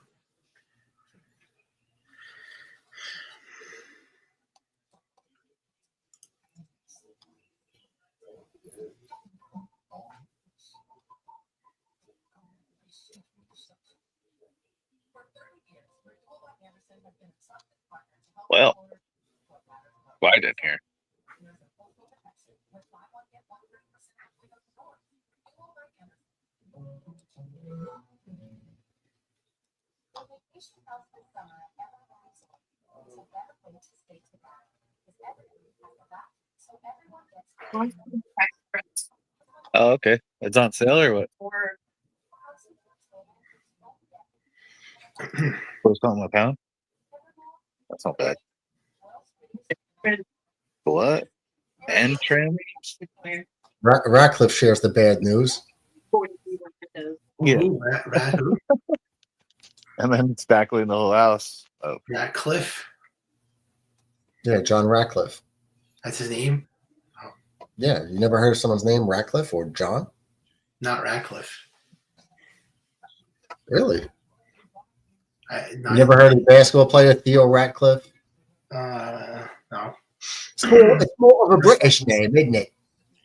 Well, quiet in here. Oh, okay. It's on sale or what? For something a pound? That's not bad. What? And trim? Ratcliffe shares the bad news. Yeah. Ooh, Rat who? And then it's backling the whole house. Oh, Ratcliffe. Yeah, John Ratcliffe. That's his name. Yeah, you never heard of someone's name Ratcliffe or John? Not Ratcliffe. Really? You You never heard of the basketball player Theo Ratcliffe? No. It's more of a British name, isn't it?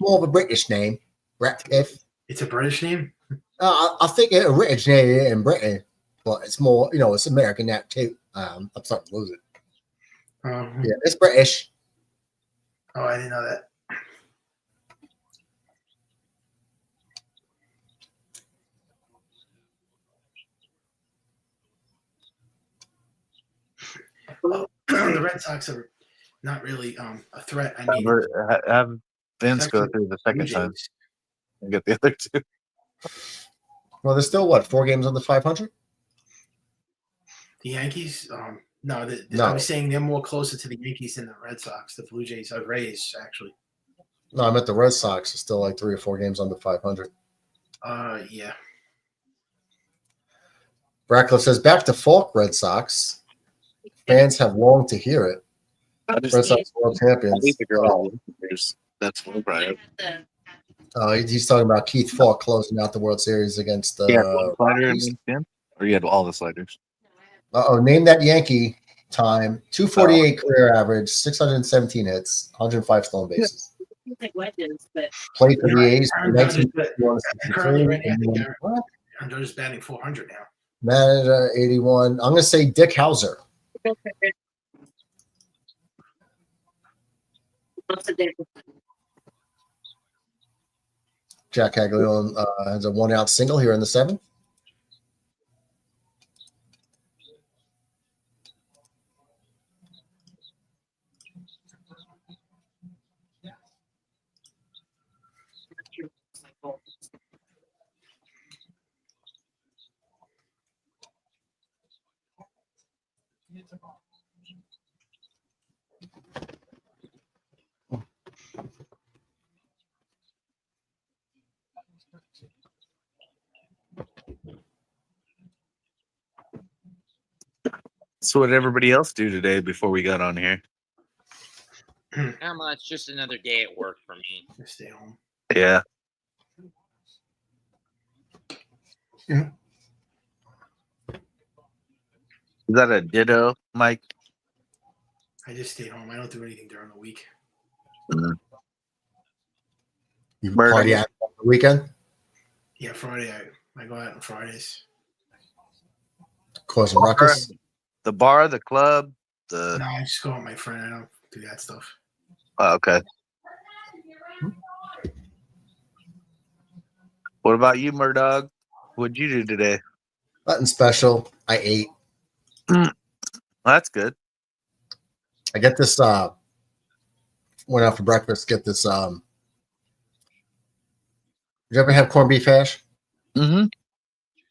More of a British name, Ratcliffe. It's a British name? I think it's a British name in Britain, but it's more, it's American now too. I'm starting to lose it. Yeah, it's British. Oh, I didn't know that. Well, the Red Sox are not really a threat. I mean, have Vince go through the second time and get the other two. Well, there's still what, 4 games under 500? The Yankees? No, No. I was saying they're more closer to the Yankees than the Red Sox, the Blue Jays, or Rays, actually. No, I meant the Red Sox are still like 3 or 4 games under 500. Yeah. Ratcliffe says, back to Falk Red Sox. Fans have longed to hear it. Red Sox world champions. That's right. He's talking about Keith Falk closing out the World Series against the Rockies. Or you had all the sliders? Name that Yankee time. 248 career average, 617 hits, 105 stolen bases. Played for the A's from 1951 to 63. I'm just batting 400 now. Manager 81. I'm going to say Dick Hauser. Jack Caglione has a 1-out single here in the 7th. So what did everybody else do today before we got on here? Not much. Just another day at work for me. Just stay home. Yeah. Yeah. Is that a ditto, Mike? I just stay home. I don't do anything during the week. You Murder. party out on the weekend? Yeah, Friday. I go out on Fridays. Causing ruckus? The bar, the club, No, I just go out with my friend. I don't do that stuff. Oh, okay. What about you, Murdog? What'd you do today? Nothing special. I ate. Well, that's good. I get this went out for breakfast, get this you ever have corned beef hash? Mm-hmm.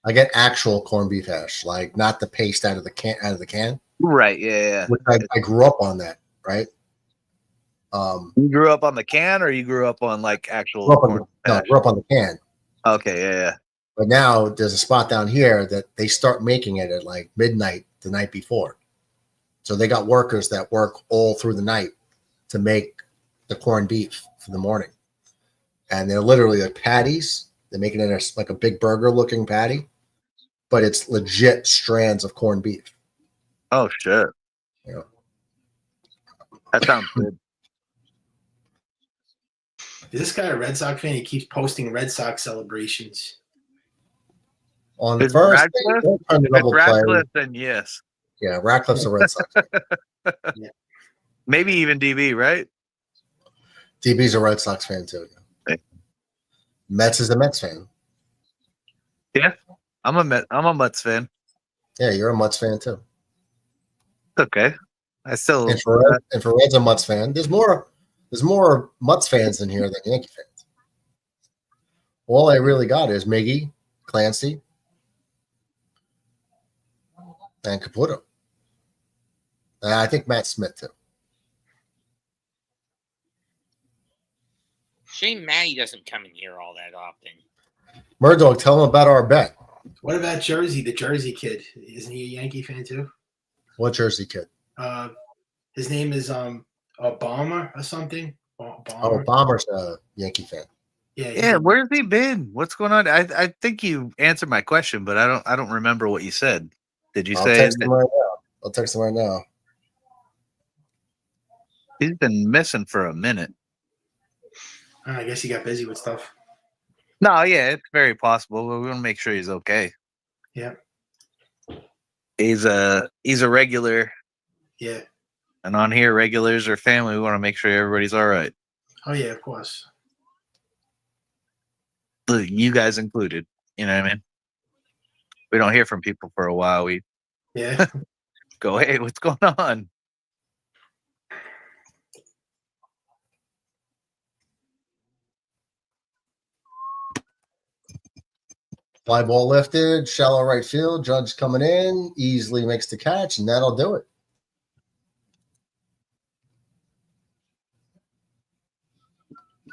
I get actual corned beef hash, like not the paste out of the can. Right, yeah. Which I grew up on that, right? You grew up on the can, or you grew up on like actual grew up corn I grew up on the can. Okay, yeah. But now there's a spot down here that they start making it at like midnight the night before. So they got workers that work all through the night to make the corned beef for the morning. And they're literally like patties. They're making it like a big burger looking patty, but it's legit strands of corned beef. Oh, shit. Yeah. That sounds good. Is this guy a Red Sox fan? He keeps posting Red Sox celebrations. On the Is first Radcliffe? day, If it's Radcliffe, then yes. Yeah, Radcliffe's a Red Sox fan. Yeah. Maybe even DB, right? DB's a Red Sox fan too. Okay. Mets is a Mets fan. Yeah, I'm a Mets fan. Yeah, you're a Mets fan too. It's okay. I still Infrared's a Mets fan. There's more Mets fans in here than Yankee fans. All I really got is Miggy, Clancy, and Caputo. And I think Matt Smith too. Shane Matty doesn't come in here all that often. Murdog, tell him about our bet. What about Jersey? The Jersey kid, isn't he a Yankee fan too? What Jersey kid? His name is Obama or something. Oh, Bomber's a Yankee fan. Yeah. Where's he been? What's going on? I think you answered my question, but I don't remember what you said. Did you say? Text him right now. I'll text him right now. He's been missing for a minute. I guess he got busy with stuff. No, yeah, it's very possible. But we want to make sure he's okay. Yeah. He's a regular. Yeah. And on here, regulars are family. We want to make sure everybody's all right. Oh yeah, of course. You guys included. You know what I mean? We don't hear from people for a while. We go, hey, what's going on? Fly ball lifted, shallow right field. Judge coming in, easily makes the catch, and that'll do it.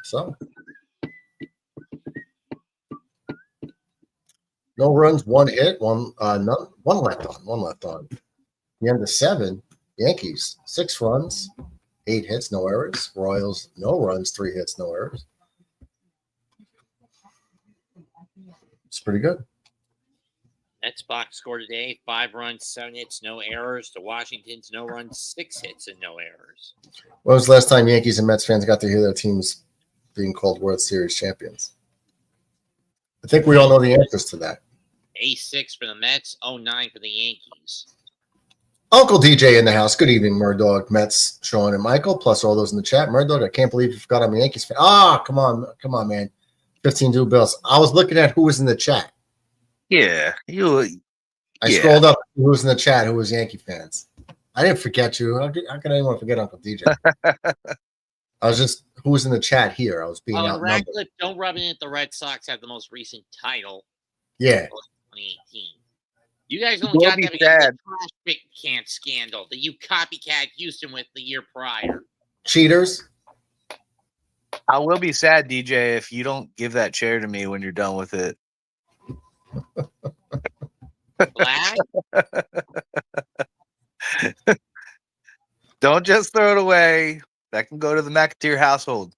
So, no runs, one hit, one left on. The end of 7, Yankees 6 runs, 8 hits, no errors. Royals no runs, 3 hits, no errors. It's pretty good. Mets box score today: 5 runs, 7 hits, no errors. To Washington's no runs, 6 hits, and no errors. When was the last time Yankees and Mets fans got to hear their teams being called World Series champions? I think we all know the answers to that. A6 for the Mets, 09 for the Yankees. Uncle DJ in the house. Good evening, Murdog, Mets, Sean, and Michael, plus all those in the chat. Murdog, I can't believe you forgot I'm a Yankees fan. Come on, man. 15 2 Bills. I was looking at who was in the chat. Yeah, I scrolled up who was in the chat, who was Yankee fans. I didn't forget you. How can anyone forget Uncle DJ? I was just who was in the chat here. I was being outnumbered. Radcliffe, don't rub it in. The Red Sox have the most recent title. Yeah. 2018. You guys don't got that because of the trash pick can scandal that you copycat Houston with the year prior. Cheaters. I will be sad, DJ, if you don't give that chair to me when you're done with it. Black? Don't just throw it away. That can go to the McAteer household.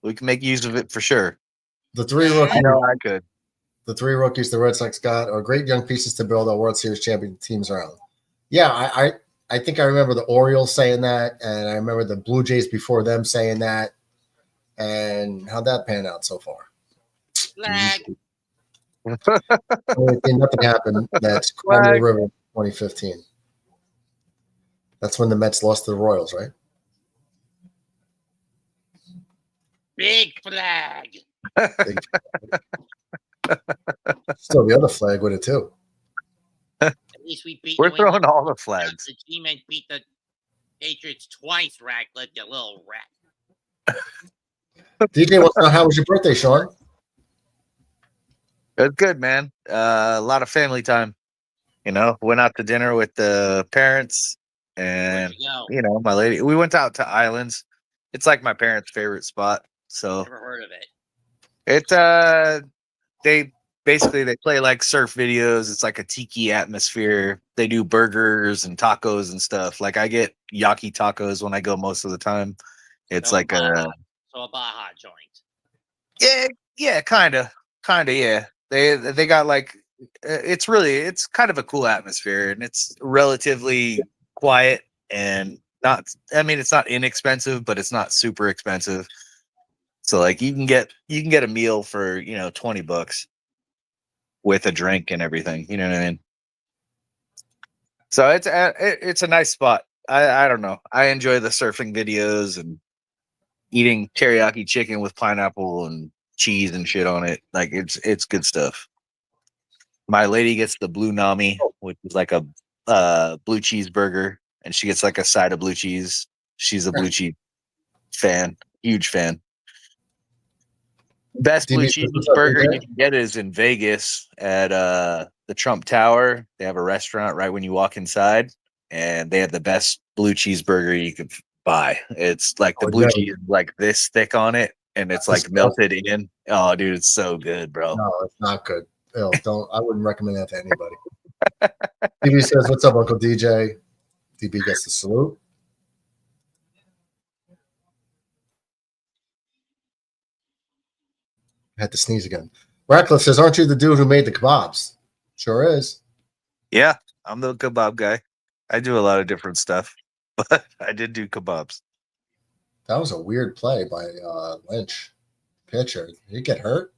We can make use of it for sure. The three rookies. I know I could. The three rookies the Red Sox got are great young pieces to build our World Series champion teams around. Yeah, I think I remember the Orioles saying that, and I remember the Blue Jays before them saying that. And how'd that pan out so far? Flag. Nothing happened. That's Columbia River 2015. That's when the Mets lost to the Royals, right? Big flag. Still the other flag with it too. At least we beat. We're throwing all the flags. The G-men beat the Patriots twice, Radcliffe, you little rat. DJ, how was your birthday, Sean? It was good, man. A lot of family time. Went out to dinner with the parents and my lady. We went out to Islands. It's like my parents' favorite spot. So never heard of it. They play like surf videos. It's like a tiki atmosphere. They do burgers and tacos and stuff. Like I get yaki tacos when I go most of the time. It's like a Baja joint. Yeah, kind of, yeah. They got like it's kind of a cool atmosphere, and it's relatively quiet and it's not inexpensive, but it's not super expensive. So like you can get a meal for $20 with a drink and everything. You know what I mean? So it's a nice spot. I don't know. I enjoy the surfing videos and eating teriyaki chicken with pineapple and cheese and shit on it. Like it's good stuff. My lady gets the blue nami, which is like a blue cheeseburger, and she gets like a side of blue cheese. She's a blue cheese fan, huge fan. Best blue cheeseburger you can get is in Vegas at the Trump Tower. They have a restaurant right when you walk inside, and they have the best blue cheeseburger you could buy. It's like the blue cheese is like this thick on it, and it's like melted in. Oh, dude, it's so good, bro. No, it's not good. Don't. I wouldn't recommend that to anybody. DB says, "What's up, Uncle DJ?" DB gets the salute. I had to sneeze again. Radcliffe says, "Aren't you the dude who made the kebabs?" Sure is. Yeah, I'm the kebab guy. I do a lot of different stuff, but I did do kebabs. That was a weird play by Lynch. Pitcher. Did he get hurt?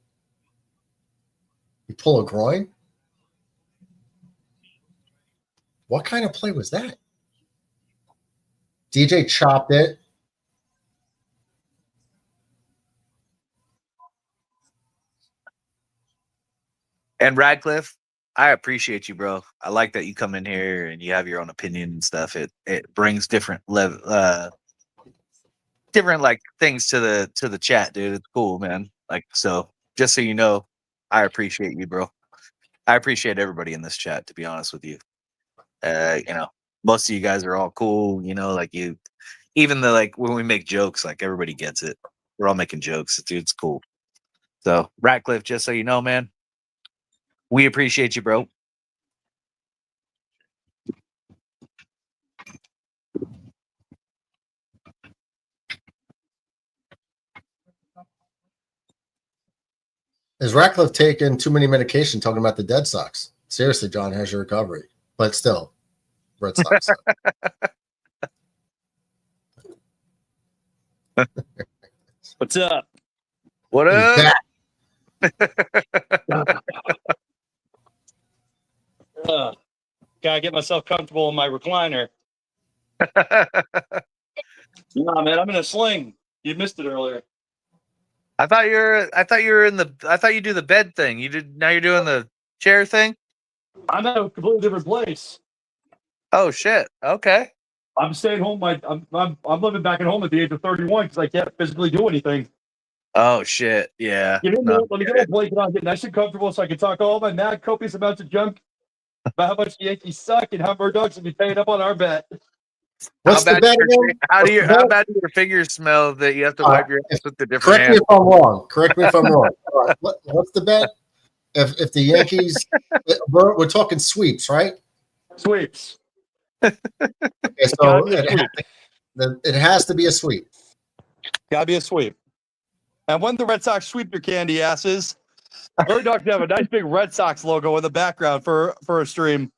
He pull a groin? What kind of play was that? DJ chopped it. And Radcliffe, I appreciate you, bro. I like that you come in here and you have your own opinion and stuff. It brings different different like things to the chat, dude. It's cool, man. Like, so just so you know, I appreciate you, bro. I appreciate everybody in this chat, to be honest with you. Most of you guys are all cool, like you, even like when we make jokes, like everybody gets it. We're all making jokes. Dude, it's cool. So Radcliffe, just so you know, man, we appreciate you, bro. Is Radcliffe taking too many medication talking about the Dead Sox? Seriously, John, how's your recovery? But still, Red Sox. What's up? What up? Gotta get myself comfortable in my recliner. Nah, man, I'm in a sling. You missed it earlier. I thought you were in the. I thought you do the bed thing. Now you're doing the chair thing. I'm at a completely different place. Oh shit. Okay. I'm staying home. I'm living back at home at the age of 31 because I can't physically do anything. Oh shit. Yeah. Let No. me get my blanket on, get nice and comfortable, so I can talk all my mad copious amounts of junk about how much the Yankees suck and how Murdoch's gonna be paying up on our bet. What's the bet again? How bad do your fingers smell that you have to wipe your ass with the different Correct hands? me if I'm wrong. Correct me if I'm wrong. All right, what's the bet? If the Yankees, we're talking sweeps, right? Sweeps. Okay, so it has to be a sweep. Gotta be a sweep. And when the Red Sox sweep your candy asses, Murdoch have a nice big Red Sox logo in the background for a stream.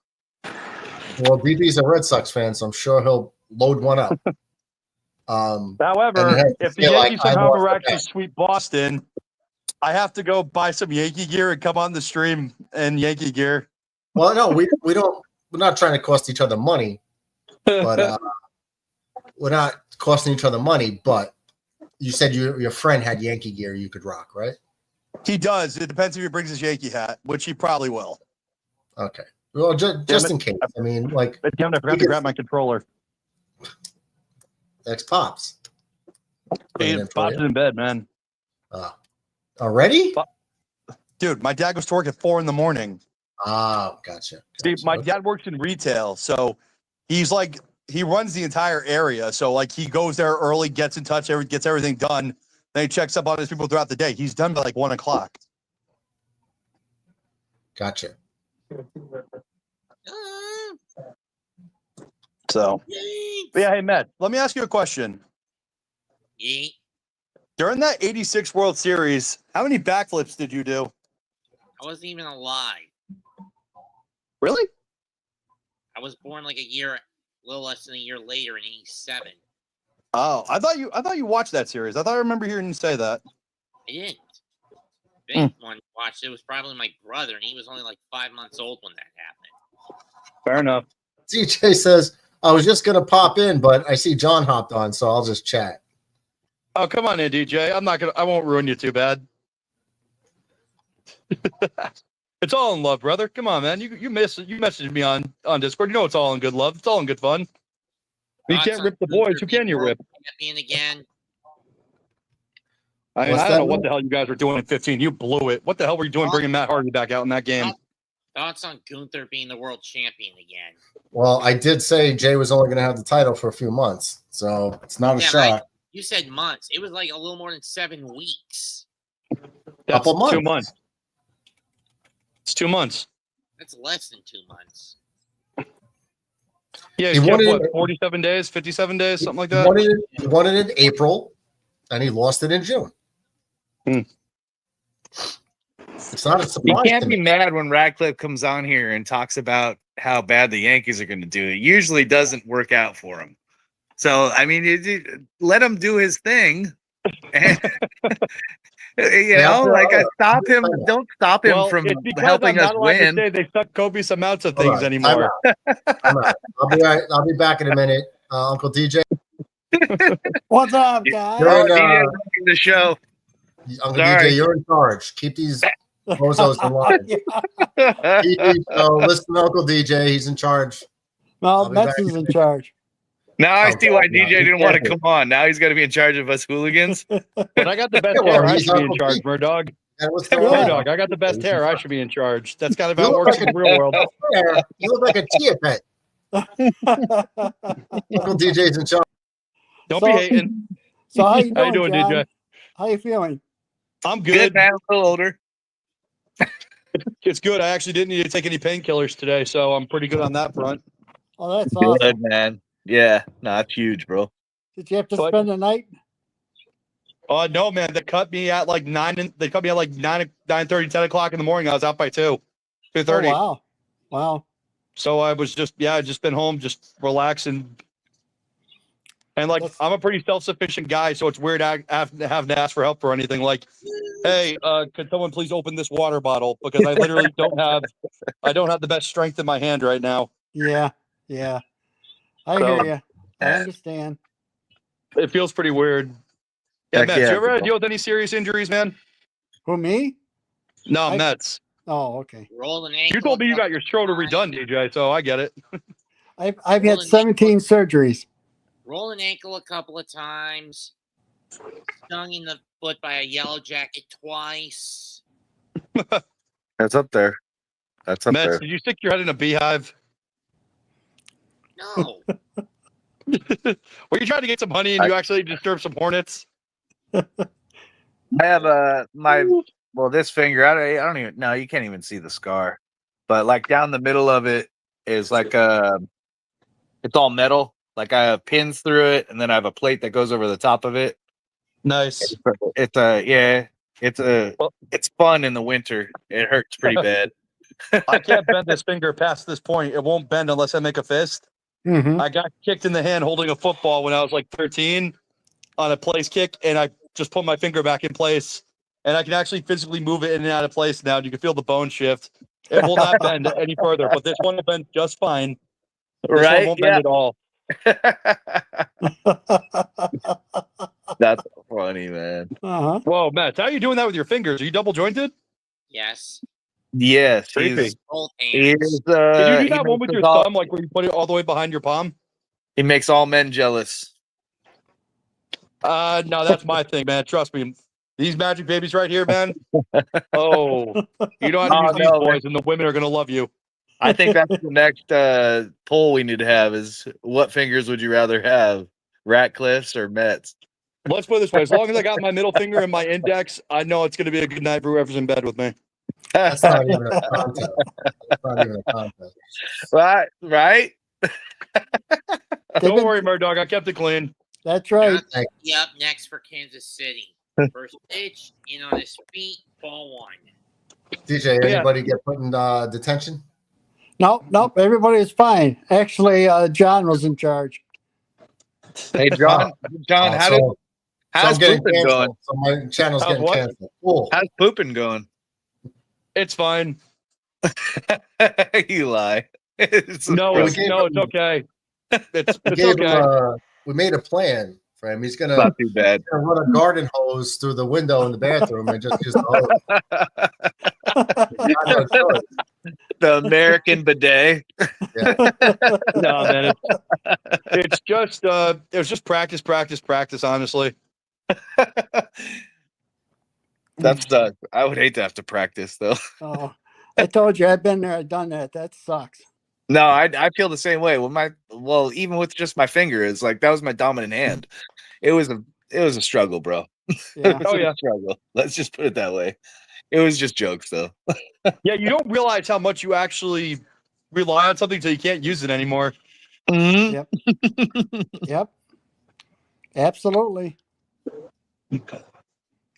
Well, DB's a Red Sox fan, so I'm sure he'll load one up. However, if the Yankees somehow miraculously sweep Boston, I have to go buy some Yankee gear and come on the stream in Yankee gear. Well, no, we don't. We're not trying to cost each other money, but we're not costing each other money. But you said your friend had Yankee gear you could rock, right? He does. It depends if he brings his Yankee hat, which he probably will. Okay. Well, just in case. I mean, like, I forgot to grab my controller. Ex Pops. Pops is in bed, man. Already? Dude, my dad goes to work at 4 a.m. Oh, gotcha. See, my dad works in retail, so he's like he runs the entire area. So like he goes there early, gets in touch, gets everything done. Then he checks up on his people throughout the day. He's done by like 1 o'clock. Gotcha. So, but yeah, hey Matt, let me ask you a question. Yeah. During that '86 World Series, how many backflips did you do? I wasn't even alive. Really? I was born like a little less than a year later in '87. Oh, I thought you watched that series. I thought I remember hearing you say that. I didn't. Big one watched it was probably my brother, and he was only like 5 months old when that happened. Fair enough. DJ says, I was just going to pop in, but I see John hopped on, so I'll just chat. Oh, come on in, DJ. I won't ruin you too bad. It's all in love, brother. Come on, man. You messaged me on Discord. You know it's all in good love. It's all in good fun. You can't rip the boys. Who can you rip? Champion again. I don't know what the hell you guys were doing in 15. You blew it. What the hell were you doing bringing Matt Hardy back out in that game? Thoughts on Gunther being the world champion again? Well, I did say Jay was only going to have the title for a few months, so it's not a shot. You said months. It was like a little more than 7 weeks. That's Couple months. 2 months. It's 2 months. That's less than 2 months. Yeah, he won it 47 days, 57 days, something like that. He won it in April, and he lost it in June. It's not a surprise. You can't be mad when Radcliffe comes on here and talks about how bad the Yankees are going to do. It usually doesn't work out for him. So, I mean, let him do his thing. And, stop him. Don't stop him from helping us win. They suck copious amounts of things anymore. I'll be back in a minute. Uncle DJ. What's up, guys? DJ's running the show. Uncle DJ, you're in charge. Keep these bozos in line. Listen to Uncle DJ. He's in charge. Well, Mets is in charge. Now I see why DJ didn't want to come on. Now he's got to be in charge of us hooligans. But I got the best hair. I should be in charge, Murdoch. Murdoch, I got the best hair. I should be in charge. That's kind of how it works in the real world. You look like a Tia pet. Uncle DJ's in charge. Don't be hating. So how you doing, John? DJ? How you feeling? I'm good. Man, a little older. It's good. I actually didn't need to take any painkillers today, so I'm pretty good on that front. Oh, that's awesome. Good, man. Yeah, no, it's huge, bro. Did you have to spend the night? No, man. They cut me at like 9. They cut me at like 9:30, 10 o'clock in the morning. I was out by 2:30. Oh, wow. So I was just been home, just relaxing. And like, I'm a pretty self-sufficient guy, so it's weird I have to ask for help for anything. Like, hey, could someone please open this water bottle? Because I literally don't have the best strength in my hand right now. Yeah. I hear you. I understand. It feels pretty weird. Yeah, Heck Mets. yeah. You ever had to deal with any serious injuries, man? Who, me? No, Mets. Oh, okay. Roll an ankle. You told me you got your shoulder redone, DJ, so I get it. I've had 17 surgeries. Roll an ankle a couple of times. Stung in the foot by a yellow jacket twice. That's up there. That's up Mets, there. did you stick your head in a beehive? No. Were you trying to get some honey and you actually disturbed some hornets? I have this finger. I don't even. No, you can't even see the scar, but like down the middle of it is like it's all metal. Like I have pins through it, and then I have a plate that goes over the top of it. Nice. It's fun in the winter. It hurts pretty bad. I can't bend this finger past this point. It won't bend unless I make a fist. Mm-hmm. I got kicked in the hand holding a football when I was like 13 on a place kick, and I just put my finger back in place, and I can actually physically move it in and out of place now. And you can feel the bone shift. It will not bend any further, but this one will bend just fine. This one won't bend at all. That's funny, man. Uh-huh. Whoa, Matt, how are you doing that with your fingers? Are you double jointed? Yes. Yes, Creepy. Both he hands. is. Can you do he that one makes with us your all- thumb, like where you put it all the way behind your palm? He makes all men jealous. No, that's my thing, man. Trust me. These magic babies right here, man. Oh, you know how to use these boys, and the women are going to love you. I think that's the next poll we need to have is what fingers would you rather have, Ratcliffe's or Mets? Let's put it this way. As long as I got my middle finger and my index, I know it's going to be a good night for whoever's in bed with me. That's not even a contest. That's not even a contest. Right? Don't worry, Murdoch. I kept it clean. That's right. Yep, next for Kansas City. First pitch, in on his feet, ball one. DJ, anybody get put in detention? Nope. Everybody is fine. Actually, John was in charge. Hey, John, how's getting pooping canceled. going? So my channel's getting what? canceled. Cool. How's pooping going? It's fine. You lie. It's okay. It's okay. We made a plan for him. He's gonna not too bad. Run a garden hose through the window in the bathroom and just use the hose. The American bidet. Yeah. No, man. It's just it was just practice. Honestly, That sucks. I would hate to have to practice though. Oh, I told you I've been there, done that. That sucks. No, I feel the same way. Even with just my finger, it's like that was my dominant hand. It was a struggle, bro. Yeah. Oh yeah, struggle. Let's just put it that way. It was just jokes though. Yeah, you don't realize how much you actually rely on something until you can't use it anymore. Mm-hmm. Yep. Absolutely.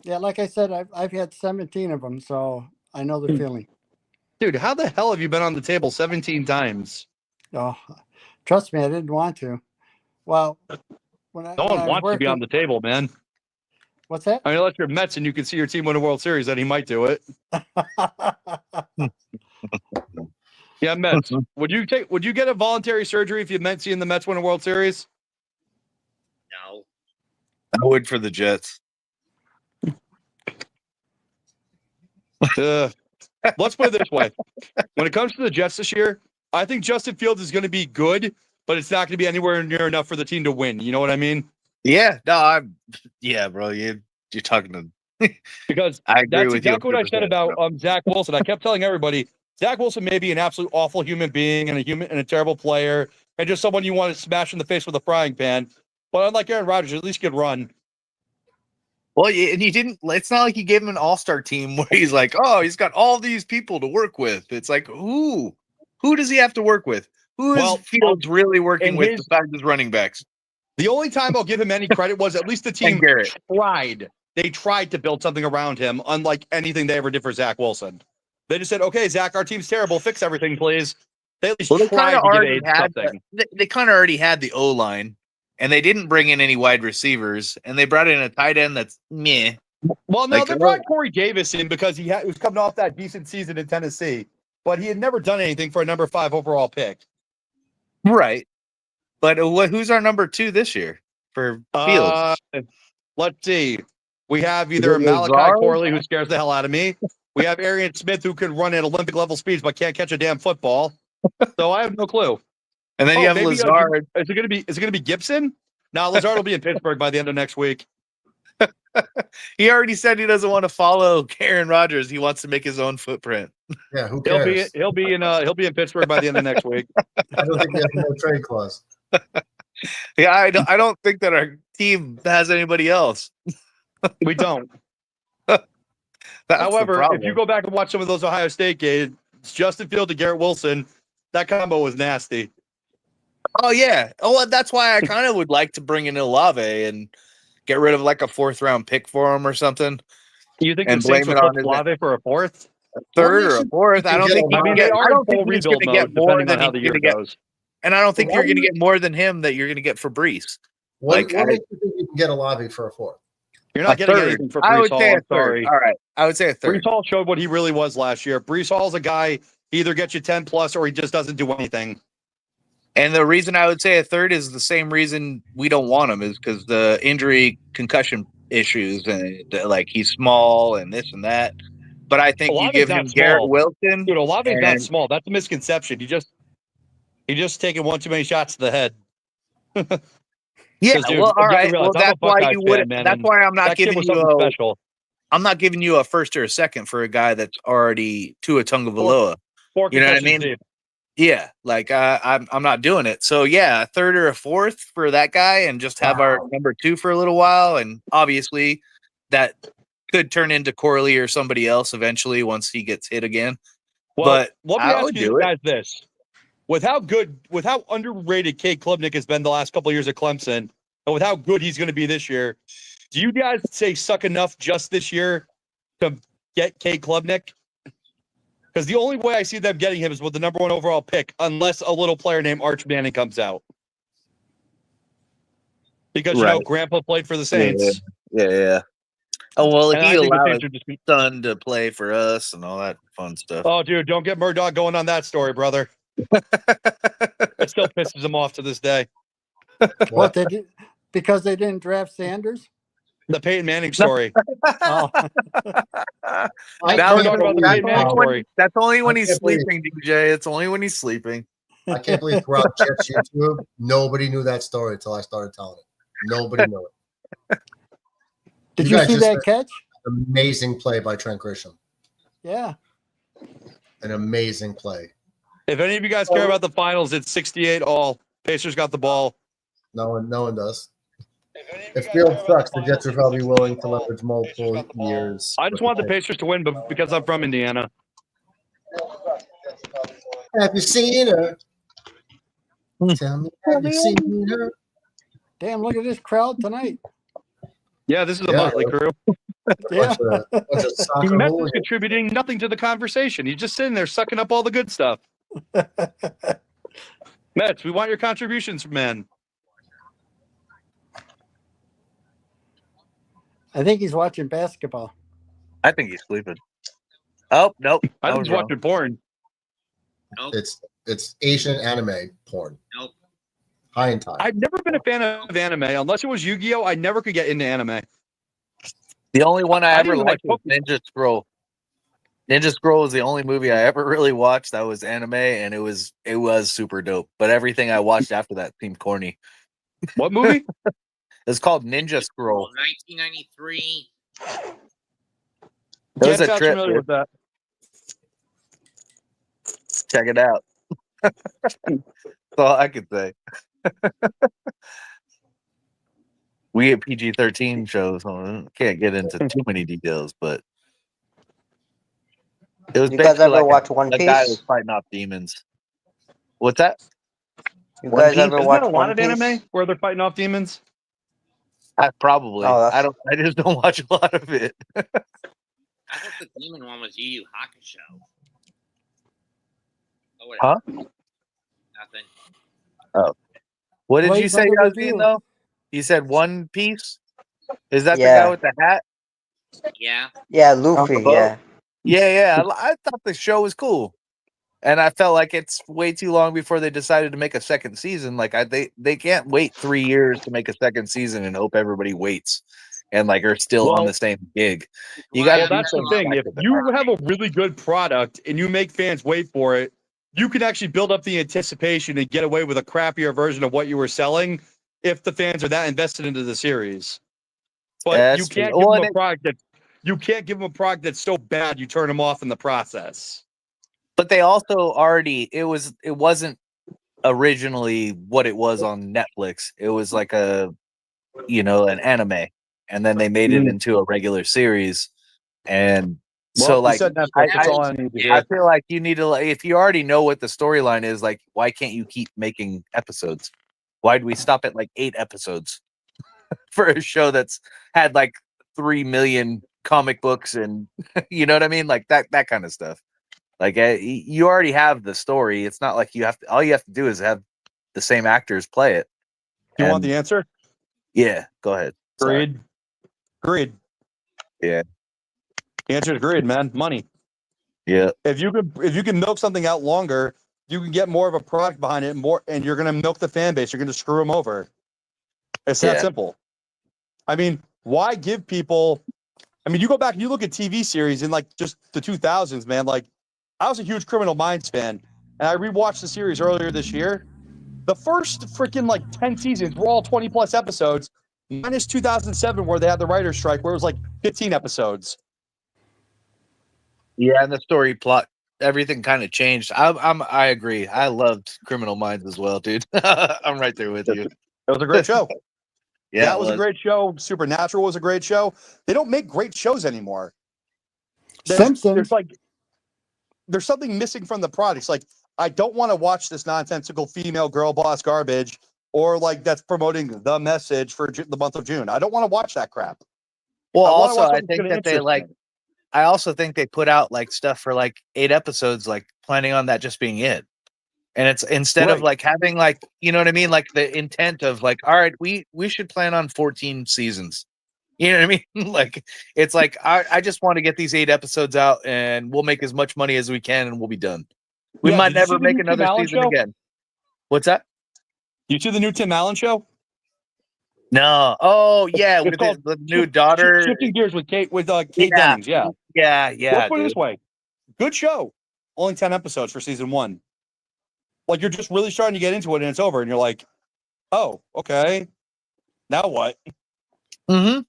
Yeah, like I said, I've had 17 of them, so I know the feeling. Dude, how the hell have you been on the table 17 times? Oh, trust me, I didn't want to. Well, No one wants to be on the table, man. What's that? I mean, unless you're Mets and you can see your team win a World Series, then he might do it. Yeah, Mets. Would you get a voluntary surgery if you meant seeing the Mets win a World Series? No. I would for the Jets. Let's put it this way. When it comes to the Jets this year, I think Justin Fields is going to be good, but it's not going to be anywhere near enough for the team to win. You know what I mean? Yeah. No, bro. You're talking to because I agree that's with you. exactly what I said about Zach Wilson. I kept telling everybody, Zach Wilson may be an absolute awful human being and a terrible player and just someone you want to smash in the face with a frying pan. But unlike Aaron Rodgers, at least could run. Well, and he didn't. It's not like he gave him an all-star team where he's like, oh, he's got all these people to work with. It's like, who does he have to work with? Who is Fields really working with besides his running backs? The only time I'll give him any credit was at least the team tried. They tried to build something around him, unlike anything they ever did for Zach Wilson. They just said, okay, Zach, our team's terrible. Fix everything, please. They at least tried to give Abe something. They kind of already had the O-line. And they didn't bring in any wide receivers, and they brought in a tight end that's meh. Well, no, they brought Corey Davis in because he was coming off that decent season in Tennessee, but he had never done anything for a number 5 overall pick. Right. But who's our number 2 this year for Fields? Let's see. We have either it Malachi Lazard? Corley, who scares the hell out of me. We have Arian Smith, who can run at Olympic level speeds but can't catch a damn football. So I have no clue. And then you have maybe, Lazard. Is it going to be Gibson? No, Lazard will be in Pittsburgh by the end of next week. He already said he doesn't want to follow Aaron Rodgers. He wants to make his own footprint. Yeah, who cares? He'll be in Pittsburgh by the end of next week. I don't think we have no trade clause. Yeah, I don't think that our team has anybody else. We don't. However, if you go back and watch some of those Ohio State games, Justin Field to Garrett Wilson, that combo was nasty. Oh yeah. Oh, well, that's why I kind of would like to bring in Olave and get rid of like a 4th round pick for him or something. You think and the Saints blame would it on put Olave for a 4th? A 3rd or a 4th? I don't think they are in full he's going rebuild to get mode, more depending on than how the year goes. And I don't think you're going to get more than him that you're going to get for Brees. What makes you think you can get Olave for a 4th? You're not getting anything for Brees I would Hall. say I'm sorry. All right. I would say a 3rd. Brees Hall showed what he really was last year. Brees Hall's a guy, he either gets you 10 plus or he just doesn't do anything. And the reason I would say a 3rd is the same reason we don't want him, is because the injury concussion issues and like he's small and this and that. But I think Olave's you give him Garrett Wilson. Dude, Olave's not small. That's a misconception. He just taking one too many shots to the head. Yeah, dude, well, all right. Well, that's why you would. Man, that's why I'm not giving you special. I'm not giving you a 1st or a 2nd for a guy that's already Tua Tagovailoa. You know what I mean? Deep. Yeah, like I'm not doing it. So yeah, a 3rd or a 4th for that guy, and just have our number 2 for a little while. And obviously, that could turn into Corley or somebody else eventually once he gets hit again. Well, but let me ask you guys this: with how underrated Cade Klubnik has been the last couple of years at Clemson, and with how good he's going to be this year, do you guys say suck enough just this year to get Cade Klubnik? Because the only way I see them getting him is with the number 1 overall pick, unless a little player named Arch Manning comes out. Because, you know, Grandpa played for the Saints. Yeah. Oh, well, And he allowed his son to play for us and all that fun stuff. Oh, dude, don't get Murdoch going on that story, brother. It still pisses him off to this day. What they did? Because they didn't draft Sanders? The Peyton Manning story. Oh. That's only when he's sleeping, DJ. It's only when he's sleeping. I can't believe throughout Jets YouTube, nobody knew that story until I started telling it. Nobody knew it. Did you see that catch? Amazing play by Trent Grisham. Yeah. An amazing play. If any of you guys care about the finals, it's 68-all. Pacers got the ball. No one does. If Field sucks, the Jets are probably willing to leverage multiple years. I just want the Pacers to win, but because I'm from Indiana. Have you seen her? Tell me, have you seen her? Damn, look at this crowd tonight. Yeah, this is a motley crew. Yeah. Mets is contributing nothing to the conversation. He's just sitting there sucking up all the good stuff. Mets, we want your contributions, man. I think he's watching basketball. I think he's sleeping. Oh, nope. I think he's watching porn. Nope. It's Asian anime porn. Nope. High and tight. I've never been a fan of anime. Unless it was Yu-Gi-Oh! I never could get into anime. The only one I ever didn't liked like was Ninja Scroll. Ninja Scroll was the only movie I ever really watched that was anime, and it was super dope. But everything I watched after that seemed corny. What movie? It's called Ninja Scroll. 1993. It was a Sounds trip. familiar with that. Check it out. That's all I could say. We get PG-13 shows. So can't get into too many details, but it was. You guys ever watch One The Piece? guy was fighting off demons. What's that? You guys ever Isn't watch there a lot One of Piece? anime where they're fighting off demons? Probably. Oh, that's- I just don't watch a lot of it. I thought the demon one was Yu Yu Hakusho. Oh, wait. Huh? Nothing. Oh. What did Well, you he's say, under Yasin, review. though? You said One Piece? Is that Yeah. the guy with the hat? Yeah. Yeah, Luffy. Uncle Bo? Yeah. Yeah. I thought the show was cool. And I felt like it's way too long before they decided to make a second season. Like they can't wait 3 years to make a second season and hope everybody waits and like are still on the same gig. You got. Well, that's the thing. If you have a really good product and you make fans wait for it, you can actually build up the anticipation and get away with a crappier version of what you were selling if the fans are that invested into the series. But you can't give them a product that you can't give them a product that's so bad you turn them off in the process. But they also already it wasn't originally what it was on Netflix. It was like an anime, and then they made it into a regular series. And so like I feel like you need to, if you already know what the storyline is, like why can't you keep making episodes? Why do we stop at like 8 episodes for a show that's had like 3 million comic books and you know what I mean? Like that kind of stuff. Like you already have the story. It's not like all you have to do is have the same actors play it. Do you want the answer? Yeah, go ahead. Greed. Yeah. The answer is greed, man. Money. Yeah. If you can milk something out longer, you can get more of a product behind it, and you're going to milk the fan base. You're going to screw them over. It's that simple. I mean, why give people? I mean, you go back and you look at TV series in like just the 2000s, man. Like, I was a huge Criminal Minds fan, and I rewatched the series earlier this year. The first freaking like 10 seasons were all 20 plus episodes, minus 2007 where they had the writer's strike, where it was like 15 episodes. Yeah, and the story plot, everything kind of changed. I agree. I loved Criminal Minds as well, dude. I'm right there with you. It was a great show. Yeah, that was a great show. Supernatural was a great show. They don't make great shows anymore. Simpsons. There's something missing from the products. Like, I don't want to watch this nonsensical female girl boss garbage or like that's promoting The Message for the month of June. I don't want to watch that crap. Well, also, I think that I also think they put out like stuff for like 8 episodes, like planning on that just being it. And it's instead of like having like, you know what I mean? Like the intent of like, all right, we should plan on 14 seasons. You know what I mean? Like, it's like, I just want to get these 8 episodes out and we'll make as much money as we can and we'll be done. We might never make another season again. What's that? You see the new Tim Allen show? No. Oh yeah. With the new daughter. Shifting Gears with Kate Dennings. Yeah. Let's put it this way. Good show. Only 10 episodes for season 1. Like, you're just really starting to get into it and it's over. And you're like, oh, okay. Now what? Mm-hmm.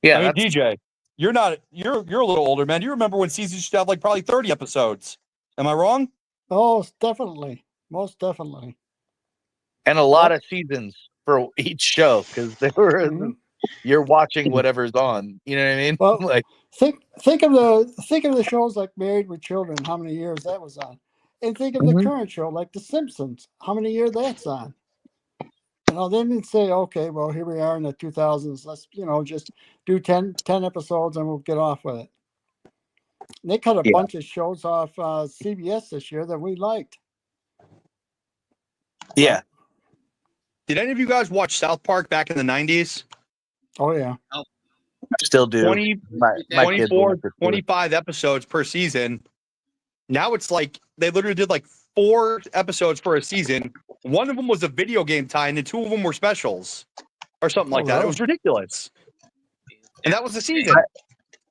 Yeah. I mean, DJ, you're a little older, man. Do you remember when seasons used to have like probably 30 episodes? Am I wrong? Oh, definitely. Most definitely. And a lot of seasons for each show because they were you're watching whatever's on. You know what I mean? Well, like think of the shows like Married with Children, how many years that was on. And think of the current show like The Simpsons, how many years that's on. They didn't say, okay, well, here we are in the 2000s. Let's, just do 10 episodes and we'll get off with it. And they cut a bunch of shows off CBS this year that we liked. Yeah. Did any of you guys watch South Park back in the 90s? Oh, yeah. I still do. 24, 25 episodes per season. Now it's like they literally did like 4 episodes for a season. One of them was a video game tie-in, and 2 of them were specials or something like that. It was ridiculous. And that was the season.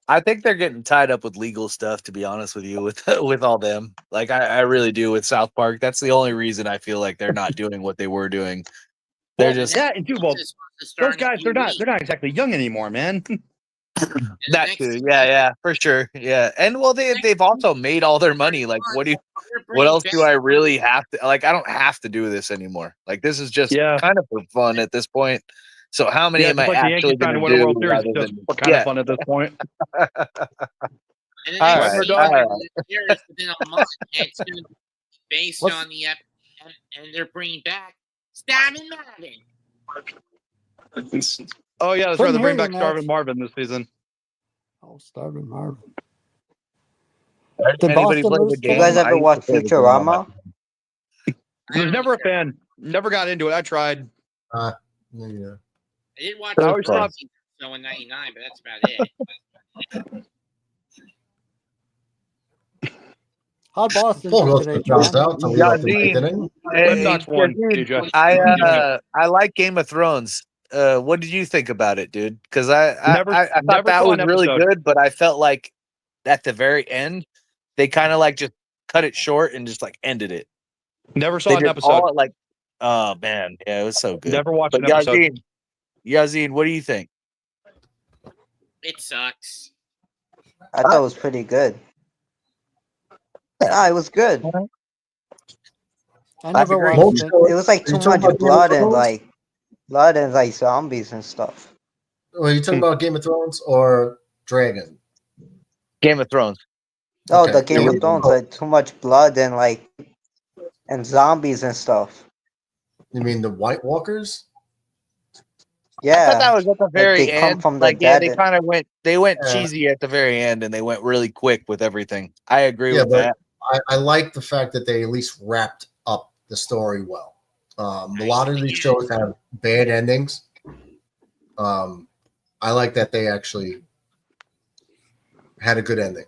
I think they're getting tied up with legal stuff, to be honest with you, with all them. Like, I really do with South Park. That's the only reason I feel like they're not doing what they were doing. They're just those guys, they're not exactly young anymore, man. That too, yeah, for sure, yeah. And well, they've also made all their money. Like, what else do I really have to? Like, I don't have to do this anymore. Like, this is just kind of for fun at this point. So, how many am I actually going to do? For kind of fun at this point. And the next year within a month, it's going to be based on the and they're bringing back Starvin' Marvin. Oh yeah, that's right. They're bringing back Starvin' Marvin this season. Oh, Starvin' Marvin. Did you guys ever watch Futurama? I was never a fan. Never got into it. I tried. Yeah. I did watch the first season in '99, but that's about it. How'd Boston Full do goes today, to Josh John? out to lead off the ninth inning. Red Sox won, DJ. I like Game of Thrones. What did you think about it, dude? Because I thought never that saw was an really episode. good, but I felt like at the very end they kind of like just cut it short and just like ended it. Never saw They an did episode. all like, oh man, yeah, it was so good. Never watched But an episode. Yazin, what do you think? It sucks. I thought it was pretty good. Nah, it was good. I never agree. watched it. It was like Are you too talking much about Game of blood and like zombies and stuff. Are you talking about Game of Thrones or Dragon? Game of Thrones. Oh, Okay. the Game of Thrones, like too much blood and like and zombies and stuff. You mean the White Walkers? I thought that Yeah, was at the very they come end. from the Like, yeah, dead. they kind of went Yeah. cheesy at the very end, and they went really quick with everything. I agree Yeah, with but that. I like the fact that they at least wrapped up the story well. A lot of these shows have bad endings. I like that they actually had a good ending.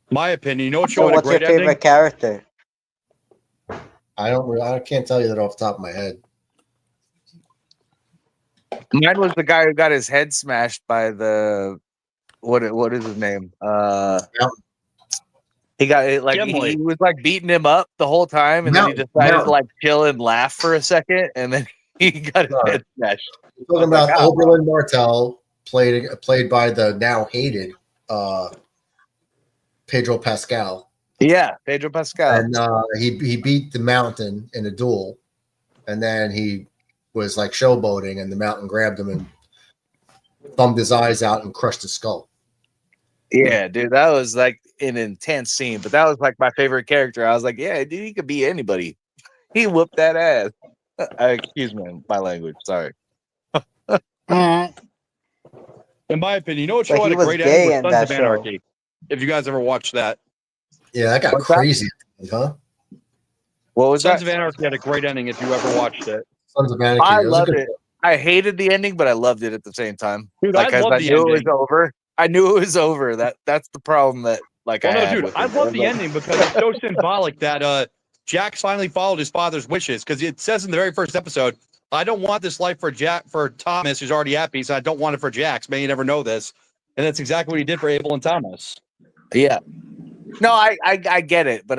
My opinion. You know what show So had a what's your great favorite ending? character? I can't tell you that off the top of my head. Mine was the guy who got his head smashed by the what is his name? He got it like Gimli. he was like beating him up the whole time, and then he decided to like chill and laugh for a second, and then he got his head smashed. We're talking about Oberlin Martell, played by the now hated Pedro Pascal. Yeah, Pedro Pascal. And he beat the Mountain in a duel, and then he was like showboating, and the Mountain grabbed him and thumbed his eyes out and crushed his skull. Yeah, dude, that was like an intense scene, but that was like my favorite character. I was like, yeah, dude, he could be anybody. He whooped that ass. Excuse me, my language. Sorry. Alright. In my opinion, you know what But show he had a was great gay ending in was Sons that of show. Anarchy. If you guys ever watched that. Yeah, that got What's that? crazy, huh? What was Sons that? of Anarchy had a great ending if you ever watched it. Sons of Anarchy. I It was a loved good it. I hated the ending, but I loved it at the same time. Dude, Like, I as love I the knew it was ending. over. I knew it was over. That's the problem that like Well, I no, had dude, with I it. love It the was ending because it's so symbolic that Jax finally followed his father's wishes. Because it says in the very first episode, I don't want this life for Thomas, who's already at peace. I don't want it for Jax. May you never know this. And that's exactly what he did for Abel and Thomas. Yeah. No, I get it, but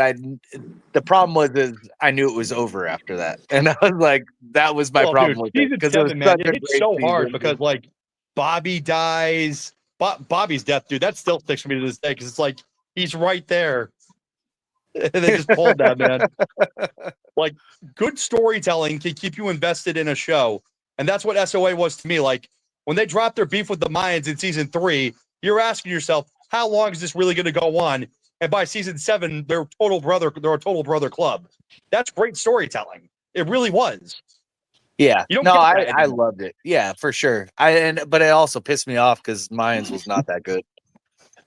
the problem was is I knew it was over after that, and I was like, that was my problem with it Season because it was 7, man, such it a hits great so season. hard because like Bobby dies. Bobby's death, dude, that still sticks with me to this day because it's like he's right there. And they just pulled that, man. Like, good storytelling can keep you invested in a show. And that's what SOA was to me. Like, when they dropped their beef with the Mayans in season 3, you're asking yourself, how long is this really going to go on? And by season 7, they're a total brother club. That's great storytelling. It really was. Yeah. You don't No, get that I anymore. loved it. Yeah, for sure. But it also pissed me off because Mayans was not that good.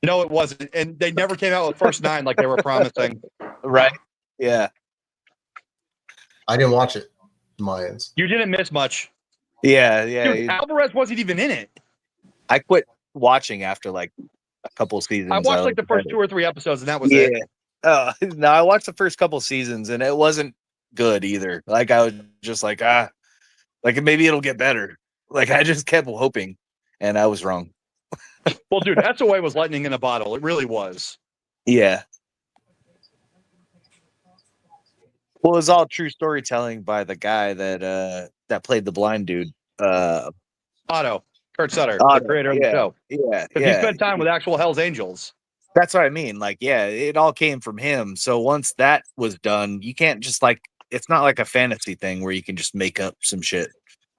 No, it wasn't. And they never came out with first 9 like they were promising. Right? Yeah. I didn't watch it, Mayans. You didn't miss much. Yeah. Dude, Alvarez wasn't even in it. I quit watching after like a couple seasons. I watched like the first 2 or 3 episodes, and that was yeah. it. No, I watched the first couple seasons, and it wasn't good either. Like I was just like like maybe it'll get better. Like I just kept hoping, and I was wrong. Well, dude, SOA was lightning in a bottle. It really was. Yeah. Well, it was all true storytelling by the guy that played the blind dude. Otto, Kurt Sutter, Otto, the creator of the show. Yeah. Because he spent time with actual Hell's Angels. That's what I mean. Like, yeah, it all came from him. So once that was done, you can't just like it's not like a fantasy thing where you can just make up some shit.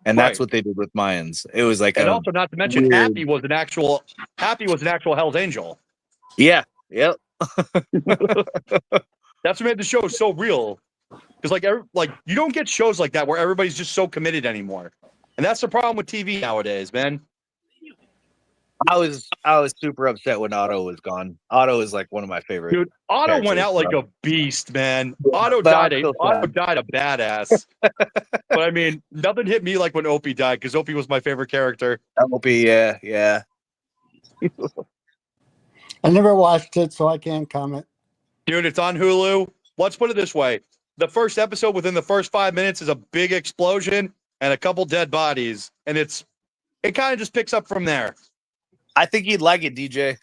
And that's what they did with Mayans. It was like and also not to mention weird... Happy was an actual Hell's Angel. Yeah. Yep. That's what made the show so real. Because like you don't get shows like that where everybody's just so committed anymore. And that's the problem with TV nowadays, man. I was super upset when Otto was gone. Otto is like one of my favorite. Dude, Otto went out like a beast, man. Otto died a badass. But I mean, nothing hit me like when Opie died because Opie was my favorite character. Opie, yeah. I never watched it, so I can't comment. Dude, it's on Hulu. Let's put it this way. The first episode within the first 5 minutes is a big explosion and a couple dead bodies. And it kind of just picks up from there. I think you'd like it, DJ.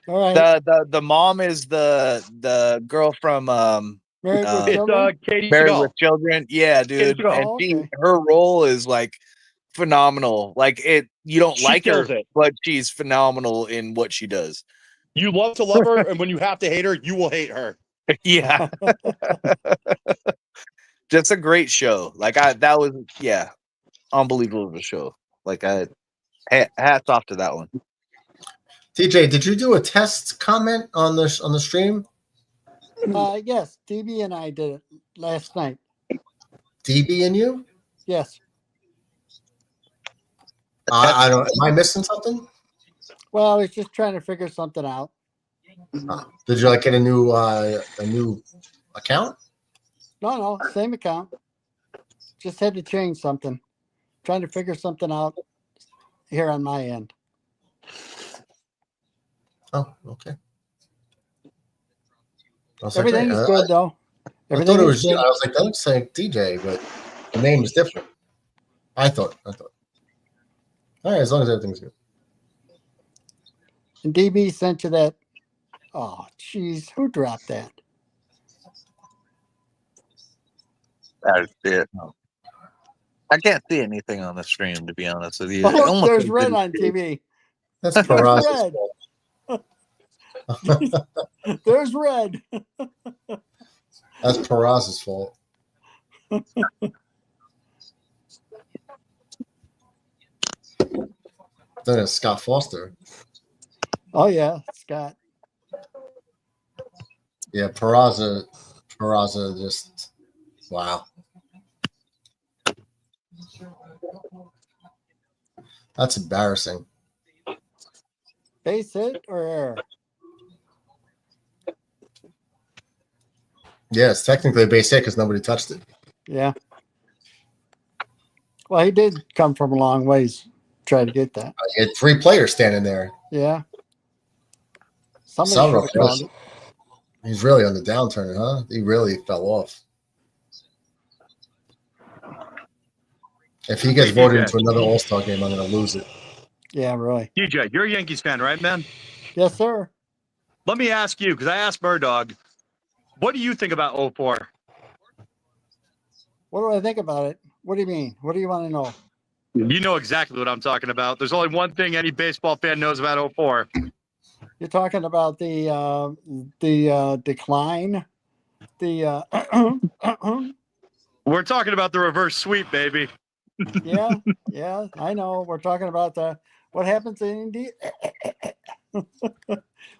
All right. The mom is the girl from Married with It's Children? Katie Married Seagal. with Children. Yeah, dude. Seagal. And Oh, okay. her role is like phenomenal. Like you don't She like her, kills it. but she's phenomenal in what she does. You love to love her, and when you have to hate her, you will hate her. Yeah. Just a great show. Like that was unbelievable of a show. Like hats off to that one. TJ, did you do a test comment on the stream? Yes, DB and I did it last night. DB and you? Yes. I don't. Am I missing something? Well, I was just trying to figure something out. Did you get a new account? No, same account. Just had to change something. Trying to figure something out here on my end. Oh, okay. Everything is good though. I thought it was you. I was like, that looks like DJ, but the name is different. I thought. All right, as long as everything's good. And DB sent you that. Oh, jeez, who dropped that? That's it. I can't see anything on the stream, to be honest with you. Oh, there's red on TV. That's Peraza's fault. There's red. That's Peraza's fault. Then it's Scott Foster. Oh yeah, Scott. Yeah, Peraza just wow. That's embarrassing. Base hit or error? Yeah, it's technically a base hit because nobody touched it. Yeah. Well, he did come from a long ways. Try to get that. He had 3 players standing there. Yeah. Somebody should have called it. He's really on the downturn, huh? He really fell off. If he gets voted into another All-Star game, I'm going to lose it. Yeah, really. DJ, you're a Yankees fan, right, man? Yes, sir. Let me ask you, because I asked Murdog, what do you think about 04? What do I think about it? What do you mean? What do you want to know? You know exactly what I'm talking about. There's only one thing any baseball fan knows about 04. You're talking about the decline. We're talking about the reverse sweep, baby. yeah, I know. We're talking about what happens in India.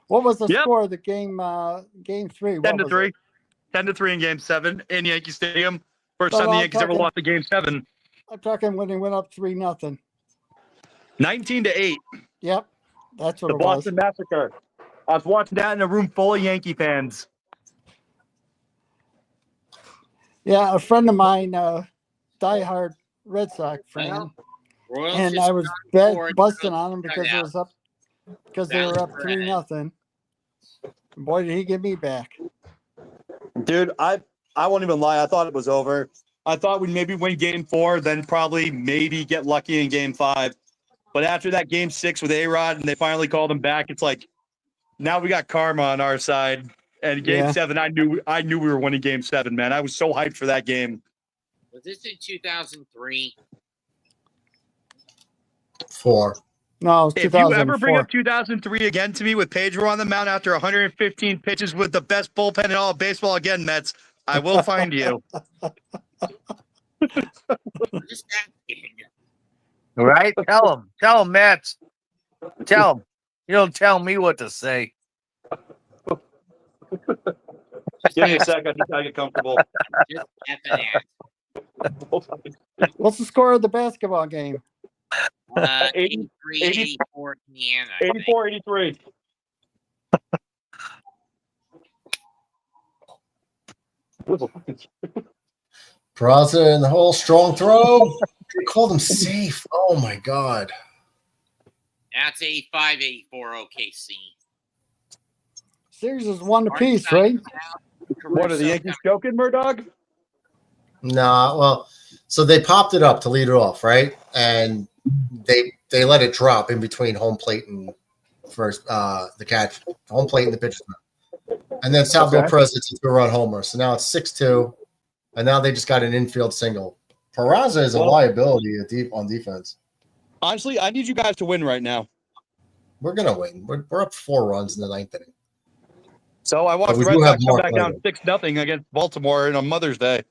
What was the score of the game? Game 3. 10-3. 10-3 in Game 7 in Yankee Stadium. First time the Yankees ever lost a Game 7. I'm talking when they went up 3-0. 19-8. Yep, that's what the it was. Boston Massacre. I was watching that in a room full of Yankee fans. Yeah, a friend of mine, diehard Red Sox fan, and I was busting on him because it was up, because they were up 3-0. Boy, did he get me back. Dude, I won't even lie. I thought it was over. I thought we'd maybe win Game 4, then probably maybe get lucky in Game 5. But after that Game 6 with A-Rod and they finally called him back, it's like now we got karma on our side. And Game 7, I knew we were winning Game 7, man. I was so hyped for that game. Was this in 2003? 4. No, it was 2004. If you ever bring up 2003 again to me with Pedro on the mound after 115 pitches with the best bullpen in all of baseball again, Mets, I will find you. Just asking. Right? Tell him, Mets. Tell him. You don't tell me what to say. Give me a sec. I just gotta get comfortable. Just effing ass. What's the score of the basketball game? 83, 84 Indiana. 84, 83. Peraza in the hole, strong throw. They called him safe. Oh my God. That's 85, 84 OKC. Series is one apiece, right? What are the Yankees joking, Murdoch? Nah, well, so they popped it up to lead it off, right? And they let it drop in between home plate and first the catch, home plate and the pitcher's mound. And then Salvador Perez hits a two-run homer. So now it's 6-2, and now they just got an infield single. Peraza is a liability on defense. Honestly, I need you guys to win right now. We're gonna win. We're up 4 runs in the 9th inning. So I watched the Red Sox come back down 6-0 against Baltimore on Mother's Day.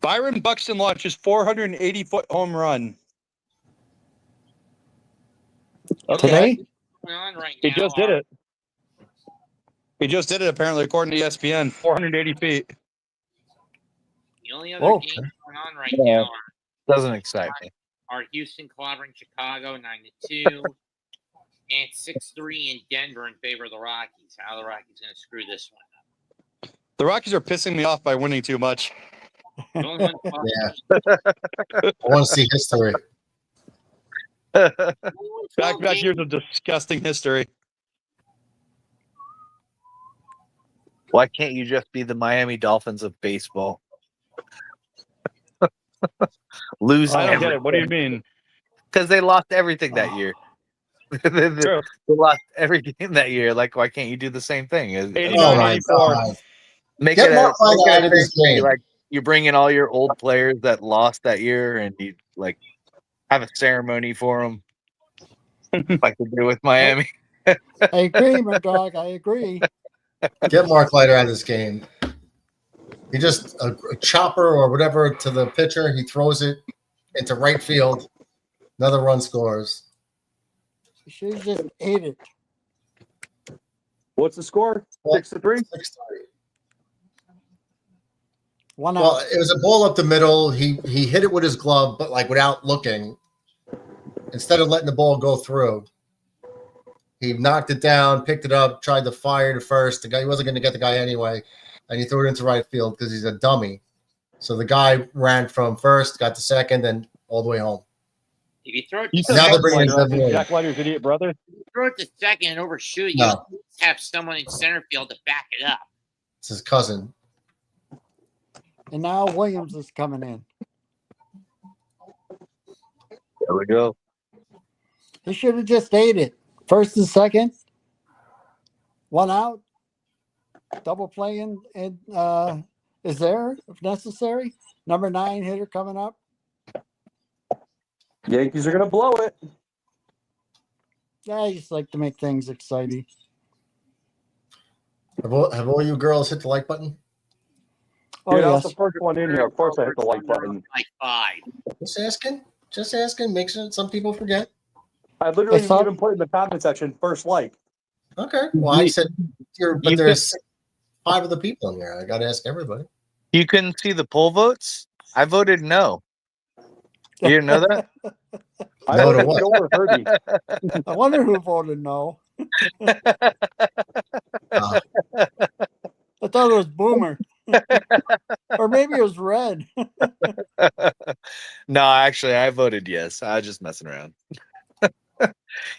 Byron Buxton launches 480-foot home run. Today? He just did it. He just did it, apparently, according to ESPN. 480 feet. The only other games going on right now doesn't excite me. Are Houston clobbering Chicago 9-2 and 6-3 in Denver in favor of the Rockies. How are the Rockies going to screw this one up? The Rockies are pissing me off by winning too much. Yeah. I want to see history. Back years of disgusting history. Why can't you just be the Miami Dolphins of baseball? Lose. I don't get it. What do you mean? Because they lost everything that year. they lost every game that year. Like, why can't you do the same thing? 89-94. Make Get it Mark out of this game. Like, you bring in all your old players that lost that year, and you like have a ceremony for them. Like they do with Miami. I agree, my dog. I agree. Get Mark Leiter out of this game. He just a chopper or whatever to the pitcher. He throws it into right field. Another run scores. You should have just ate it. What's the score? 6-3? 6-3. One out. Well, it was a ball up the middle. He hit it with his glove, but like without looking. Instead of letting the ball go through, he knocked it down, picked it up, tried to fire to first. The guy, he wasn't going to get the guy anyway, and he threw it into right field because he's a dummy. So the guy ran from first, got to second, and all the way home. If you throw it You to Now they're second, bringing Jack Leiter's idiot brother. if you throw it to second and overshoot it, No. you have someone in center field to back it up. It's his cousin. And now Williams is coming in. There we go. He should have just ate it. First and second. One out. Double playing and is there if necessary. Number 9 hitter coming up. Yankees are going to blow it. Yeah, I just like to make things exciting. Have all you girls hit the like button? Oh, Dude, I was yes. the first one in here. Of course I hit the like button. Like 5. Just asking. Just asking. Make sure some people forget. I literally I saw- even put in the comment section, first like. Okay. Well, I said, but there's 5 of the people in here. I got to ask everybody. You couldn't see the poll votes? I voted no. You didn't know that? I No to voted what? no over Herbie. I wonder who voted no. Uh, I thought it was Boomer. Or maybe it was Red. No, actually, I voted yes. I was just messing around.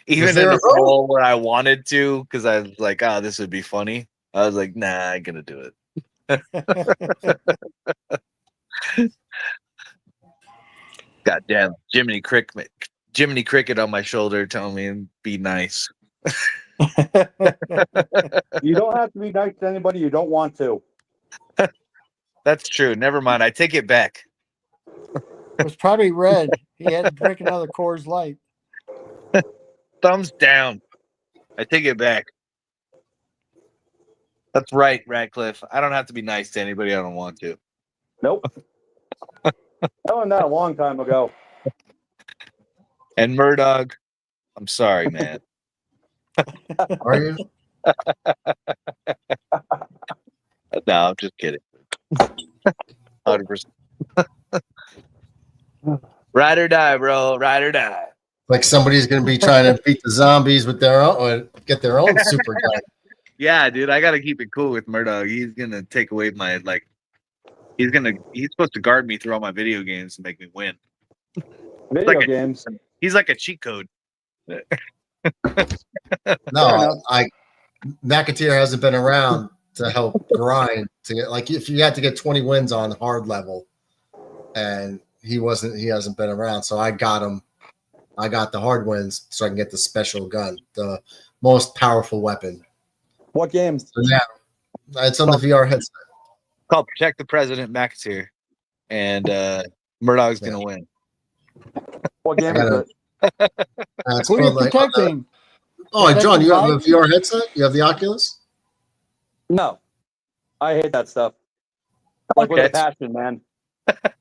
Even in there the a vote? poll where I wanted to, because I was like, oh, this would be funny. I was like, nah, I'm going to do it. Goddamn, Jiminy Cricket on my shoulder telling me be nice. You don't have to be nice to anybody you don't want to. That's true. Never mind. I take it back. It was probably Red. He had to drink another Coors Light. Thumbs down. I take it back. That's right, Radcliffe. I don't have to be nice to anybody I don't want to. Nope. I learned that a long time ago. And Murdoch, I'm sorry, man. are you? No, I'm just kidding. 100%. Ride or die, bro. Ride or die. Like somebody's going to be trying to beat the zombies with their own, or get their own super gun. Yeah, dude, I gotta keep it cool with Murdoch. He's gonna take away my he's supposed to guard me through all my video games to make me win. Video Like games. He's like a cheat code. No, McAteer hasn't been around to help grind to get like if you had to get 20 wins on hard level, and he hasn't been around. So I got him. I got the hard wins so I can get the special gun, the most powerful weapon. What game? So now it's on the VR headset. Called Protect the President McAteer, and Murdoch's gonna win. What game is it? It's Who are you called, like, protecting? oh, John, you have a Protecting VR headset? You have the Oculus? No, I hate that stuff. Like with a passion, man. I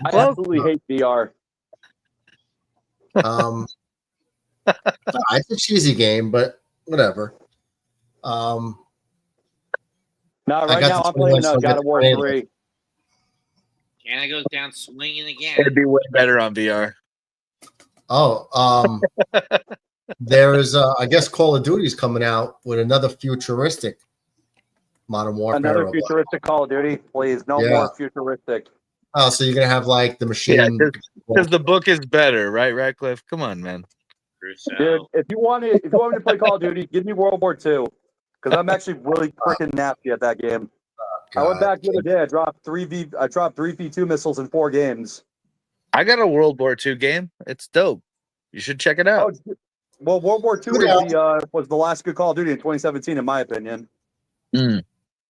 absolutely hate VR. It's a cheesy game, but whatever. No, right now I'm playing God of War 3. Anna goes down swinging again. It'd be way better on VR. Oh, there is, I guess, Call of Duty's coming out with another futuristic Modern Warfare. Another futuristic Call of Duty, please. No more futuristic. Oh, so you're gonna have like the machine? Because the book is better, right, Radcliffe? Come on, man. Dude, if you want me to play Call of Duty, give me World War II, because I'm actually really freaking nasty at that game. I went back the other day. I dropped three V2 missiles in 4 games. I got a World War II game. It's dope. You should check it out. Oh, well, World War II was the last good Call of Duty in 2017, in my opinion.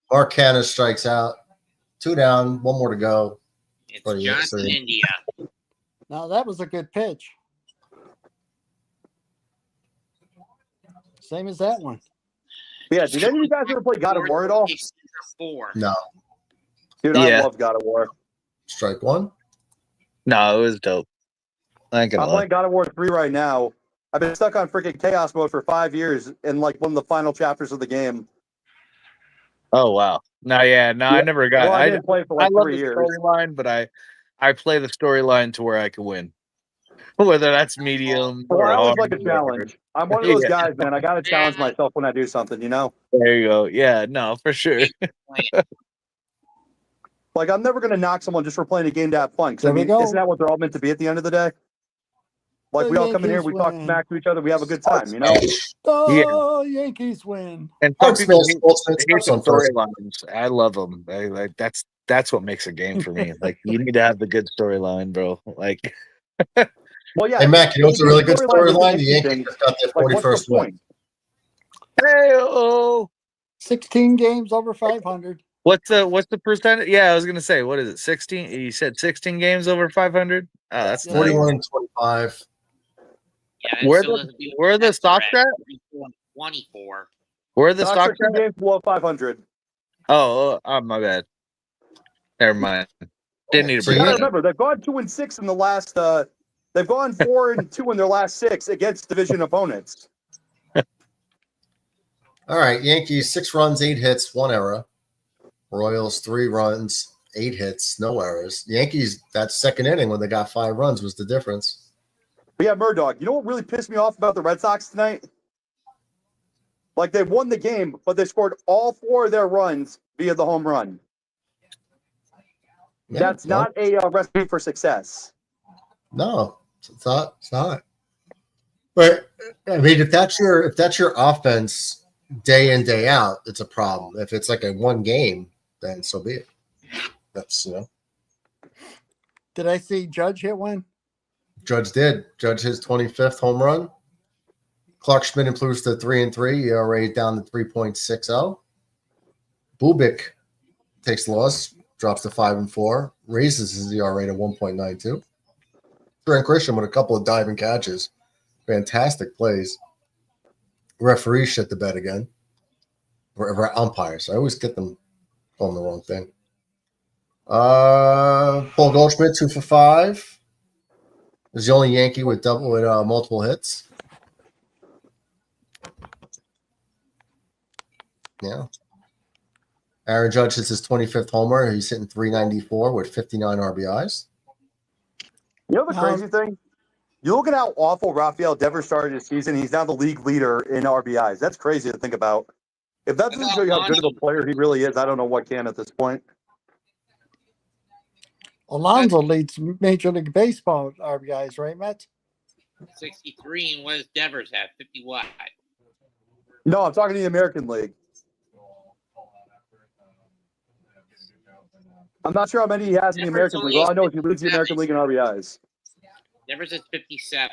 Mark Canna strikes out. 2 down, 1 more to go. It's Johnson, India. Now that was a good pitch. Same as that one. Yeah, did any of you guys ever play God of War at all? No. Dude, I love God of War. Strike 1? No, it was dope. I'm playing God of War 3 right now. I've been stuck on freaking Chaos mode for 5 years in like one of the final chapters of the game. Oh, wow. I never got well, I didn't play for like 3 years. Storyline, but I play the storyline to where I can win. Whether that's medium or I always hard. like a challenge. I'm one of those guys, man. I got to challenge myself when I do something, you know? There you go. Yeah, no, for sure. Like, I'm never going to knock someone just for playing a game to have fun. Because, I mean, isn't that what they're all meant to be at the end of the day? Like, we all come in here, we talk smack to each other, we have a good time, you know? Oh, Yankees win. And some people hate some storylines. I love them. That's what makes a game for me. Like, you need to have the good storyline, bro. Like, well, yeah. Hey, Mac, you know what's a really good storyline? The Yankees just got their 41st win. Hey-oh. 16 games over 500. What's the percentage? Yeah, I was gonna say, what is it? 16? You said 16 games over 500? Oh, that's 41 and 25. Yeah, where are the stocks at? 24. Where are the stocks at? Games below 500. Oh, my bad. Never mind. Didn't need to bring it up. Remember, they've gone 2-6 in the last. They've gone 4-2 in their last 6 against division opponents. All right, Yankees 6 runs, 8 hits, 1 error. Royals 3 runs, 8 hits, no errors. Yankees, that second inning when they got 5 runs was the difference. But yeah, Murdoch, you know what really pissed me off about the Red Sox tonight? Like, they won the game, but they scored all 4 of their runs via the home run. Yeah, that's not a recipe for success. No, it's not. It's not. But I mean, if that's your offense day in, day out, it's a problem. If it's like a 1 game, then so be it. That's Did I see Judge hit one? Judge did. Judge his 25th home run. Clark Schmidt improves to 3-3. ERA down to 3.60. Bubic takes the loss, drops to 5-4, raises his ERA to 1.92. Trent Grisham with a couple of diving catches. Fantastic plays. Referee shit the bed again. Umpires. I always get them on the wrong thing. Paul Goldschmidt, 2 for 5. Is the only Yankee with multiple hits. Yeah. Aaron Judge hits his 25th homer. He's hitting 394 with 59 RBIs. You know the crazy thing? You look at how awful Rafael Devers started his season. He's now the league leader in RBIs. That's crazy to think about. If that doesn't show you how good of a player he really is, I don't know what can at this point. Alonso leads Major League Baseball RBIs, right, Matt? 63, and what does Devers have? 50 what? No, I'm talking to the American League. I'm not sure how many he has in the Devers American only League. All I know is has he leads the 57. American League in RBIs. Devers is 57.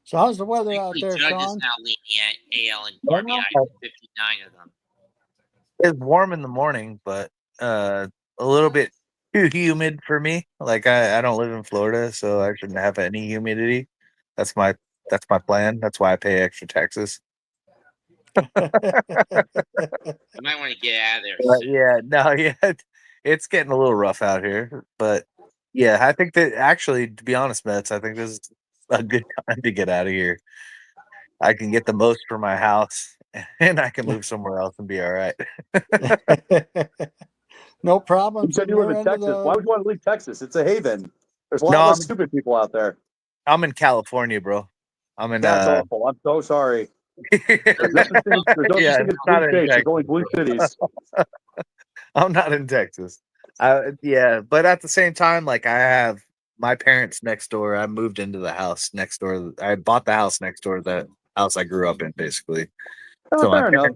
So how's the weather out Actually, there, Judge is Sean? now leading the AL and Well, RBI, 59 of them. It's warm in the morning, but a little bit too humid for me. Like I don't live in Florida, so I shouldn't have any humidity. That's my plan. That's why I pay extra taxes. You might want to get out of there But soon. yeah, no, yeah, it's getting a little rough out here. But yeah, I think that actually, to be honest, Mets, I think this is a good time to get out of here. I can get the most for my house, and I can move somewhere else and be all right. No You problems said in you live your in end of Texas. Why the. would you want to leave Texas? It's a haven. There's a lot No, less stupid people out there. I'm in California, bro. I'm in That's awful. I'm so sorry. There's no such thing as yeah, blue not in states. There's Texas. only blue cities. I'm not in Texas. Yeah, but at the same time, like I have my parents next door. I moved into the house next door. I bought the house next door, the house I grew up in, basically. So Fair enough.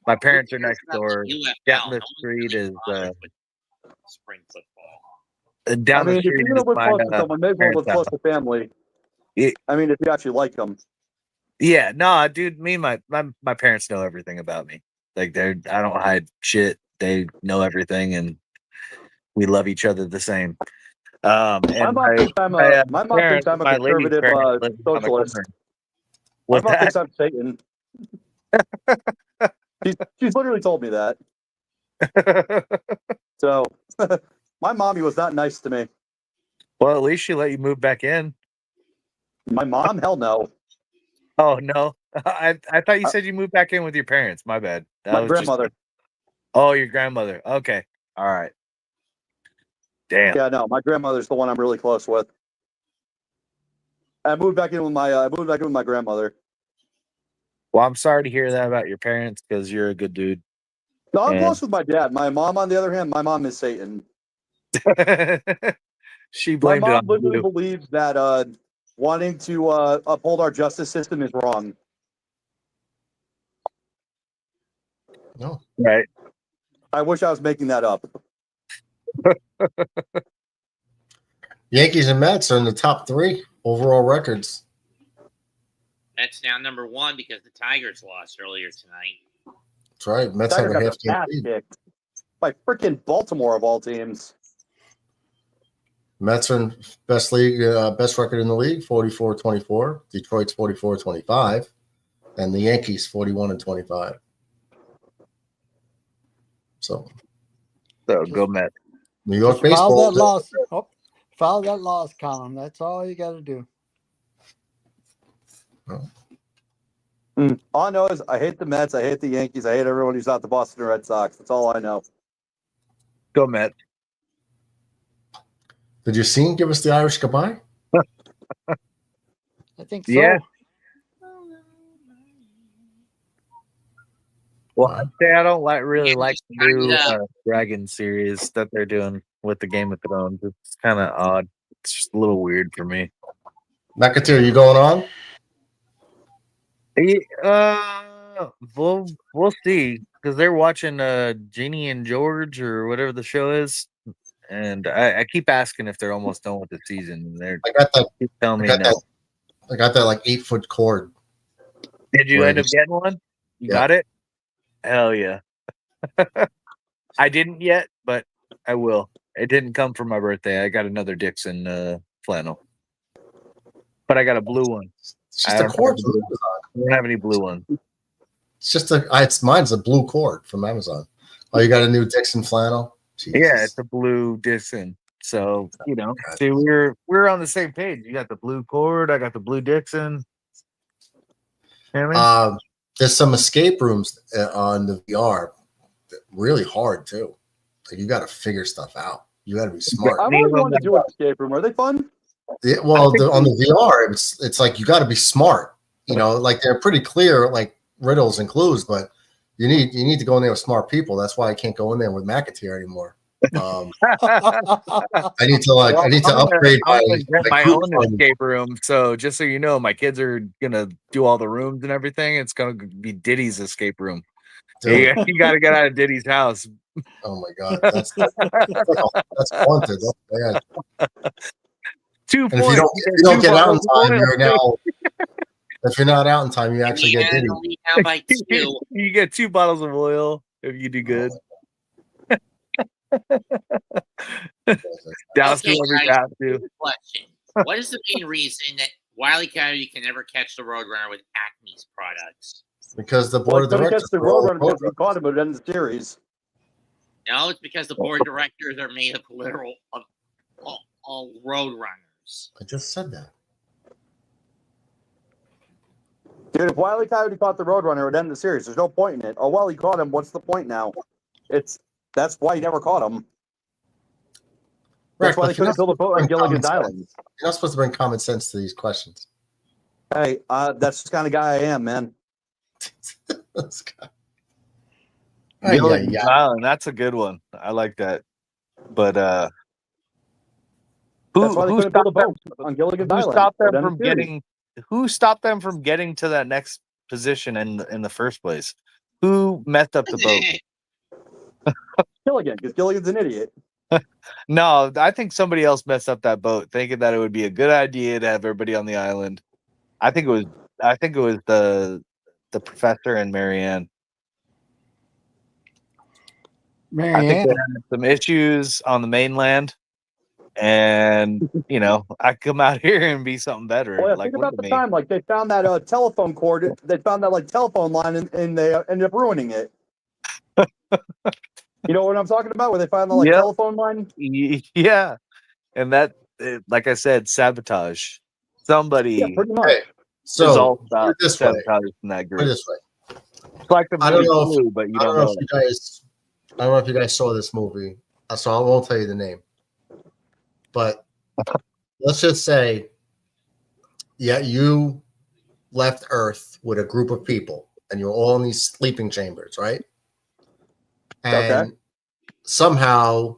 my parents are Who cares next about door. the UFL? Down the No one's street really is bothered with spring football. down I mean, the if street you're going is to live my close to someone, may as well parents' live close house. to family. It- I mean, if you actually like them. Yeah, no, dude, me and my parents know everything about me. Like I don't hide shit. They know everything, and we love each other the same. My And mom thinks I'm a my lady's conservative parents live on the socialist. corner. My What's mom that? thinks I'm Satan. She's literally told me that. So my mommy was not nice to me. Well, at least she let you move back in. My mom? Hell no. Oh no, I thought you said you moved back in with your parents. My bad. My grandmother. Oh, your grandmother. Okay, all right. Damn. Yeah, no, my grandmother's the one I'm really close with. I moved back in with my grandmother. Well, I'm sorry to hear that about your parents because you're a good dude. No, I'm And- close with my dad. My mom, on the other hand, my mom is Satan. She My blamed it mom on literally you. believes that wanting to uphold our justice system is wrong. No. Right. I wish I was making that up. Yankees and Mets are in the top 3 overall records. That's now number 1 because the Tigers lost earlier tonight. That's right. Mets have Tigers a got half their game ass lead. kicked by freaking Baltimore of all teams. Mets are in best record in the league, 44-24. Detroit's 44-25, and the Yankees 41-25. So go Mets. New York Just follow baseball. that loss. Oh, follow that loss column. That's all you got to do. All I know is I hate the Mets. I hate the Yankees. I hate everyone who's not the Boston Red Sox. That's all I know. Go Mets. Did you see him give us the Irish goodbye? I think so. Yeah. Well, I'd say I don't really like the new Dragon series that they're doing with the Game of Thrones. It's kind of odd. It's just a little weird for me. McAteer, you going on? We'll see because they're watching Ginny and George or whatever the show is, and I keep asking if they're almost done with the season. They're keep telling me no. I got that like 8-foot cord. Did you end up getting one? You got it? Hell yeah! I didn't yet, but I will. It didn't come for my birthday. I got another Dixon flannel, but I got a blue one. It's just a cord from Amazon. I don't have any blue ones. It's just mine's a blue cord from Amazon. Oh, you got a new Dixon flannel? Jesus. Yeah, it's a blue Dixon. So see, we're on the same page. You got the blue cord. I got the blue Dixon. You know what I mean? There's some escape rooms on the VR. Really hard too. Like you got to figure stuff out. You got to be smart. I've always wanted to do an escape room. Are they fun? Yeah, well, on the VR, it's like you got to be smart. You know, like they're pretty clear, like riddles and clues, but You need to go in there with smart people. That's why I can't go in there with McAteer anymore. I need to upgrade my group own fund. escape room. So just so you know, my kids are gonna do all the rooms and everything. It's gonna be Diddy's escape room. Dude. You got to get out of Diddy's house. Oh my god, that's haunted. That's bad. 2 And points. if you don't get out in time, you're now. If you're not out in time, you actually get Diddy. Out by 2. You get 2 bottles of oil if you do good. Douse Okay, every guys, tap too. question. What is the main reason that Wile E. Coyote can never catch the Roadrunner with Acme's products? Because the board of directors. The Roadrunner because we caught him at the end of the series. No, it's because the board of directors are made of all Roadrunners. I just said that. Dude, if Wile E. Coyote caught the Roadrunner, it would end the series. There's no point in it. Oh, well, he caught him. What's the point now? That's why he never caught him. That's why they couldn't build a boat on Gilligan's Island. You're not supposed to bring common sense to these questions. Hey, that's the kind of guy I am, man. Gilligan's Island, that's a good one. I like that. But that's why they couldn't build a boat on Gilligan's Island. Who stopped them from getting to that next position in the first place? Who messed up the boat? Gilligan, because Gilligan's an idiot. No, I think somebody else messed up that boat, thinking that it would be a good idea to have everybody on the island. I think it was the professor and Marianne. I think they had some issues on the mainland, and I come out here and be something better. Well, think about the time, like they found that telephone cord, they found that telephone line, and they ended up ruining it. You know what I'm talking about? Where they found the telephone line? Yeah. And that, like I said, sabotage. Somebody pretty much. Hey, so is all about this sabotage in that group. Put it this way. It's like the I don't know movie but you don't know. if you guys saw this movie, so I won't tell you the name. But let's just say, you left Earth with a group of people, and you're all in these sleeping chambers, right? And somehow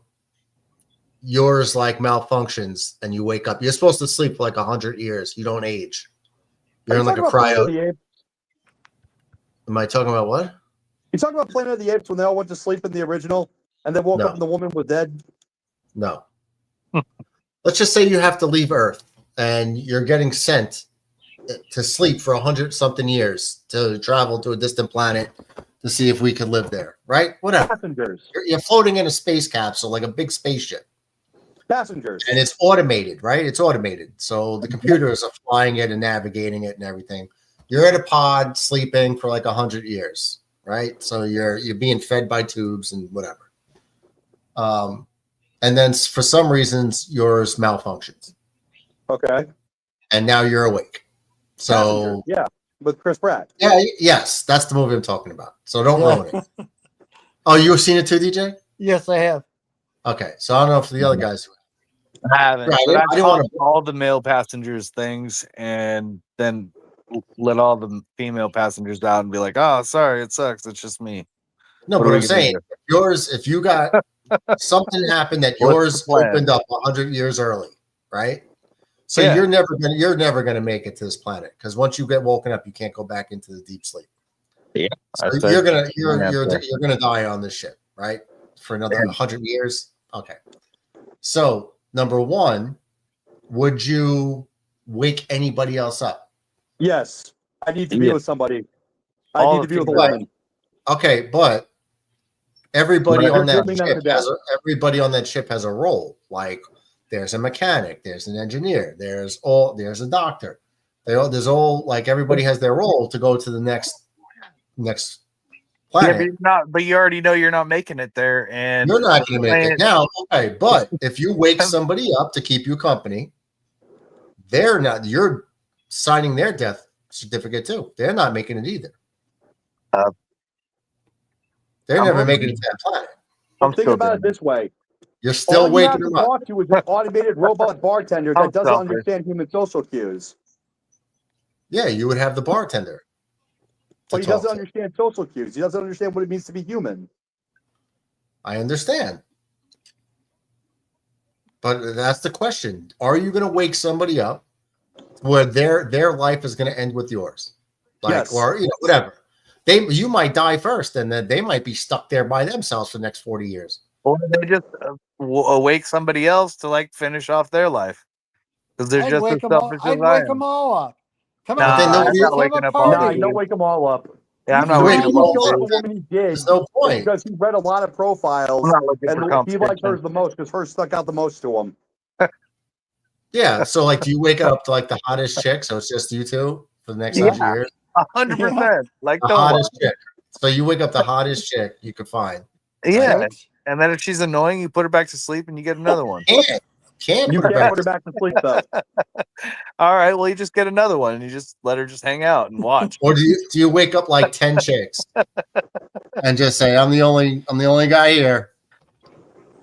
yours malfunctions and you wake up. You're supposed to sleep for 100 years. You don't age. You're in a cryo. Am I talking about what? You talking about Planet of the Apes when they all went to sleep in the original and then woke up and the woman was dead? No. Let's just say you have to leave Earth and you're getting sent to sleep for 100-something years to travel to a distant planet to see if we could live there, right? Whatever. Passengers. You're floating in a space capsule, like a big spaceship. Passengers. And it's automated, right? It's automated. So the computers are flying it and navigating it and everything. You're in a pod sleeping for 100 years, right? So you're being fed by tubes and whatever. And then for some reasons, yours malfunctions. Okay. And now you're awake. So Passengers. Yeah. With Chris Pratt. Yeah, yes, that's the movie I'm talking about. So don't ruin it. Oh, you've seen it too, DJ? Yes, I have. Okay, so I don't know if the other guys I haven't. Right, But I I didn't want talked all the male passengers things and then let all the female passengers out and be like, "Oh, sorry, it sucks. It's just me." No, but I'm saying if you got something happened that yours opened up 100 years early, right? So you're never gonna make it to this planet because once you get woken up, you can't go back into the deep sleep. Yeah, so you're gonna die on this ship, right? For another 100 years. Okay. So number one, would you wake anybody else up? Yes, I need to be with somebody. I need to be with a woman. Okay, but everybody on that ship has a role. Like there's a mechanic, there's an engineer, there's a doctor. Everybody has their role to go to the next planet. Yeah, but you already know you're not making it there, and you're not going to make it now. Okay, but if you wake somebody up to keep you company, you're signing their death certificate too. They're not making it either. They're never making it to that planet. Think about it this way. You're still waking them up. All you have to talk to is an automated robot bartender that doesn't understand human social cues. Yeah, you would have the bartender. But he doesn't understand social cues. He doesn't understand what it means to be human. I understand. But that's the question. Are you going to wake somebody up where their life is going to end with yours? Like, yes. Or whatever. You might die first, and then they might be stuck there by themselves for the next 40 years. Or they just awake somebody else to like finish off their life because they're just as selfish as I'd I wake am. them all up. Come Nah, on, I'm guys, not let's waking have a up all party. of Don't you. wake them all up. Yeah, I'm not You waking wake up them all all of up. you. The woman he did. There's no point. Because he read a lot of profiles, I'm not looking and for he liked competition. hers the most because hers stuck out the most to him. Yeah. So, like, do you wake up to like the hottest chick? So it's just you two for the next Yeah. 100 years? 100%. Like The don't hottest lie. chick. So you wake up the hottest chick you could find. Yeah. Right? And then if she's annoying, you put her back to sleep and you get another one. Can't You put her can't back. put her back to sleep though. All right, well, you just get another one and you just let her just hang out and watch. Or do you wake up like 10 chicks and just say, I'm the only guy here?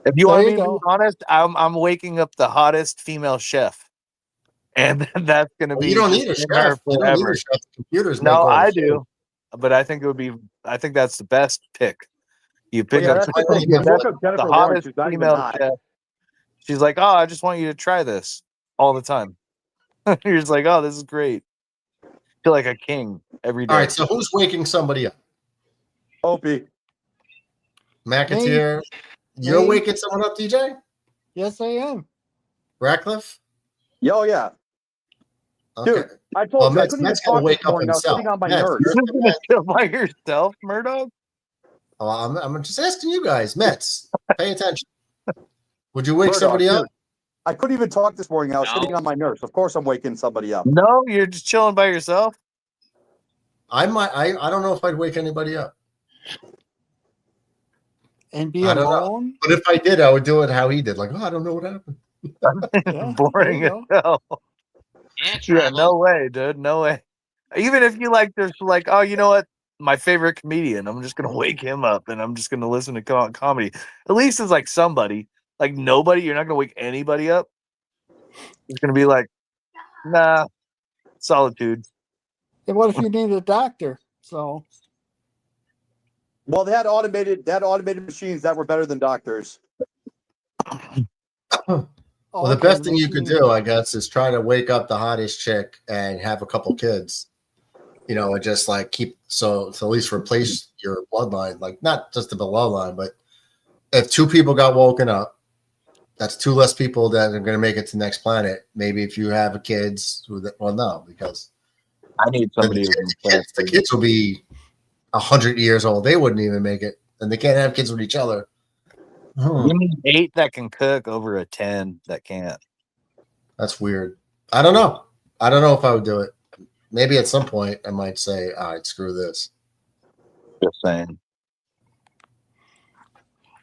If you There want you me to be go. honest, I'm waking up the hottest female chef. And that's gonna Well, be you don't just need a in her chef. You don't need forever. a chef. Computers make No, all the I food. do. But I think that's the best pick. You pick Yeah, up that's the thing. Yeah, You that's look up Jennifer the Lawrence, hottest who's not even female hot. chef. She's like, oh, I just want you to try this all the time. You're just like, oh, this is great. Feel like a king every day. All right, so who's waking somebody up? Opie. McAteer. You're Me. waking someone up, DJ? Yes, I am. Ratcliffe? Oh, yeah. Okay. Dude, I told you I couldn't even Matt's gonna talk wake this up morning. I was himself. sitting on my Matt, nerves. You're gonna chill by yourself, Murdoch? Oh, I'm just asking you guys. Mets, pay attention. Would you wake Murdoch, somebody up? dude, I couldn't even talk this morning. I was No. sitting on my nerves. Of course, I'm waking somebody up. No, you're just chilling by yourself. I don't know if I'd wake anybody up. And be I don't know. alone. But if I did, I would do it how he did. Like, oh, I don't know what happened. Yeah, Boring there as you hell. Yeah, Yeah, no way, dude. No way. Even if you like, there's like, oh, you know what? My favorite comedian. I'm just gonna wake him up and I'm just gonna listen to comedy. At least it's like somebody. Like nobody. You're not gonna wake anybody up. It's gonna be like, nah, solitude. And what if you need a doctor? So Well, they had automated machines that were better than doctors. Well, the best thing you could do, I guess, is try to wake up the hottest chick and have a couple kids, and just like keep to at least replace your bloodline, like not just the bloodline, but if two people got woken up, that's two less people that are going to make it to the next planet. Maybe if you have kids, no, because I need somebody. the kids will be 100 years old. They wouldn't even make it, and they can't have kids with each other. You need 8 that can cook over a 10 that can't. That's weird. I don't know. I don't know if I would do it. Maybe at some point I might say, all right, screw this. Just saying.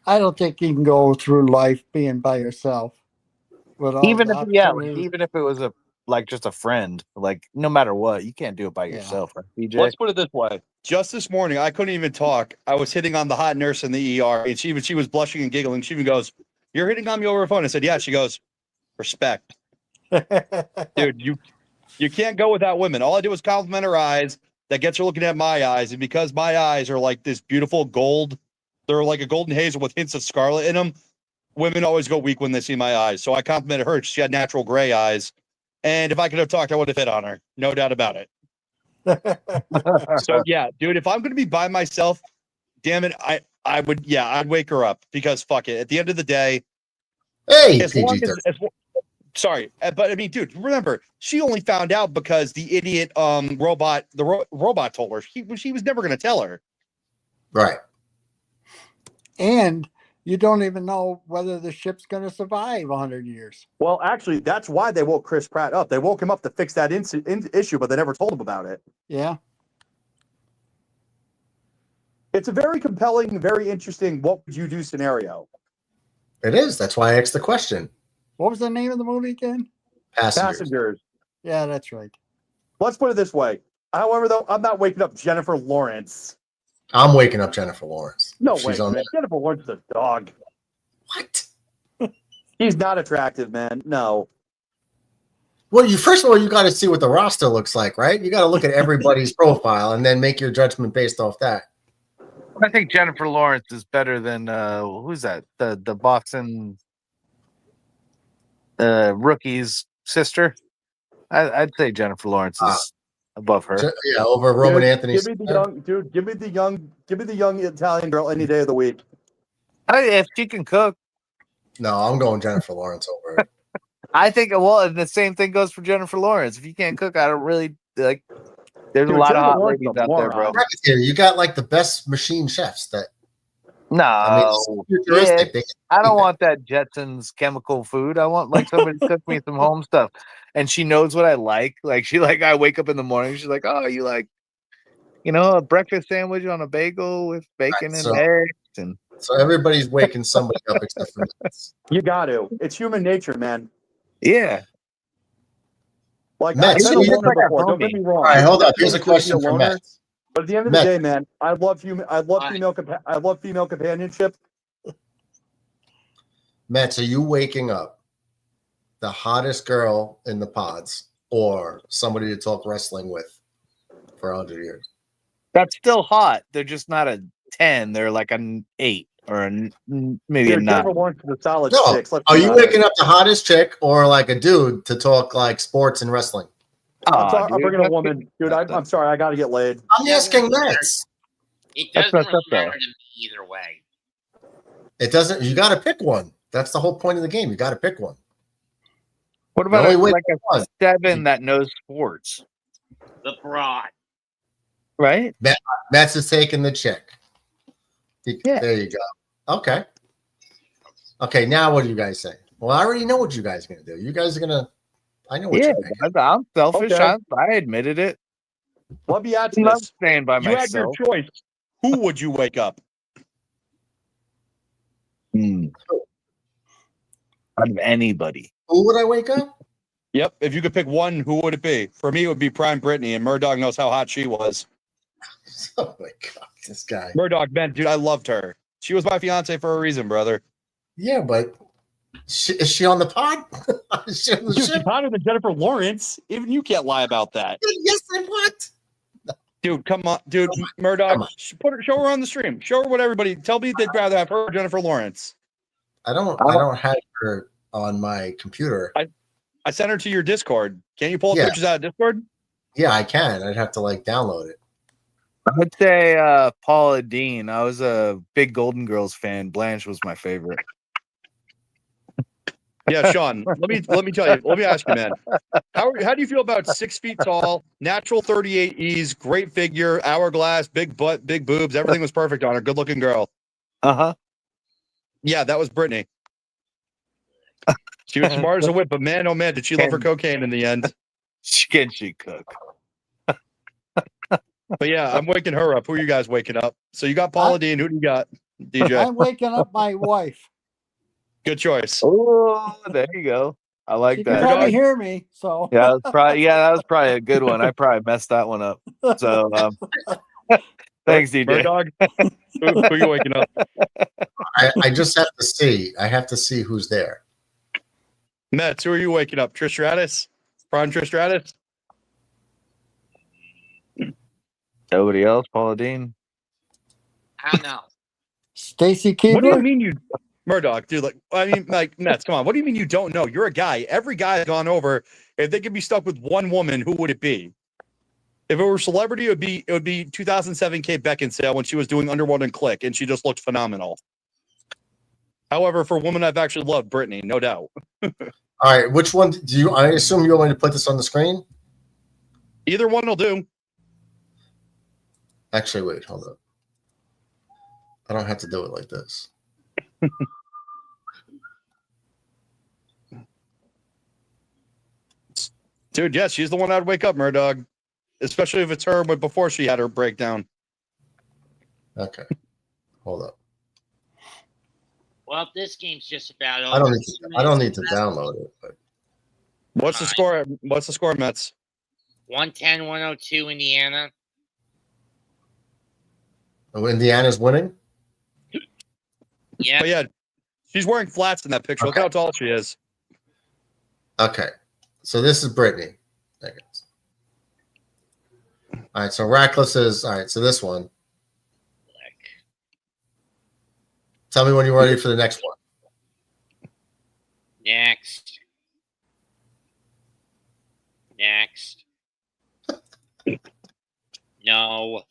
I don't think you can go through life being by yourself. Even if it was just a friend, like no matter what, you can't do it by yourself, right, DJ? Let's put it this way. Just this morning, I couldn't even talk. I was hitting on the hot nurse in the ER, and she was blushing and giggling. She even goes, "You're hitting on me over the phone." I said, "Yeah." She goes, "Respect." Dude, you can't go without women. All I do is compliment her eyes. That gets her looking at my eyes. And because my eyes are like this beautiful gold, they're like a golden hazel with hints of scarlet in them. Women always go weak when they see my eyes. So I complimented her. She had natural gray eyes. And if I could have talked, I would have hit on her. No doubt about it. So, yeah, dude, if I'm going to be by myself, damn it, I'd wake her up because fuck it. At the end of the day, sorry, but I mean, dude, remember, she only found out because the idiot robot told her. She was never going to tell her. Right. And you don't even know whether the ship's going to survive 100 years. Well, actually, that's why they woke Chris Pratt up. They woke him up to fix that issue, but they never told him about it. Yeah. It's a very compelling, very interesting what would you do scenario. It is. That's why I asked the question. What was the name of the movie again? Passengers. Yeah, that's right. Let's put it this way. However, though, I'm not waking up Jennifer Lawrence. I'm waking up Jennifer Lawrence. No way, man. Jennifer Lawrence is a dog. What? He's not attractive, man. No. Well, first of all, you got to see what the roster looks like, right? You got to look at everybody's profile and then make your judgment based off that. I think Jennifer Lawrence is better than who's that? The boxing rookie's sister. I'd say Jennifer Lawrence is above her. Yeah, over Roman Anthony. Give me the young dude. Give me the young Italian girl any day of the week. If she can cook. No, I'm going Jennifer Lawrence over her. I think, well, and the same thing goes for Jennifer Lawrence. If you can't cook, I don't really like. There's a lot of hot ladies out there, bro. You got like the best machine chefs that. No, I don't want that Jetsons chemical food. I want like somebody to cook me some home stuff, and she knows what I like. Like I wake up in the morning, she's like, "Oh, you like, a breakfast sandwich on a bagel with bacon and eggs." And so everybody's waking somebody up except for me. You got to. It's human nature, man. Yeah. Like Matt, I've been a loner before. Don't get me wrong. All right, hold up. Here's a question for Matt. But at the end of the day, man, I love female companionship. Matt, are you waking up the hottest girl in the pods or somebody to talk wrestling with for 100 years? That's still hot. They're just not a 10. They're like an 8 or maybe a 9. The solid chicks. Are you waking up the hottest chick or like a dude to talk like sports and wrestling? I'm bringing a woman, dude. I'm sorry, I got to get laid. I'm asking Matt. It doesn't really matter to me either way. It doesn't. You got to pick one. That's the whole point of the game. You got to pick one. What about a 7 that knows sports? The broad. Right? Matt's is taking the chick. Yeah. There you go. Okay. Okay, now what do you guys say? Well, I already know what you guys are going to do. You guys are going to I know what you're thinking. I'm selfish. Okay. I admitted it. Let me add to I'm not this. staying by myself. You had your choice. Who would you wake up? Out of anybody. Who would I wake up? Yep. If you could pick one, who would it be? For me, it would be Prime Brittany, and Murdoch knows how hot she was. Oh my God, this guy. Murdoch, man, dude, I loved her. She was my fiance for a reason, brother. Yeah, but is she on the pod? Is she on the Dude, ship? she's hotter than Jennifer Lawrence. Even you can't lie about that. Yes, and what? Dude, come on. Dude, Murdoch, show her on the stream. Show her what everybody. Tell me they'd rather have her or Jennifer Lawrence. I don't have her on my computer. I sent her to your Discord. Can't you pull pictures out of Discord? Yeah, I can. I'd have to download it. I would say Paula Dean. I was a big Golden Girls fan. Blanche was my favorite. Yeah, Sean. Let me tell you. Let me ask you, man. How do you feel about 6 feet tall, natural 38 E's, great figure, hourglass, big butt, big boobs, everything was perfect on her, good looking girl. Yeah, that was Brittany. She was smart as a whip, but man, oh man, did she love her cocaine in the end? Can she cook? But yeah, I'm waking her up. Who are you guys waking up? So you got Paula Dean. Who do you got, DJ? I'm waking up my wife. Good choice. Oh, there you go. I like She that. can probably hear me. So that was probably a good one. I probably messed that one up. So thanks, DJ. Murdoch, who are you waking up? I just have to see. I have to see who's there. Mets, who are you waking up? Trish Stratus? Prime Trish Stratus? Nobody else? Paula Dean? I don't know. Stacy Keebler. What do you mean Murdoch, dude? Mets, come on. What do you mean you don't know? You're a guy. Every guy has gone over. If they could be stuck with one woman, who would it be? If it were celebrity, it would be 2007 Kate Beckinsale when she was doing Underworld and Click, and she just looked phenomenal. However, for a woman I've actually loved, Brittany, no doubt. All right, which one do you? I assume you want me to put this on the screen. Either one will do. Actually, wait, hold up. I don't have to do it like this. Dude, yes, she's the one I'd wake up, Murdoch. Especially if it's her before she had her breakdown. Okay. Hold up. Well, this game's just about over. I don't need to download it. But. What's the score? What's the score, Mets? 110-102 Indiana. Oh, Indiana's winning? Yeah. But yeah, she's wearing flats in that picture. Okay. Look how tall she is. Okay. So this is Brittany. I guess. All right. So Rackless is all right. So this one. Tell me when you're ready for the next one. Next. No.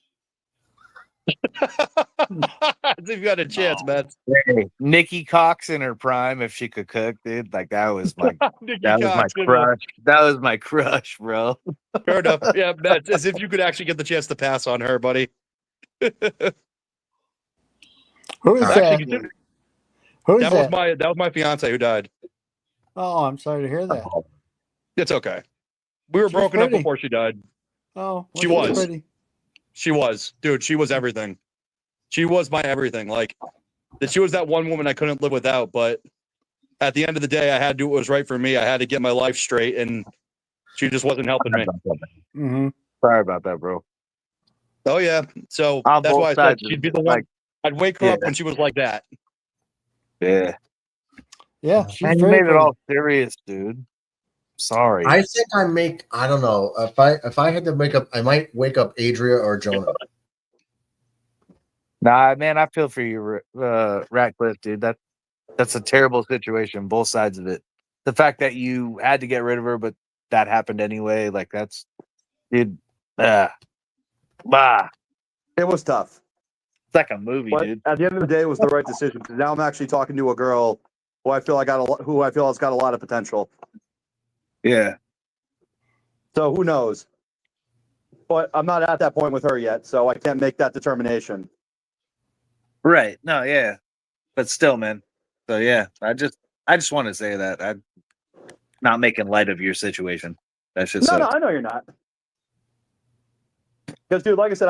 As if you had a chance, man. Hey, Nikki Cox in her prime, if she could cook, dude. Like that was my Nikki that was my Cox, good crush. That was my crush, bro. Fair enough. Yeah, Matt, as if you could actually get the chance to pass on her, buddy. Who is Actually, that? Who is that? That was my fiance who died. Oh, I'm sorry to hear that. It's okay. We were She was broken up pretty. before she died. Oh, She was. pretty. She was. Dude, she was everything. She was my everything. Like, that she was that one woman I couldn't live without, but at the end of the day, I had to do what was right for me. I had to get my life straight, and she just wasn't helping me. Mm-hmm. Sorry about that, bro. Oh, yeah. So On that's both why I said sides, she'd be the one. like, I'd wake her up yeah. when she was like that. Yeah. Yeah, she's And you very made it pretty. all serious, dude. Sorry. I think I don't know. If I had to wake up, I might wake up Adria or Jonah. Nah, man, I feel for you, Ratcliffe, dude. That's a terrible situation, both sides of it. The fact that you had to get rid of her, but that happened anyway, like that's, dude. Bah. It was tough. It's like a movie, But dude. at the end of the day, it was the right decision because now I'm actually talking to a girl who I feel has got a lot of potential. Yeah. So who knows? But I'm not at that point with her yet, so I can't make that determination. Right. No, yeah. But still, man. So yeah, I just want to say that I'm not making light of your situation. That's just No, I know you're not. Because, dude, like I said,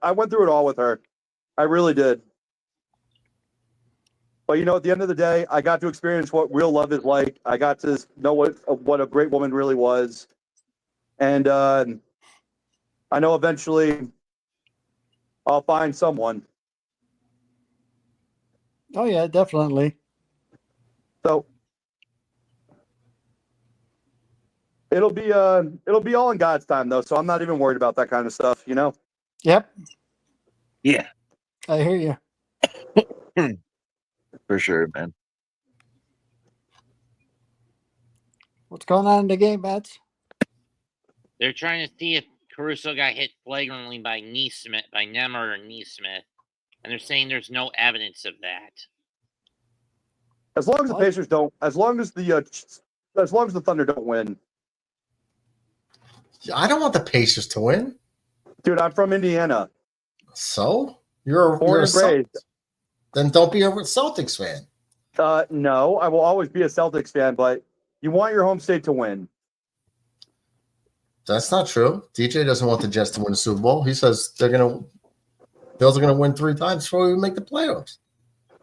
I went through it all with her. I really did. But at the end of the day, I got to experience what real love is like. I got to know what a great woman really was, and I know eventually I'll find someone. Oh yeah, definitely. So it'll be all in God's time though. So I'm not even worried about that kind of stuff. Yep, yeah, I hear you. for sure, man. What's going on in the game, Bats? They're trying to see if Caruso got hit flagrantly by Nemert or Neesmith, and they're saying there's no evidence of that. As long as the Pacers don't, as long as the Thunder don't win. I don't want the Pacers to win. Dude, I'm from Indiana. So you're a Celtics. Then don't be a Celtics fan. No, I will always be a Celtics fan, but you want your home state to win. That's not true. DJ doesn't want the Jets to win the Super Bowl. He says Bills are gonna win 3 times before we make the playoffs.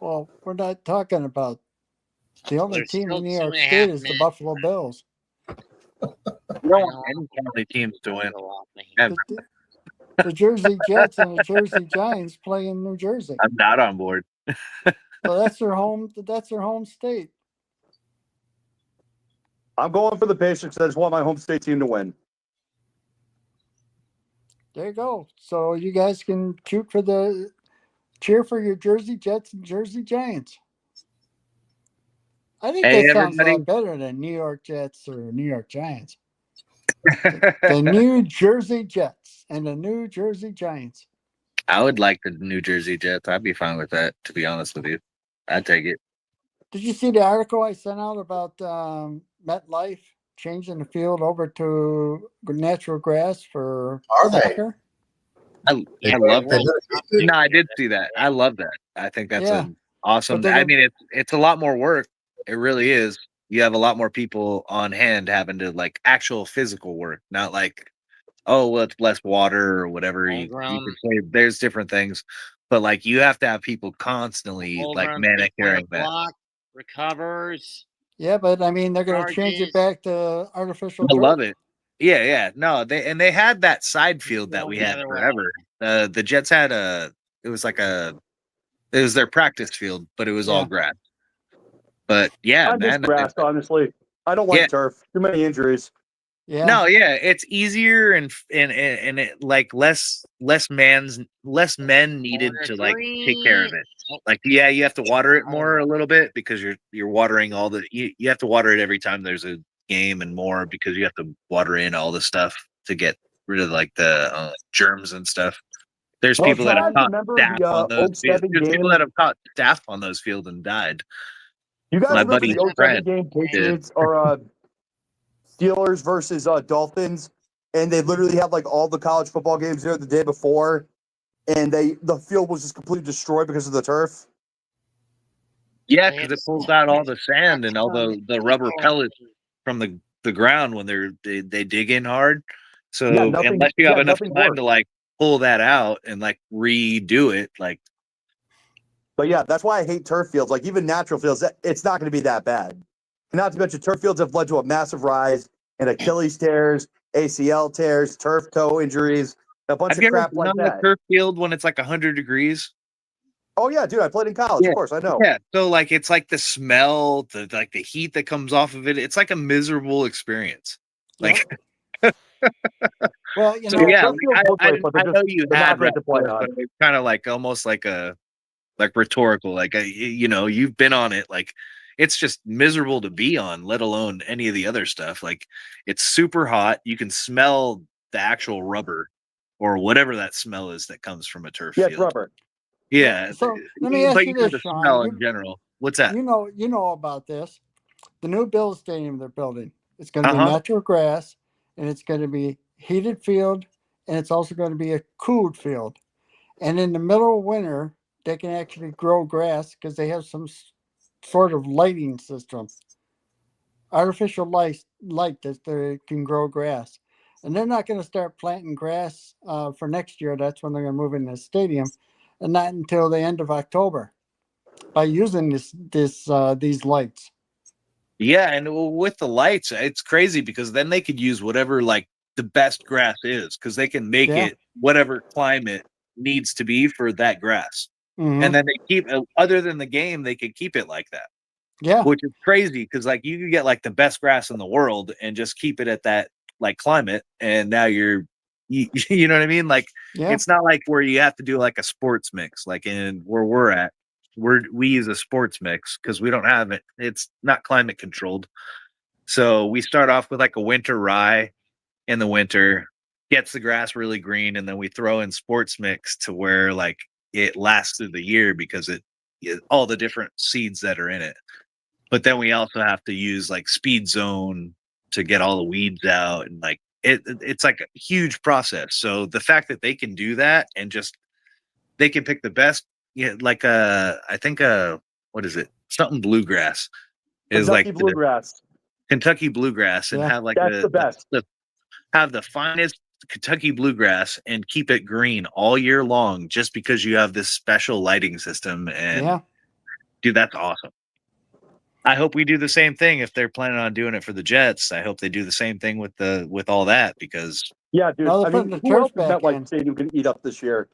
Well, we're not talking about the only There's team still in New York 2.5 State is the minutes. Buffalo Bills. You don't want any county teams to win. Ever. The Jersey Jets and the Jersey Giants play in New Jersey. I'm not on board. So that's their home. That's their home state. I'm going for the Pacers. I just want my home state team to win. There you go. So you guys can cheer for your Jersey Jets and Jersey Giants. I think that sounds a lot better than New York Jets or New York Giants. The New Jersey Jets and the New Jersey Giants. I would like the New Jersey Jets. I'd be fine with that, to be honest with you. I'd take it. Did you see the article I sent out about MetLife changing the field over to natural grass for soccer? I love that. No, I did see that. I love that. I think that's an awesome. I mean, it's a lot more work. It really is. You have a lot more people on hand having to actual physical work, not like, oh, well, it's less water or whatever. You could say there's different things, but you have to have people constantly manicuring that. Block, recovers. Yeah, but I mean, they're going to change it back to artificial. I love it. Yeah. No, they had that side field that we had forever. The Jets had it was their practice field, but it was all grass. But yeah, I miss grass, honestly. I don't like Yeah. turf. Too many injuries. Yeah. No, yeah, it's easier and it like less men needed to like take care of it. Like yeah, you have to water it more a little bit because you're watering all the you have to water it every time there's a game and more because you have to water in all the stuff to get rid of like the germs and stuff. There's Oh, people do you that have guys caught remember staff the on those 07 fields. There's people game? that have caught staff on those fields and died. You guys My remember buddy's the 07 friend game, did. Patriots or Steelers versus Dolphins, and they literally had like all the college football games there the day before, and the field was just completely destroyed because of the turf. Yeah, because it pulls out all the sand and all the rubber pellets from the ground when they dig in hard. So unless you have enough time to like pull that out and like redo it, like. But yeah, that's why I hate turf fields. Like even natural fields, it's not going to be that bad. Not to mention, turf fields have led to a massive rise in Achilles tears, ACL tears, turf toe injuries, a bunch of crap like that. On a turf field when it's like 100 degrees. Oh yeah, dude, I played in college. Yeah. Of course, I know. Yeah, so like it's like the smell, the heat that comes off of it. It's like a miserable experience. Like, well, you so know, yeah, I know you had but it's kind of like almost like a rhetorical. Like you've been on it. Like it's just miserable to be on, let alone any of the other stuff. Like it's super hot. You can smell the actual rubber or whatever that smell is that comes from a turf field. Yeah, rubber. Yeah. So let me ask you this, Sean. Smell in general. What's that? You know about this. The new Bills stadium they're building. It's going to be natural grass, and it's going to be heated field, and it's also going to be a cooled field. And in the middle of winter, they can actually grow grass because they have some sort of lighting system, artificial light that they can grow grass. And they're not going to start planting grass for next year. That's when they're going to move in the stadium, and not until the end of October by using these lights. Yeah, and with the lights, it's crazy because then they could use whatever like the best grass is because they can make it whatever climate needs to be for that grass. Mm-hmm. And then they keep other than the game, they could keep it like that. Yeah, which is crazy because like you could get like the best grass in the world and just keep it at that like climate, and now you know what I mean? Like it's not like where you have to do like a sports mix, like in where we're at. We use a sports mix because we don't have it. It's not climate controlled. So we start off with like a winter rye in the winter, gets the grass really green, and then we throw in sports mix to where like it lasts through the year because it all the different seeds that are in it. But then we also have to use like speed zone to get all the weeds out, and like it's like a huge process. So the fact that they can do that and just they can pick the best, like I think what is it? Something bluegrass is Kentucky like bluegrass. Kentucky bluegrass, and have like that's the best. Have the finest Kentucky bluegrass and keep it green all year long just because you have this special lighting system. And dude, that's awesome. I hope we do the same thing if they're planning on doing it for the Jets. I hope they do the same thing with all that because dude. No, I mean, the who else turf is that back like in. stadium can eat up this year?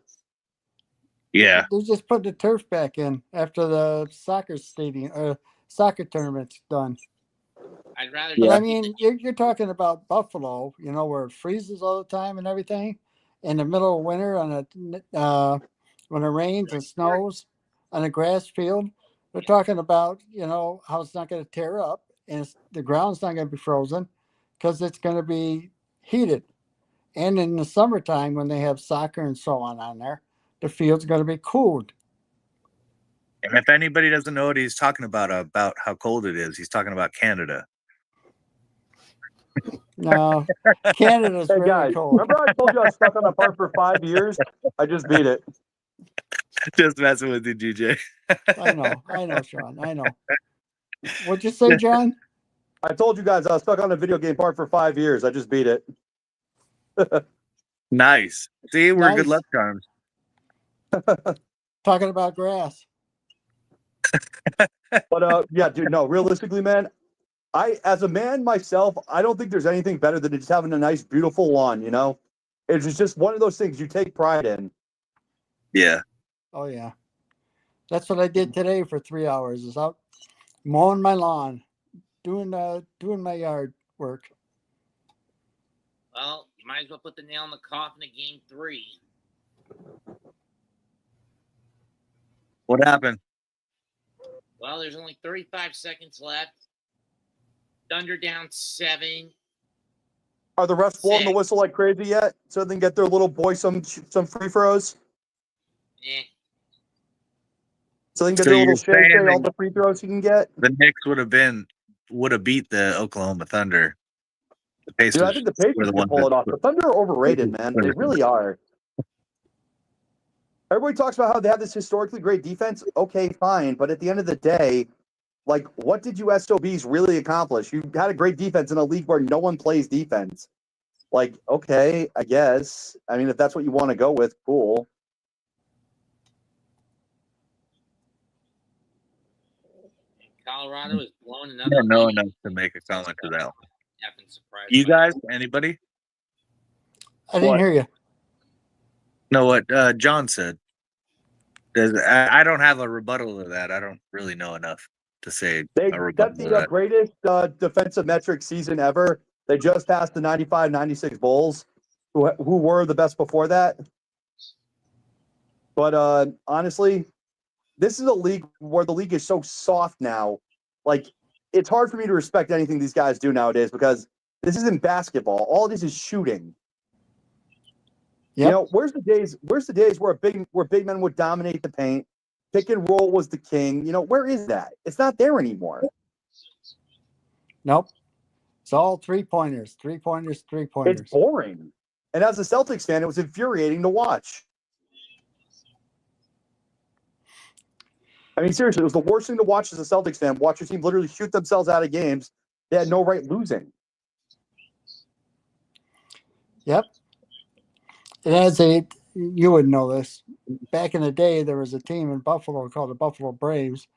Yeah, They just put the turf back in after the soccer tournament's done. I'd rather. But I mean, you're talking about Buffalo, where it freezes all the time and everything. In the middle of winter, when it rains and snows on a grass field, they're talking about how it's not going to tear up and the ground's not going to be frozen because it's going to be heated. And in the summertime, when they have soccer and so on there, the field's going to be cooled. and if anybody doesn't know what he's talking about how cold it is, he's talking about Canada. No, Canada's very cold. Remember I told you I was stuck on a park for 5 years? I just beat it. Just messing with you, DJ. I know, Sean. I know. What'd you say, John? I told you guys I was stuck on a video game park for 5 years. I just beat it. Nice. See, we're good luck charms. Talking about grass. But yeah, dude, no, realistically, man, as a man myself, I don't think there's anything better than just having a nice, beautiful lawn, It's just one of those things you take pride in. Yeah. Oh, yeah. That's what I did today for 3 hours, is out mowing my lawn. doing my yard work. Well, you might as well put the nail in the coffin of Game 3. What happened? Well, there's only 35 seconds left. Thunder down 7. Are the refs blowing the Six. whistle like crazy yet? So they can get their little boy some free throws? Eh. So they can get So their little you're saying shake all that the free throws he can get? the Knicks would have beat the Oklahoma Thunder. The Pacers. Dude, I think the were Pacers the can ones pull it that- off. The Thunder are overrated, man. They really are. Everybody talks about how they have this historically great defense. Okay, fine. But at the end of the day, like, what did you SOBs really accomplish? You had a great defense in a league where no one plays defense. Like, okay, I guess. I mean, if that's what you want to go with, cool. Colorado is blowing I another don't know lead. enough to make a comment to that. Effing surprised You by guys, anybody? I didn't What? hear you. know what John said? I don't have a rebuttal to that. I don't really know enough to say They a rebuttal got to the that. greatest defensive metric season ever. They just passed the 95-96 Bulls, who were the best before that. But honestly, this is a league where the league is so soft now. Like, it's hard for me to respect anything these guys do nowadays because this isn't basketball. All it is shooting. Yep. You know, where's the days where big men would dominate the paint, pick and roll was the king. You know, where is that? It's not there anymore. Nope. It's all 3-pointers. 3-pointers. 3-pointers. It's boring. And as a Celtics fan, it was infuriating to watch. I mean, seriously, it was the worst thing to watch as a Celtics fan. Watch your team literally shoot themselves out of games. They had no right losing. Yep. You would know this. Back in the day, there was a team in Buffalo called the Buffalo Braves,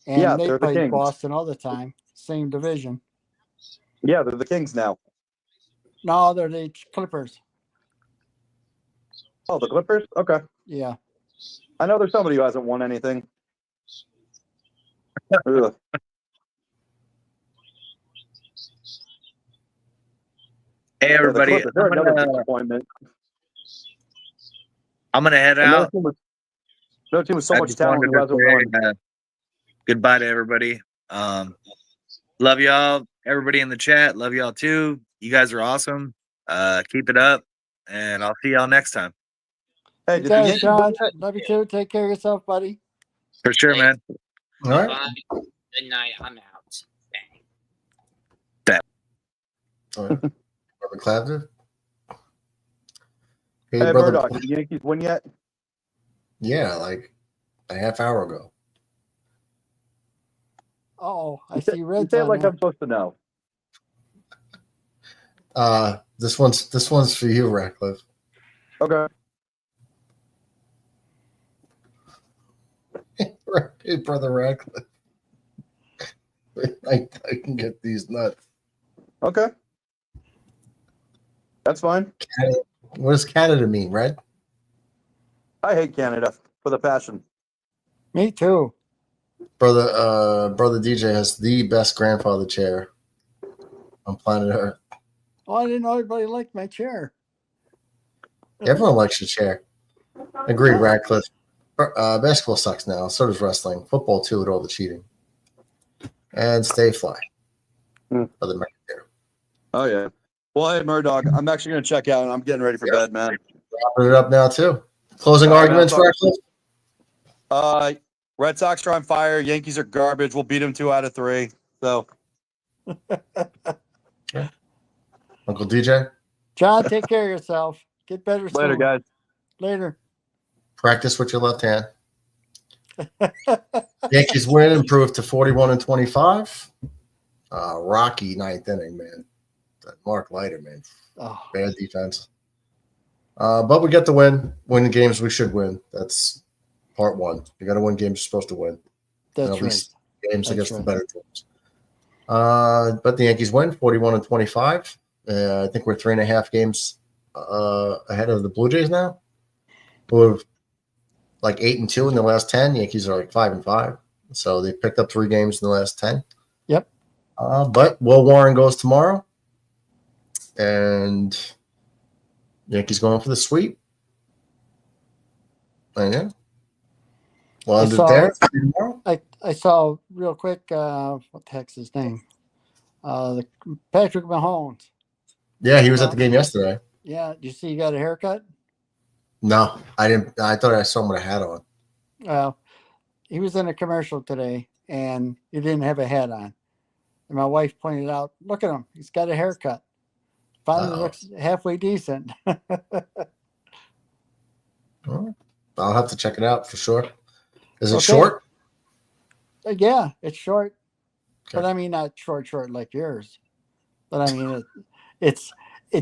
and Yeah, they they're the played Kings. Boston all the time. Same division. Yeah, they're the Kings now. No, they're the Clippers. Oh, the Clippers? Okay. Yeah. I know there's somebody who hasn't won anything. Ugh. Hey, everybody. The Clippers, they're another disappointment. I'm gonna head Another out. team with so I much just talent wanted who to hasn't say, won. goodbye to everybody. Love y'all. Everybody in the chat, love y'all too. You guys are awesome. Keep it up, and I'll see y'all next time. Hey, You did the got it, Yankees Sean. win yet? Love you too. Take care of yourself, buddy. For sure, man. All right. Bye. Good night. I'm out. All right. Robert Clavder. Hey, Hey, brother. Murdoch, did the Yankees win yet? Yeah, like a half hour ago. Oh, I You see say reds it on like there. I'm supposed to know. This one's for you, Ratcliffe. Okay. Hey, brother Ratcliffe. I can get these nuts. Okay. That's fine. What does Canada mean, Red? I hate Canada with a passion. Me too. Brother DJ has the best grandfather chair on planet Earth. Oh, I didn't know everybody liked my chair. Everyone likes your chair. Agreed, Ratcliffe. Basketball sucks now. So does wrestling. Football, too, with all the cheating. And stay fly. Brother Mac there. Oh, yeah. Well, hey, Murdoch, I'm actually going to check out, and I'm getting ready for bed, man. Wrapping it up now, too. Closing All right, arguments, man. Ratcliffe? Red Sox are on fire. Yankees are garbage. We'll beat them 2 out of 3. So, Uncle DJ? John, take care of yourself. Get better soon. later, guys. Later. Practice with your left hand. Yankees win, improved to 41-25. Rocky ninth inning, man. That Mark Leiter, man. Oh, Bad defense. But we get the win. Win the games we should win. That's part one. You got to win games you're supposed to win. that's at right. least games That's against the right. better teams. But the Yankees win 41-25. I think we're 3.5 games ahead of the Blue Jays now. Who have like 8-2 in the last 10. Yankees are like 5-5. So they picked up 3 games in the last 10. Yep. But Will Warren goes tomorrow, and Yankees going for the sweep. And yeah. Well, I saw real quick. What the heck's his name? Patrick Mahomes. Yeah, he was at the game yesterday. Yeah, did you see he got a haircut? No, I didn't. I thought I saw him with a hat on. Well, he was in a commercial today, and he didn't have a hat on. And my wife pointed out, "Look at him; he's got a haircut. Finally looks halfway decent." Well, I'll have to check it out for sure. Is it short? Yeah, it's short. Okay. But I mean, not short like yours. But I mean, it's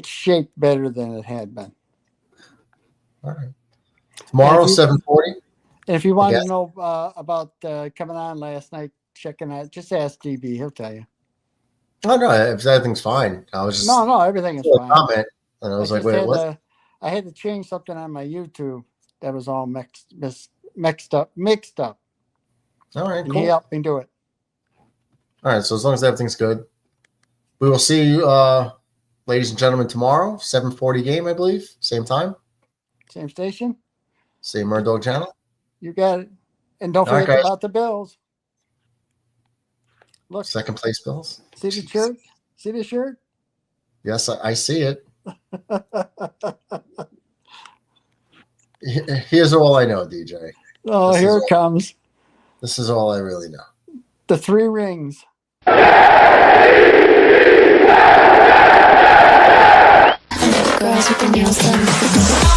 shaped better than it had been. All right. Tomorrow, 7:40. And if you want to know about coming on last night, checking out, just ask DB. He'll tell you. Oh no, if everything's fine. I was just no, everything is fine. Comment, and I was like, wait, what? I had to change something on my YouTube that was all mixed up. All right, and cool. He helped me do it. All right, so as long as everything's good, we will see you, ladies and gentlemen, tomorrow, 7:40 game, I believe, same time, same station, same Murd Dog channel. You got it, and don't forget about the Bills. Look, second place Bills. See the shirt? See the shirt? Yes, I see it. Here's all I know, DJ. Oh, here it comes. This is all I really know. The 3 rings. Girls with the nails done.